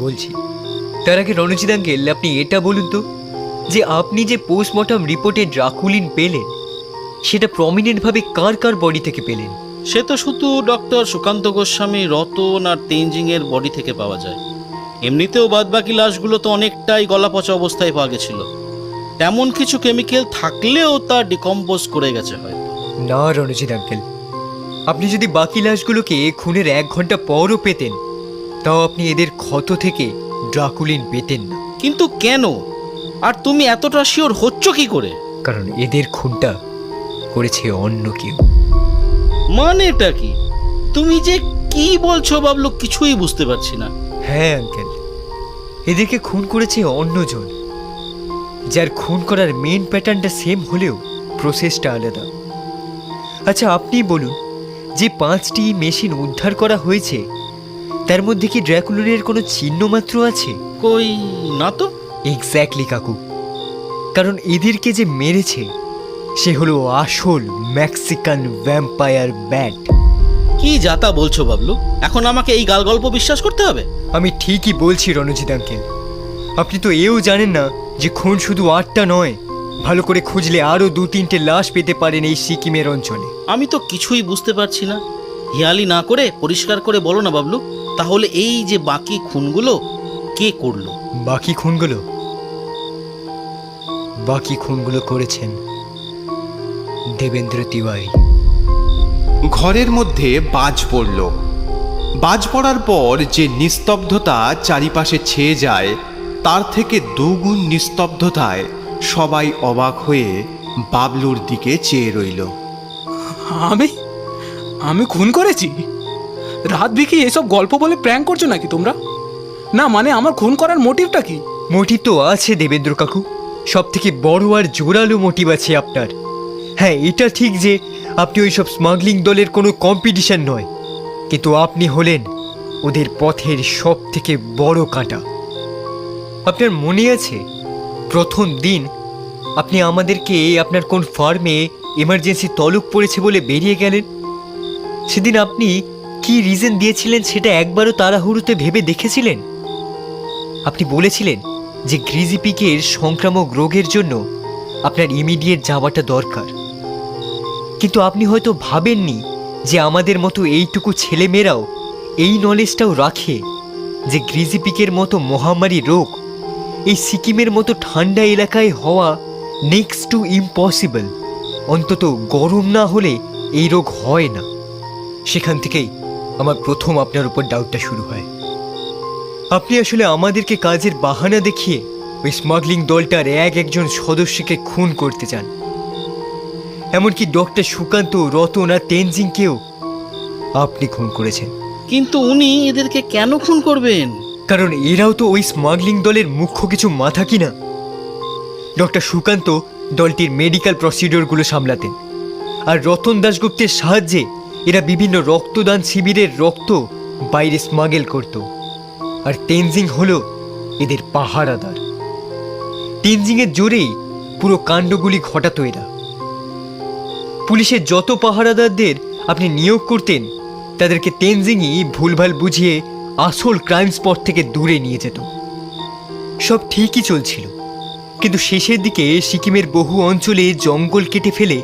তার আগে রণজিৎ আঙ্কেল, আপনি এটা বলুন তো, যে আপনি যে পোস্টমর্টম রিপোর্টে ড্রাকুলিন পেলেন, সেটা প্রমিনেন্টভাবে কার বডি থেকে পেলেন? সে তো শুধু ডক্টর সুকান্ত গোস্বামী, রতন আর তেনজিং এর বডি থেকে পাওয়া যায়। এমনিতেও বাদবাকি লাশগুলো তো অনেকটাই গলা পচা অবস্থায় পাওয়া গেছিল। তেমন কিছু কেমিক্যাল থাকলেও তা ডিকম্পোজ করে গেছে হয়তো। না রণজিৎ আঙ্কেল, আপনি যদি বাকি লাশগুলোকে খুনের 1 ঘন্টা পরও পেতেন, তাও আপনি এদের ক্ষত থেকে ড্রাকুলিন পেতেন না। কিন্তু কেন? আর তুমি এতটা শিওর হচ্ছ কি করে? কারণ এদের খুনটা করেছে অন্য কেউ। মানেটা কি? তুমি যে কি বলছো বাবলু, কিছুই বুঝতে পারছি না। হ্যাঁ আঙ্কেল, এদেরকে খুন করেছে অন্যজন, যার খুন করার মেন প্যাটার্নটা সেম হলেও প্রসেসটা আলাদা। আচ্ছা আপনি বলুন, যে 5টি মেশিন উদ্ধার করা হয়েছে, তার মধ্যে কি ড্রাকুলিনের কোনো চিহ্ন মাত্র আছে? কই না তো। এক্স্যাক্টলি কাকু, কারণ এদেরকে যে মেরেছে সে হলো আসল মেক্সিকান ভ্যাম্পায়ার ব্যাট। কি যাতা বলছো বাবলু? এখন আমাকে এই গাল গল্প বিশ্বাস করতে হবে? আমি ঠিকই বলছি রণজিৎ আঙ্কেল। আপনি তো এও জানেন না যে খুন শুধু 8টা নয়, ভালো করে খুঁজলে আরও 2-3টে লাশ পেতে পারেন এই সিকিমের অঞ্চলে। আমি তো কিছুই বুঝতে পারছি না। হিয়ালি না করে পরিষ্কার করে বলো না বাবলু, তাহলে এই যে বাকি খুনগুলো কে করলো? বাকি খুনগুলো করেছেন দেবেন্দ্র তিওয়ারি। ঘরের মধ্যে বাজ পড়ল। বাজ পড়ার পর যে নিস্তব্ধতা চারিপাশে ছেয়ে যায়, তার থেকে 2 গুণ নিস্তব্ধতায় সবাই অবাক হয়ে বাবলুর দিকে চেয়ে রইল। আমি খুন করেছি? রাত বিকি এসব গল্প বলে প্র্যাঙ্ক করছো নাকি তোমরা? না মানে আমার খুন করার মোটিভটা কি? মোটিভ তো আছে দেবেন্দ্র কাকু, সব থেকে বড় আর জোরালো মোটিভ আছে আপনার। হ্যাঁ, এটা ঠিক যে আপনি ওই সব স্মাগলিং দলের কোনো কম্পিটিশন নয়, কিন্তু আপনি হলেন ওদের পথের সব থেকে বড় কাঁটা। আপনার মনে আছে প্রথম দিন আপনি আমাদেরকে আপনার কোন ফার্মে এমার্জেন্সি তলব পড়েছে বলে বেরিয়ে গেলেন? সেদিন আপনি কি রিজন দিয়েছিলেন সেটা একবারও তাড়াহুড়োতে ভেবে দেখেছিলেন? আপনি বলেছিলেন যে গ্রিজি পিকের সংক্রামক রোগের জন্য আপনার ইমিডিয়েট যাওয়াটা দরকার, কিন্তু আপনি হয়তো ভাবেননি যে আমাদের মতো এইটুকু ছেলেমেয়েরাও এই নলেজটাও রাখে যে গ্রিজি পিকের মতো মহামারী রোগ এই সিকিমের মতো ঠান্ডা এলাকায় হওয়া নেক্সট টু ইম্পসিবল। অন্তত গরম না হলে এই রোগ হয় না। সেখান থেকেই আমার প্রথম আপনার উপর ডাউটটা শুরু হয়। আপনি আসলে আমাদেরকে কাজের বাহানা দেখিয়ে ওই স্মাগলিং দলটার একজন সদস্যকে খুন করতে চান। এমনকি ডক্টর সুকান্ত, রতন আর তেনজিংকেও আপনি খুন করেছেন। কিন্তু উনি এদেরকে কেন খুন করবেন? কারণ এরাও তো ওই স্মাগলিং দলের মুখ্য কিছু মাথা কিনা। ডক্টর সুকান্ত দলটির মেডিকেল প্রসিডিওরগুলো সামলাতেন, আর রতন দাশগুপ্তের সাহায্যে এরা বিভিন্ন রক্তদান শিবিরের রক্ত বাইরে স্মাগেল করত। আর তেনজিং হলো এদের পাহারাদার। তেনজিংয়ের জোরেই পুরো কাণ্ডগুলি ঘটাতো এরা। পুলিশের যত পাহারাদারদের আপনি নিয়োগ করতেন, তাদেরকে তেনজিংই ভুলভাল বুঝিয়ে আসল ক্রাইম স্পট থেকে দূরে নিয়ে যেত। সব ঠিকই চলছিল, কিন্তু শেষের দিকে সিকিমের বহু অঞ্চলে জঙ্গল কেটে ফেলে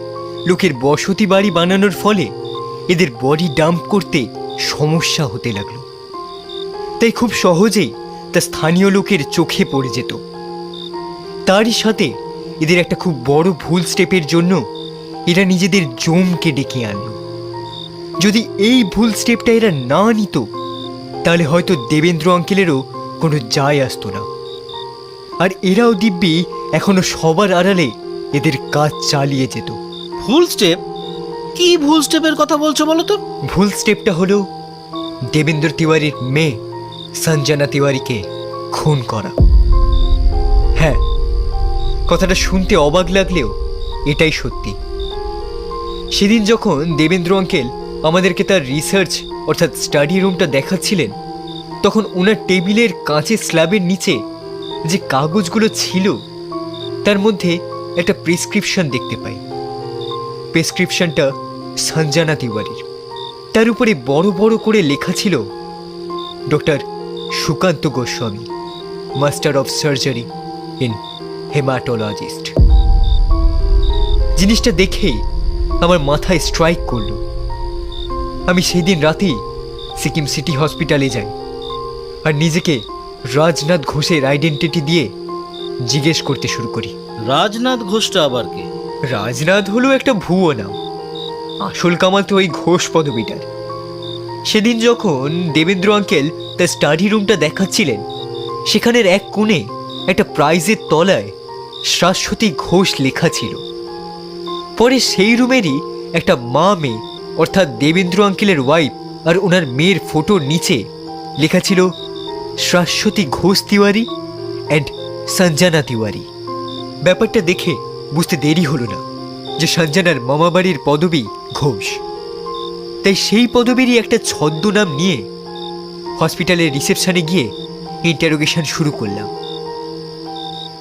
লোকের বসতি বাড়ি বানানোর ফলে এদের বডি ডাম্প করতে সমস্যা হতে লাগলো। তাই খুব সহজেই তা স্থানীয় লোকের চোখে পড়ে যেত। তারই সাথে এদের একটা খুব বড় ভুল স্টেপের জন্য এরা নিজেদের জমকে ডেকে আনল। যদি এই ভুল স্টেপটা এরা না নিত, তাহলে হয়তো দেবেন্দ্র আঙ্কেলেরও কোনো যায় আসতো না। আর এরাও দিব্যি এখনো সবার আড়ালে এদের কাজ চালিয়ে যেত। ভুল স্টেপ? কি ভুল স্টেপের কথা বলছো বলো তো? ভুল স্টেপটা হলো দেবেন্দ্র তিওয়ারির মেয়ে সঞ্জনা তিওয়ারিকে খুন করা। হ্যাঁ, কথাটা শুনতে অবাক লাগলেও এটাই সত্যি। সেদিন যখন দেবেন্দ্র আঙ্কেল আমাদেরকে তার রিসার্চ অর্থাৎ স্টাডি রুমটা দেখাচ্ছিলেন, তখন ওনার টেবিলের কাঁচের স্ল্যাবের নিচে যে কাগজগুলো ছিল তার মধ্যে একটা প্রেসক্রিপশন দেখতে পাই। প্রেসক্রিপশনটা সঞ্জনা তিওয়ারির। তার উপরে বড় বড় করে লেখা ছিল doctor Sukanta Goswami, master of surgery in haematologist. জিনিসটা দেখেই আমার মাথায় স্ট্রাইক করলো। আমি সেই দিন রাতেই সিকিম সিটি হসপিটালে যাই আর নিজেকে রাজনাথ ঘোষের আইডেন্টিটি দিয়ে জিজ্ঞেস করতে শুরু করি। রাজনাথ ঘোষটা আবার কে? রাজনাথ হলো একটা ভুয়ো নাম, আসল কামাল তো ওই ঘোষ পদবিটার। সেদিন যখন দেবেন্দ্র আঙ্কেল তার স্টাডি রুমটা দেখাচ্ছিলেন, সেখানের এক কোণে একটা প্রাইজের তলায় শাশ্বতী ঘোষ লেখা ছিল। পরে সেই রুমেরই একটা মা মেয়ে অর্থাৎ দেবেন্দ্র আঙ্কেলের ওয়াইফ আর ওনার মেয়ের ফটোর নিচে লেখা ছিল শাশ্বতী ঘোষ তিওয়ারি অ্যান্ড সঞ্জনা তিওয়ারি। ব্যাপারটা দেখে বুঝতে দেরি হলো না যে সঞ্জনার মামাবাড়ির পদবী ঘোষ। তাই সেই পদবীরই একটা ছদ্মনাম নিয়ে হসপিটালের রিসেপশনে গিয়ে ইন্টারোগেশন শুরু করলাম।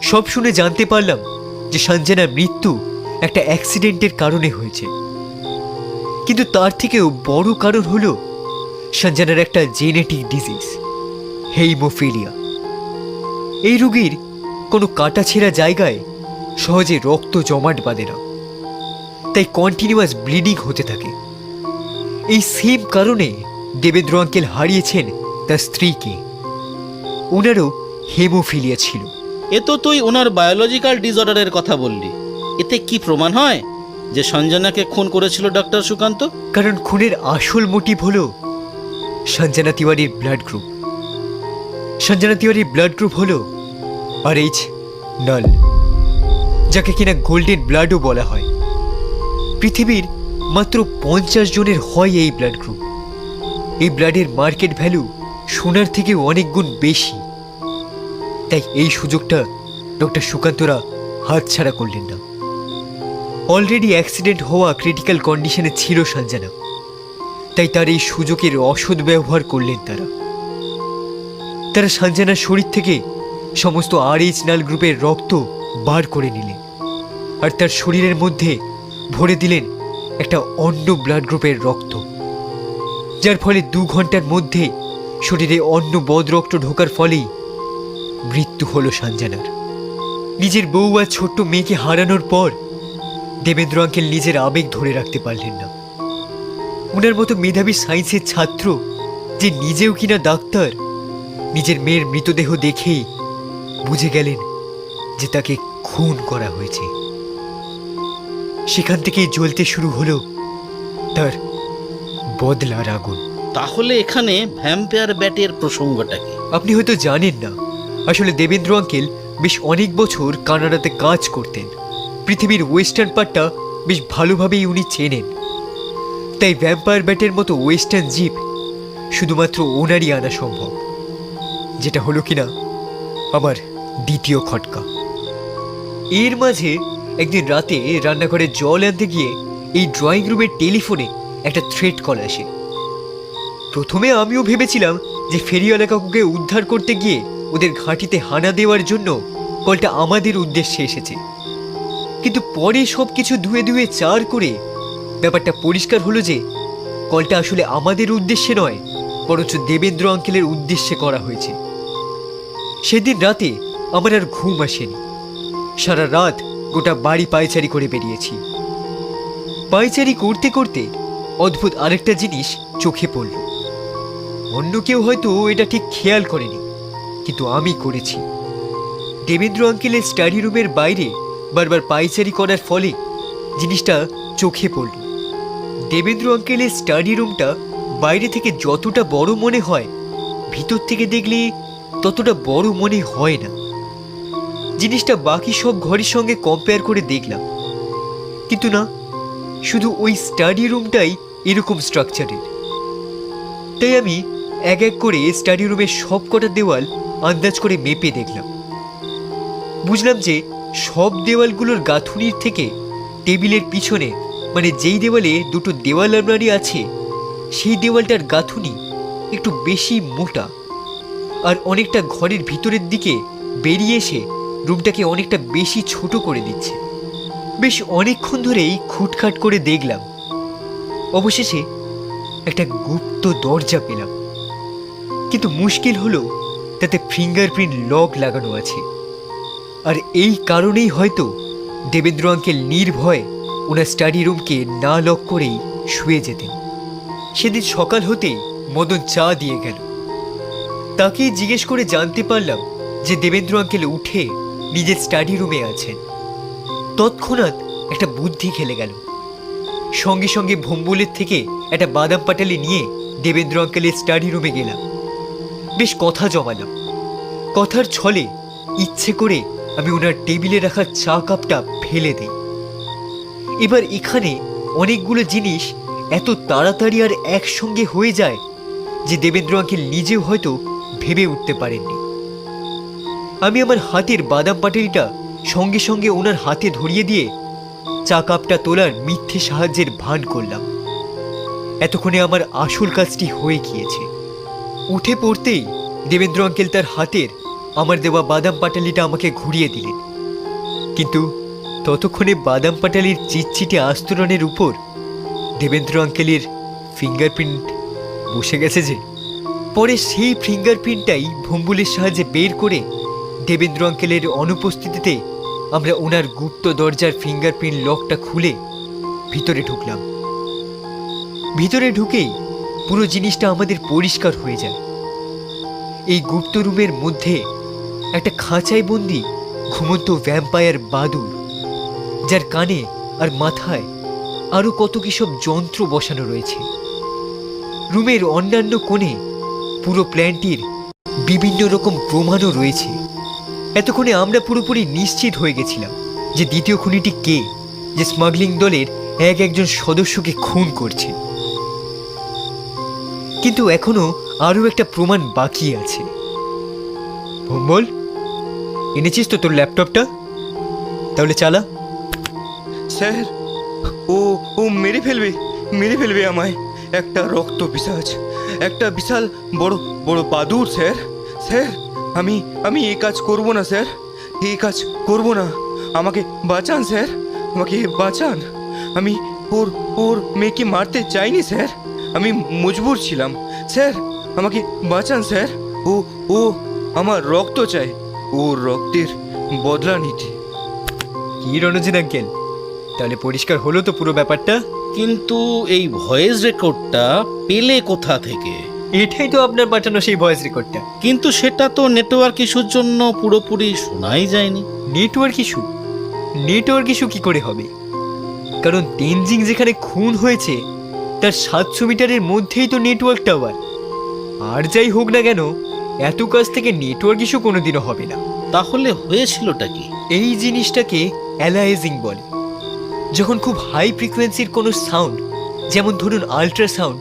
সব শুনে জানতে পারলাম যে সঞ্জনার মৃত্যু একটা অ্যাক্সিডেন্টের কারণে হয়েছে, কিন্তু তার থেকেও বড় কারণ হলো সঞ্জনার একটা জেনেটিক ডিজিজ, হেইমোফিলিয়া। এই রোগীর কোনো কাটাছেঁড়া জায়গায় সহজে রক্ত জমাট বাঁধে না, তাই কন্টিনিউয়াস ব্লিডিং হতে থাকে। এই সেম কারণে দেবেন্দ্র আঙ্কেল হারিয়েছেন তার স্ত্রীকে। ওনারও হেমোফিলিয়া ছিল। এ তো তুই ওনার বায়োলজিক্যাল ডিসঅর্ডারের কথা বললি, এতে কি প্রমাণ হয় যে সঞ্জনাকে খুন করেছিল ডক্টর সুকান্ত? কারণ খুনের আসল মোটিভ হলো সঞ্জনা তিওয়ারির ব্লাড গ্রুপ। সঞ্জনা তিওয়ারির ব্লাড গ্রুপ হলো RH নাল, যাকে কিনা গোল্ডেন ব্লাডও বলা হয়। পৃথিবীর মাত্র 50 জনের হয় এই ব্লাড গ্রুপ। এই ব্লাডের মার্কেট ভ্যালু সোনার থেকে অনেক গুণ বেশি। তাই এই সুযোগটা ডক্টর সুকান্তরা হাতছাড়া করলেন না। অলরেডি অ্যাক্সিডেন্ট হওয়া ক্রিটিক্যাল কন্ডিশনে ছিল সঞ্জনা, তাই তার এই সুযোগের অসৎ ব্যবহার করলেন তারা সঞ্জনার শরীর থেকে সমস্ত RH নাল গ্রুপের রক্ত বার করে নিলেন আর তার শরীরের মধ্যে ভরে দিলেন একটা অন্য ব্লাড গ্রুপের রক্ত, যার ফলে 2 ঘন্টার মধ্যে শরীরে অন্য বদ রক্ত ঢোকার ফলেই মৃত্যু হলো সঞ্জনার। নিজের বউ আর ছোট্ট মেয়েকে হারানোর পর দেবেন্দ্র আঙ্কেল নিজের আবেগ ধরে রাখতে পারলেন না। ওনার মতো মেধাবী সায়েন্সের ছাত্র যে নিজেও কিনা ডাক্তার, নিজের মেয়ের মৃতদেহ দেখেই বুঝে গেলেন যে তাকে খুন করা হয়েছে। সেখান থেকেই জ্বলতে শুরু হলো তার বদলার আগুন। তাহলে এখানে ভ্যাম্পায়ার ব্যাটের প্রসঙ্গটা কি? আপনি হয়তো জানেন না, আসলে দেবেন্দ্র আঙ্কেল বেশ অনেক বছর কানাডাতে কাজ করতেন। পৃথিবীর ওয়েস্টার্ন পার্টটা বেশ ভালোভাবেই উনি চেনেন। তাই ভ্যাম্পায়ার ব্যাটের মতো ওয়েস্টার্ন জিপ শুধুমাত্র ওনারই আনা সম্ভব, যেটা হলো কিনা আমার দ্বিতীয় খটকা। এর মাঝে একদিন রাতে রান্নাঘরে জল আনতে গিয়ে এই ড্রয়িং রুমের টেলিফোনে একটা থ্রেট কল আসে। প্রথমে আমিও ভেবেছিলাম যে ফেরিওয়ালা কাকুকে উদ্ধার করতে গিয়ে ওদের ঘাঁটিতে হানা দেওয়ার জন্য কলটা আমাদের উদ্দেশ্যে এসেছে, কিন্তু পরে সব কিছু ধুয়ে ধুয়ে চার করে ব্যাপারটা পরিষ্কার হলো যে কলটা আসলে আমাদের উদ্দেশ্যে নয়, বরঞ্চ দেবেন্দ্র আঙ্কেলের উদ্দেশ্যে করা হয়েছে। সেদিন রাতে আমার আর ঘুম আসেনি। সারা রাত গোটা বাড়ি পায়চারি করে বেরিয়েছি। পায়চারি করতে করতে অদ্ভুত আরেকটা জিনিস চোখে পড়ল। অন্য কেউ হয়তো এটা ঠিক খেয়াল করেনি, কিন্তু আমি করেছি। দেবেন্দ্র আঙ্কেলের স্টাডি রুমের বাইরে বারবার পায়চারি করার ফলে জিনিসটা চোখে পড়ল। দেবেন্দ্র আঙ্কেলের স্টাডি রুমটা বাইরে থেকে যতটা বড় মনে হয়, ভিতর থেকে দেখলে ততটা বড় মনে হয় না। জিনিসটা বাকি সব ঘরের সঙ্গে কম্পেয়ার করে দেখলাম, কিন্তু না, শুধু ওই স্টাডি রুমটাই এরকম স্ট্রাকচারের। তাই আমি এক এক করে স্টাডি রুমের সব কটা দেওয়াল আন্দাজ করে মেপে দেখলাম। বুঝলাম যে সব দেওয়ালগুলোর গাঁথুনির থেকে টেবিলের পিছনে, মানে যেই দেওয়ালে দুটো দেওয়াল আলমারি আছে, সেই দেওয়ালটার গাঁথুনি একটু বেশি মোটা, আর অনেকটা ঘরের ভিতরের দিকে বেরিয়ে এসে রুমটাকে অনেকটা বেশি ছোট করে দিচ্ছে। বেশ অনেকক্ষণ ধরেই খুটখাট করে দেখলাম। অবশেষে একটা গুপ্ত দরজা পেলাম, কিন্তু মুশকিল হলো তাতে ফিঙ্গারপ্রিন্ট লক লাগানো আছে। আর এই কারণেই হয়তো দেবেন্দ্র আঙ্কেল নির্ভয়ে ওনার স্টাডি রুমকে না লক করেই শুয়ে যেতেন। সেদিন সকাল হতেই মদন চা দিয়ে গেল। তাকে জিজ্ঞেস করে জানতে পারলাম যে দেবেন্দ্র আঙ্কেল উঠে নিজের স্টাডি রুমে আছেন। তৎক্ষণাৎ একটা বুদ্ধি খেলে গেল। সঙ্গে সঙ্গে ভম্বুলের থেকে একটা বাদাম পাটালি নিয়ে দেবেন্দ্র আঙ্কেলের স্টাডি রুমে গেলাম। বেশ কথা জমালাম। কথার ছলে ইচ্ছে করে আমি ওনার টেবিলে রাখা চা কাপটা ফেলে দিই। এবার এখানে অনেকগুলো জিনিস এত তাড়াতাড়ি আর একসঙ্গে হয়ে যায় যে দেবেন্দ্র আঙ্কেল নিজেও হয়তো ভেবে উঠতে পারেননি। আমি আমার হাতের বাদাম পাটালিটা সঙ্গে সঙ্গে ওনার হাতে ধরিয়ে দিয়ে চা কাপটা তোলার মিথ্যে সাহায্যের ভান করলাম। এতক্ষণে আমার আসল কাজটি হয়ে গিয়েছে। উঠে পড়তেই দেবেন্দ্র আঙ্কেল তার হাতের আমার দেওয়া বাদাম পাটালিটা আমাকে ঘুরিয়ে দিলেন, কিন্তু ততক্ষণে বাদাম পাটালির চিটচিটে আস্তরণের উপর দেবেন্দ্র আঙ্কেলের ফিঙ্গারপ্রিন্ট বসে গেছে যে। পরে সেই ফিঙ্গারপ্রিন্টটাই ভম্বুলের সাহায্যে বের করে দেবেন্দ্র আঙ্কেলের অনুপস্থিতিতে আমরা ওনার গুপ্ত দরজার ফিঙ্গারপ্রিন্ট লকটা খুলে ভিতরে ঢুকলাম। ভিতরে ঢুকেই পুরো জিনিসটা আমাদের পরিষ্কার হয়ে যায়। এই গুপ্ত রুমের মধ্যে একটা খাঁচায় বন্দি ঘুমন্ত ভ্যাম্পায়ার বাদুড়, যার কানে আর মাথায় আরো কত কি সব যন্ত্র বসানো রয়েছে। রুমের অন্যান্য কোণে পুরো প্ল্যানটির বিভিন্ন রকম প্রমাণও রয়েছে। এতক্ষণে আমরা পুরোপুরি নিশ্চিত হয়ে গেছিলাম যে দ্বিতীয় খুনিটি কে, যে স্মাগলিং দলের একজন সদস্যকে খুন করছে। কিন্তু এখনো আরো একটা প্রমাণ বাকি আছে। ভম্বল, এনেছিস তো তোর ল্যাপটপটা? তাহলে চালা। স্যার, ও মেরে ফেলবে আমায়। একটা রক্ত পিশাচ, একটা বিশাল বড় বড় বাদুড় স্যার। স্যার, আমি এই কাজ করব না স্যার, এই কাজ করব না। আমাকে বাঁচান স্যার, আমাকে বাঁচান। আমি ওর মেয়েকে মারতে চাইনি স্যার, আমি মজবুর ছিলাম স্যার। আমাকে বাঁচান স্যার। ও আমার রক্ত চাই, ওর রক্তের বদলা নিতে। কি রণজিৎ আঙ্কেল, তাহলে পরিষ্কার হলো তো পুরো ব্যাপারটা? কিন্তু এই ভয়েস রেকর্ডটা পেলে কোথা থেকে? এটাই তো আপনার পাঠানো সেই ভয়েস রেকর্ডটা। কিন্তু সেটা তো নেটওয়ার্ক ইস্যুর জন্য পুরোপুরি শোনাই যায়নি। নেটওয়ার্ক ইস্যু কি করে হবে? কারণ তেনজিং যেখানে খুন হয়েছে তার 700 মিটারের মধ্যেই তো নেটওয়ার্ক টাওয়ার। আর যাই হোক না কেন, এত কাছ থেকে নেটওয়ার্ক ইস্যু কোনোদিনও হবে না। তাহলে হয়েছিলটা কি? এই জিনিসটাকে অ্যালাইজিং বলে। যখন খুব হাই ফ্রিকোয়েন্সির কোনো সাউন্ড, যেমন ধরুন আল্ট্রাসাউন্ড,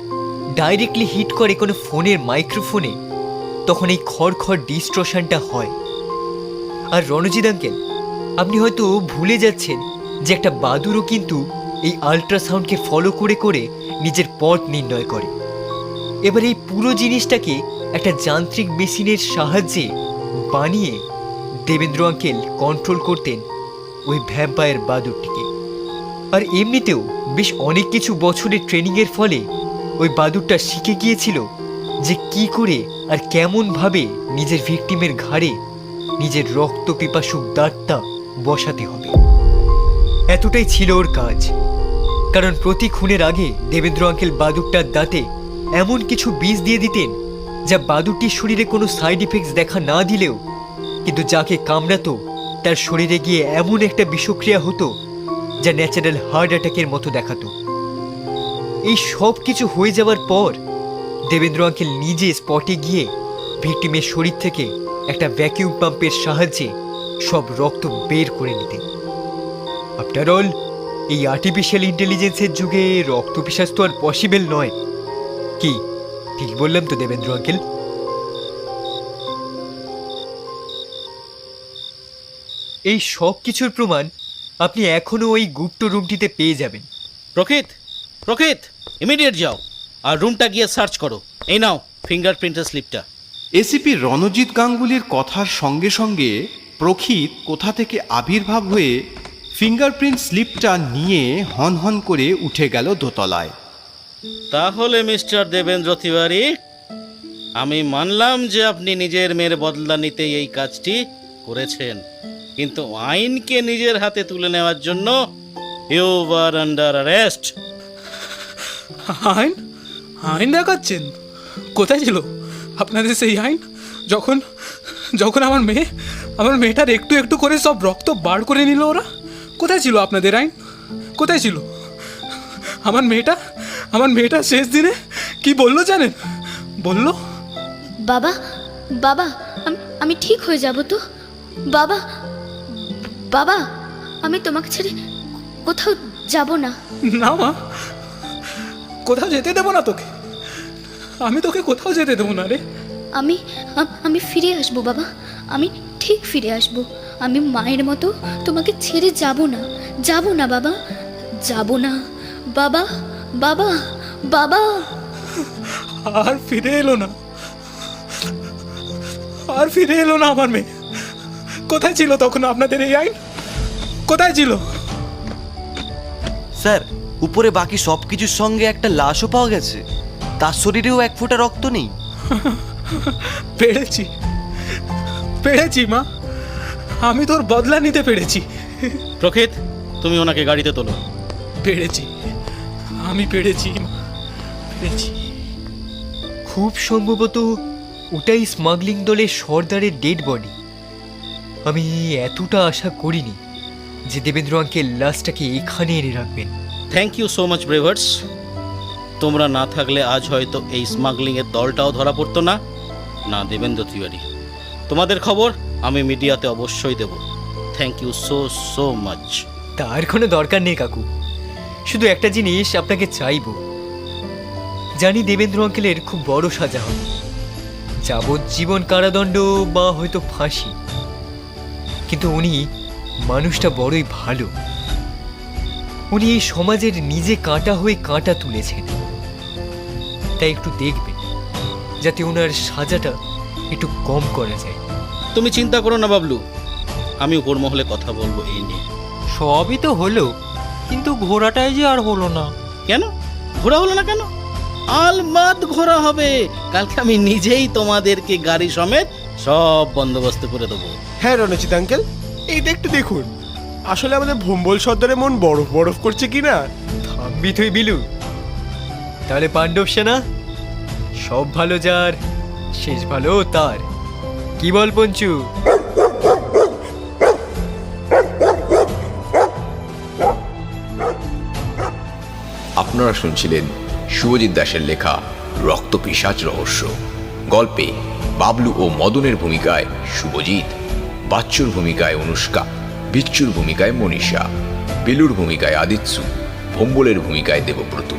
ডাইরেক্টলি হিট করে কোনো ফোনের মাইক্রোফোনে, তখন এই খড়খড় ডিস্ট্রশনটা হয়। আর রণজিৎ আঙ্কেল, আপনি হয়তো ভুলে যাচ্ছেন যে একটা বাদুড়ও কিন্তু এই আল্ট্রাসাউন্ডকে ফলো করে করে নিজের পথ নির্ণয় করে। এবার এই পুরো জিনিসটাকে একটা যান্ত্রিক মেশিনের সাহায্যে বানিয়ে দেবেন্দ্র আঙ্কেল কন্ট্রোল করতেন ওই ভ্যাম্পায়ার বাদুড়টিকে। আর এমনিতেও বেশ অনেক কিছু বছরের ট্রেনিংয়ের ফলে ওই বাদুড়টা শিখে গিয়েছিল যে কি করে আর কেমনভাবে নিজের ভিকটিমের ঘাড়ে নিজের রক্ত পিপাসুক দাঁতটা বসাতে হবে। এতটাই ছিল ওর কাজ, কারণ প্রতি খুনের আগে দেবেন্দ্র আঙ্কেল বাদুড়টার দাঁতে এমন কিছু বিষ দিয়ে দিতেন যা বাদুড়টির শরীরে কোনো সাইড ইফেক্টস দেখা না দিলেও কিন্তু যাকে কামড়াতো তার শরীরে গিয়ে এমন একটা বিষক্রিয়া হতো যা ন্যাচারাল হার্ট অ্যাটাকের মতো দেখাতো। এই সব কিছু হয়ে যাওয়ার পর দেবেন্দ্র আঙ্কেল নিজে স্পটে গিয়ে ভিকটিমের শরীর থেকে একটা ভ্যাকিউম পাম্পের সাহায্যে সব রক্ত বের করে নিতেন। আফটার অল, এই আর্টিফিশিয়াল ইন্টেলিজেন্সের যুগে রক্ত পিশাচ তো আর পসিবল নয়। কি ঠিক বললাম তো দেবেন্দ্র আঙ্কেল? এই সব কিছুর প্রমাণ আপনি এখনো ওই গুপ্ত রুমটিতে পেয়ে যাবেন। প্রকৃত ইমিডিয়েট যাও আর রুমটা গিয়ে সার্চ করো। এই নাও ফিঙ্গারপ্রিন্টের স্লিপটা। এসিপি রণজিৎ গাঙ্গুলির কথার সঙ্গে সঙ্গে প্রক্ষিত কোথা থেকে আবির্ভাব হয়ে ফিঙ্গারপ্রিন্ট স্লিপটা নিয়ে হন হন করে উঠে গেল দোতলায়। তাহলে মিস্টার দেবেন্দ্র তিওয়ারি, আমি মানলাম যে আপনি নিজের মেয়ের বদলা নিতে এই কাজটি করেছেন, কিন্তু আইনকে নিজের হাতে তুলে নেওয়ার জন্য ইউ আর আন্ডার অ্যারেস্ট। আইন আইন দেখাচ্ছেন? কোথায় ছিল আপনাদের সেই আইন? যখন যখন আমার মেয়েটার একটু একটু করে সব রক্ত বার করে নিল ওরা, কোথায় ছিল আপনাদের আইন? কোথায় ছিল? আমার মেয়েটা শেষ দিনে কি বললো জানেন? বললো, বাবা বাবা আমি ঠিক হয়ে যাব তো? বাবা বাবা আমি তোমাকে ছেড়ে কোথাও যাব না। না মা, কোথাও যেতে দেবো না তোকে। আমি তোকে কোথাও যেতে দেবো না রে। আমি ফিরে আসবো বাবা, আমি ঠিক ফিরে আসবো। আমি মায়ের মতো তোমাকে ছেড়ে যাব না বাবা, যাব না বাবা। বাবা বাবা আর ফিরে এলো না আমার মেয়ে। কোথায় ছিল তখন আপনাদের এই আইন? কোথায় ছিল? স্যার, উপরে বাকি সব কিছুর সঙ্গে একটা লাশও পাওয়া গেছে। তার শরীরেও এক ফোঁটা রক্ত নেই। পেরেছি মা, আমি তোর বদলা নিতে পেরেছি। প্রকৃত, তুমি ওনাকে গাড়িতে তোলো। আমি পেরেছি। খুব সম্ভবত ওটাই স্মাগলিং দলের সর্দারের ডেড বডি। আমি এতটা আশা করিনি যে দেবেন্দ্র আঙ্কেল লাশটাকে এখানে এনে রাখবেন। Thank you so much bravers. তোমরা না থাকলে আজ হয়তো এই স্মাগলিংয়ের দলটাও ধরা পড়তো না, না দেবেন্দ্র তিওয়ারি। তোমাদের খবর আমি মিডিয়াতে অবশ্যই দেব। Thank you so much. তার কোনো দরকার নেই কাকু, শুধু একটা জিনিস আপনাকে চাইব। জানি দেবেন্দ্র আঙ্কেলের খুব বড় সাজা হবে, যাবজ্জীবন কারাদণ্ড বা হয়তো ফাঁসি, কিন্তু উনি মানুষটা বড়ই ভালো। উনি এই সমাজের নিজে কাঁটা হয়ে কাঁটা তুলেছেন, তাই একটু দেখবেন যাতে ওনার সাজাটা একটু কম করা যায়। তুমি চিন্তা করো না বাবলু, আমি উপর মহলে কথা বলবো এই নিয়ে। সবই তো হলো, কিন্তু ঘোড়াটাই যে আর হলো না। কেন ঘোরা হলো না? কেন? আলবাত ঘোরা হবে। কালকে আমি নিজেই তোমাদেরকে গাড়ি সমেত সব বন্দোবস্ত করে দেবো। হ্যাঁ রণজিৎ আঙ্কেল, এইটা একটু দেখুন, আসলে আমাদের ভোম্বল সর্দারের মন বরফ বরফ করছে কিনা। থামবি তুই বিলু? তাহলে পাণ্ডব সেনা, সব ভালো যার শেষ ভালো তার। কি বল পঞ্চু? আপনারা শুনছিলেন শুভজিৎ দাসের লেখা রক্ত পিশাচ রহস্য। গল্পে বাবলু ও মদনের ভূমিকায় শুভজিৎ, বাচ্চুর ভূমিকায় অনুষ্কা, বিচ্চুর ভূমিকায় মনীষা, বিলুর ভূমিকায় আদিত্যু, ভম্বলের ভূমিকায় দেবব্রত,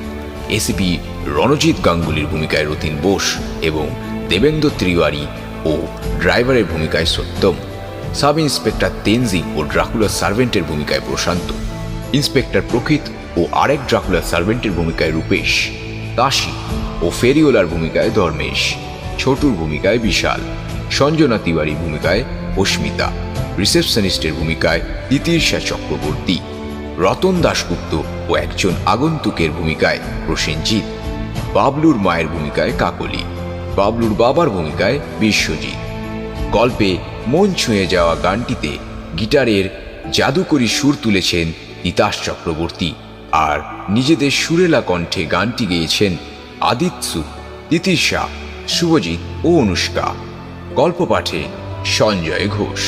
এসিপি রণজিৎ গাঙ্গুলির ভূমিকায় রতিন বোস এবং দেবেন্দ্র তিওয়ারি ও ড্রাইভারের ভূমিকায় সত্যম, সাব ইন্সপেক্টর তেনজিং ও ড্রাকুলার সার্ভেন্টের ভূমিকায় প্রশান্ত, ইন্সপেক্টর প্রকৃত ও আরেক ড্রাকুলার সার্ভেন্টের ভূমিকায় রূপেশ, কাশী ও ফেরিওলার ভূমিকায় ধর্মেশ, ছোটুর ভূমিকায় বিশাল, সঞ্জনা তিওয়ারি ভূমিকায় অস্মিতা, রিসেপশনিস্টের ভূমিকায় তিতির্ষা চক্রবর্তী, রতন দাশগুপ্ত ও একজন আগন্তুকের ভূমিকায় প্রসেনজিৎ, বাবলুর মায়ের ভূমিকায় কাকলি, বাবলুর বাবার ভূমিকায় বিশ্বজিৎ। গল্পে মন ছুঁয়ে যাওয়া গানটিতে গিটারের জাদুকরী সুর তুলেছেন তিতাস চক্রবর্তী, আর নিজেদের সুরেলা কণ্ঠে গানটি গেয়েছেন আদিত্যু, তিতির্ষা, শুভজিৎ ও অনুষ্কা। গল্প পাঠে সঞ্জয় ঘোষ,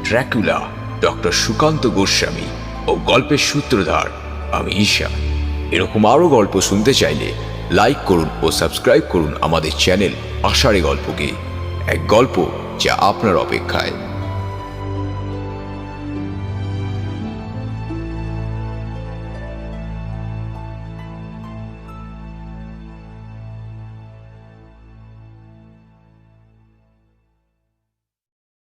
ড্র্যাকুলা ডক্টর সুকান্ত গোস্বামী ও গল্পের সূত্রধার আমি ঈশা। এরকম আরও গল্প শুনতে চাইলে লাইক করুন ও সাবস্ক্রাইব করুন আমাদের চ্যানেল আষাঢ়ে গল্পকে, এক গল্প যা আপনার অপেক্ষায়।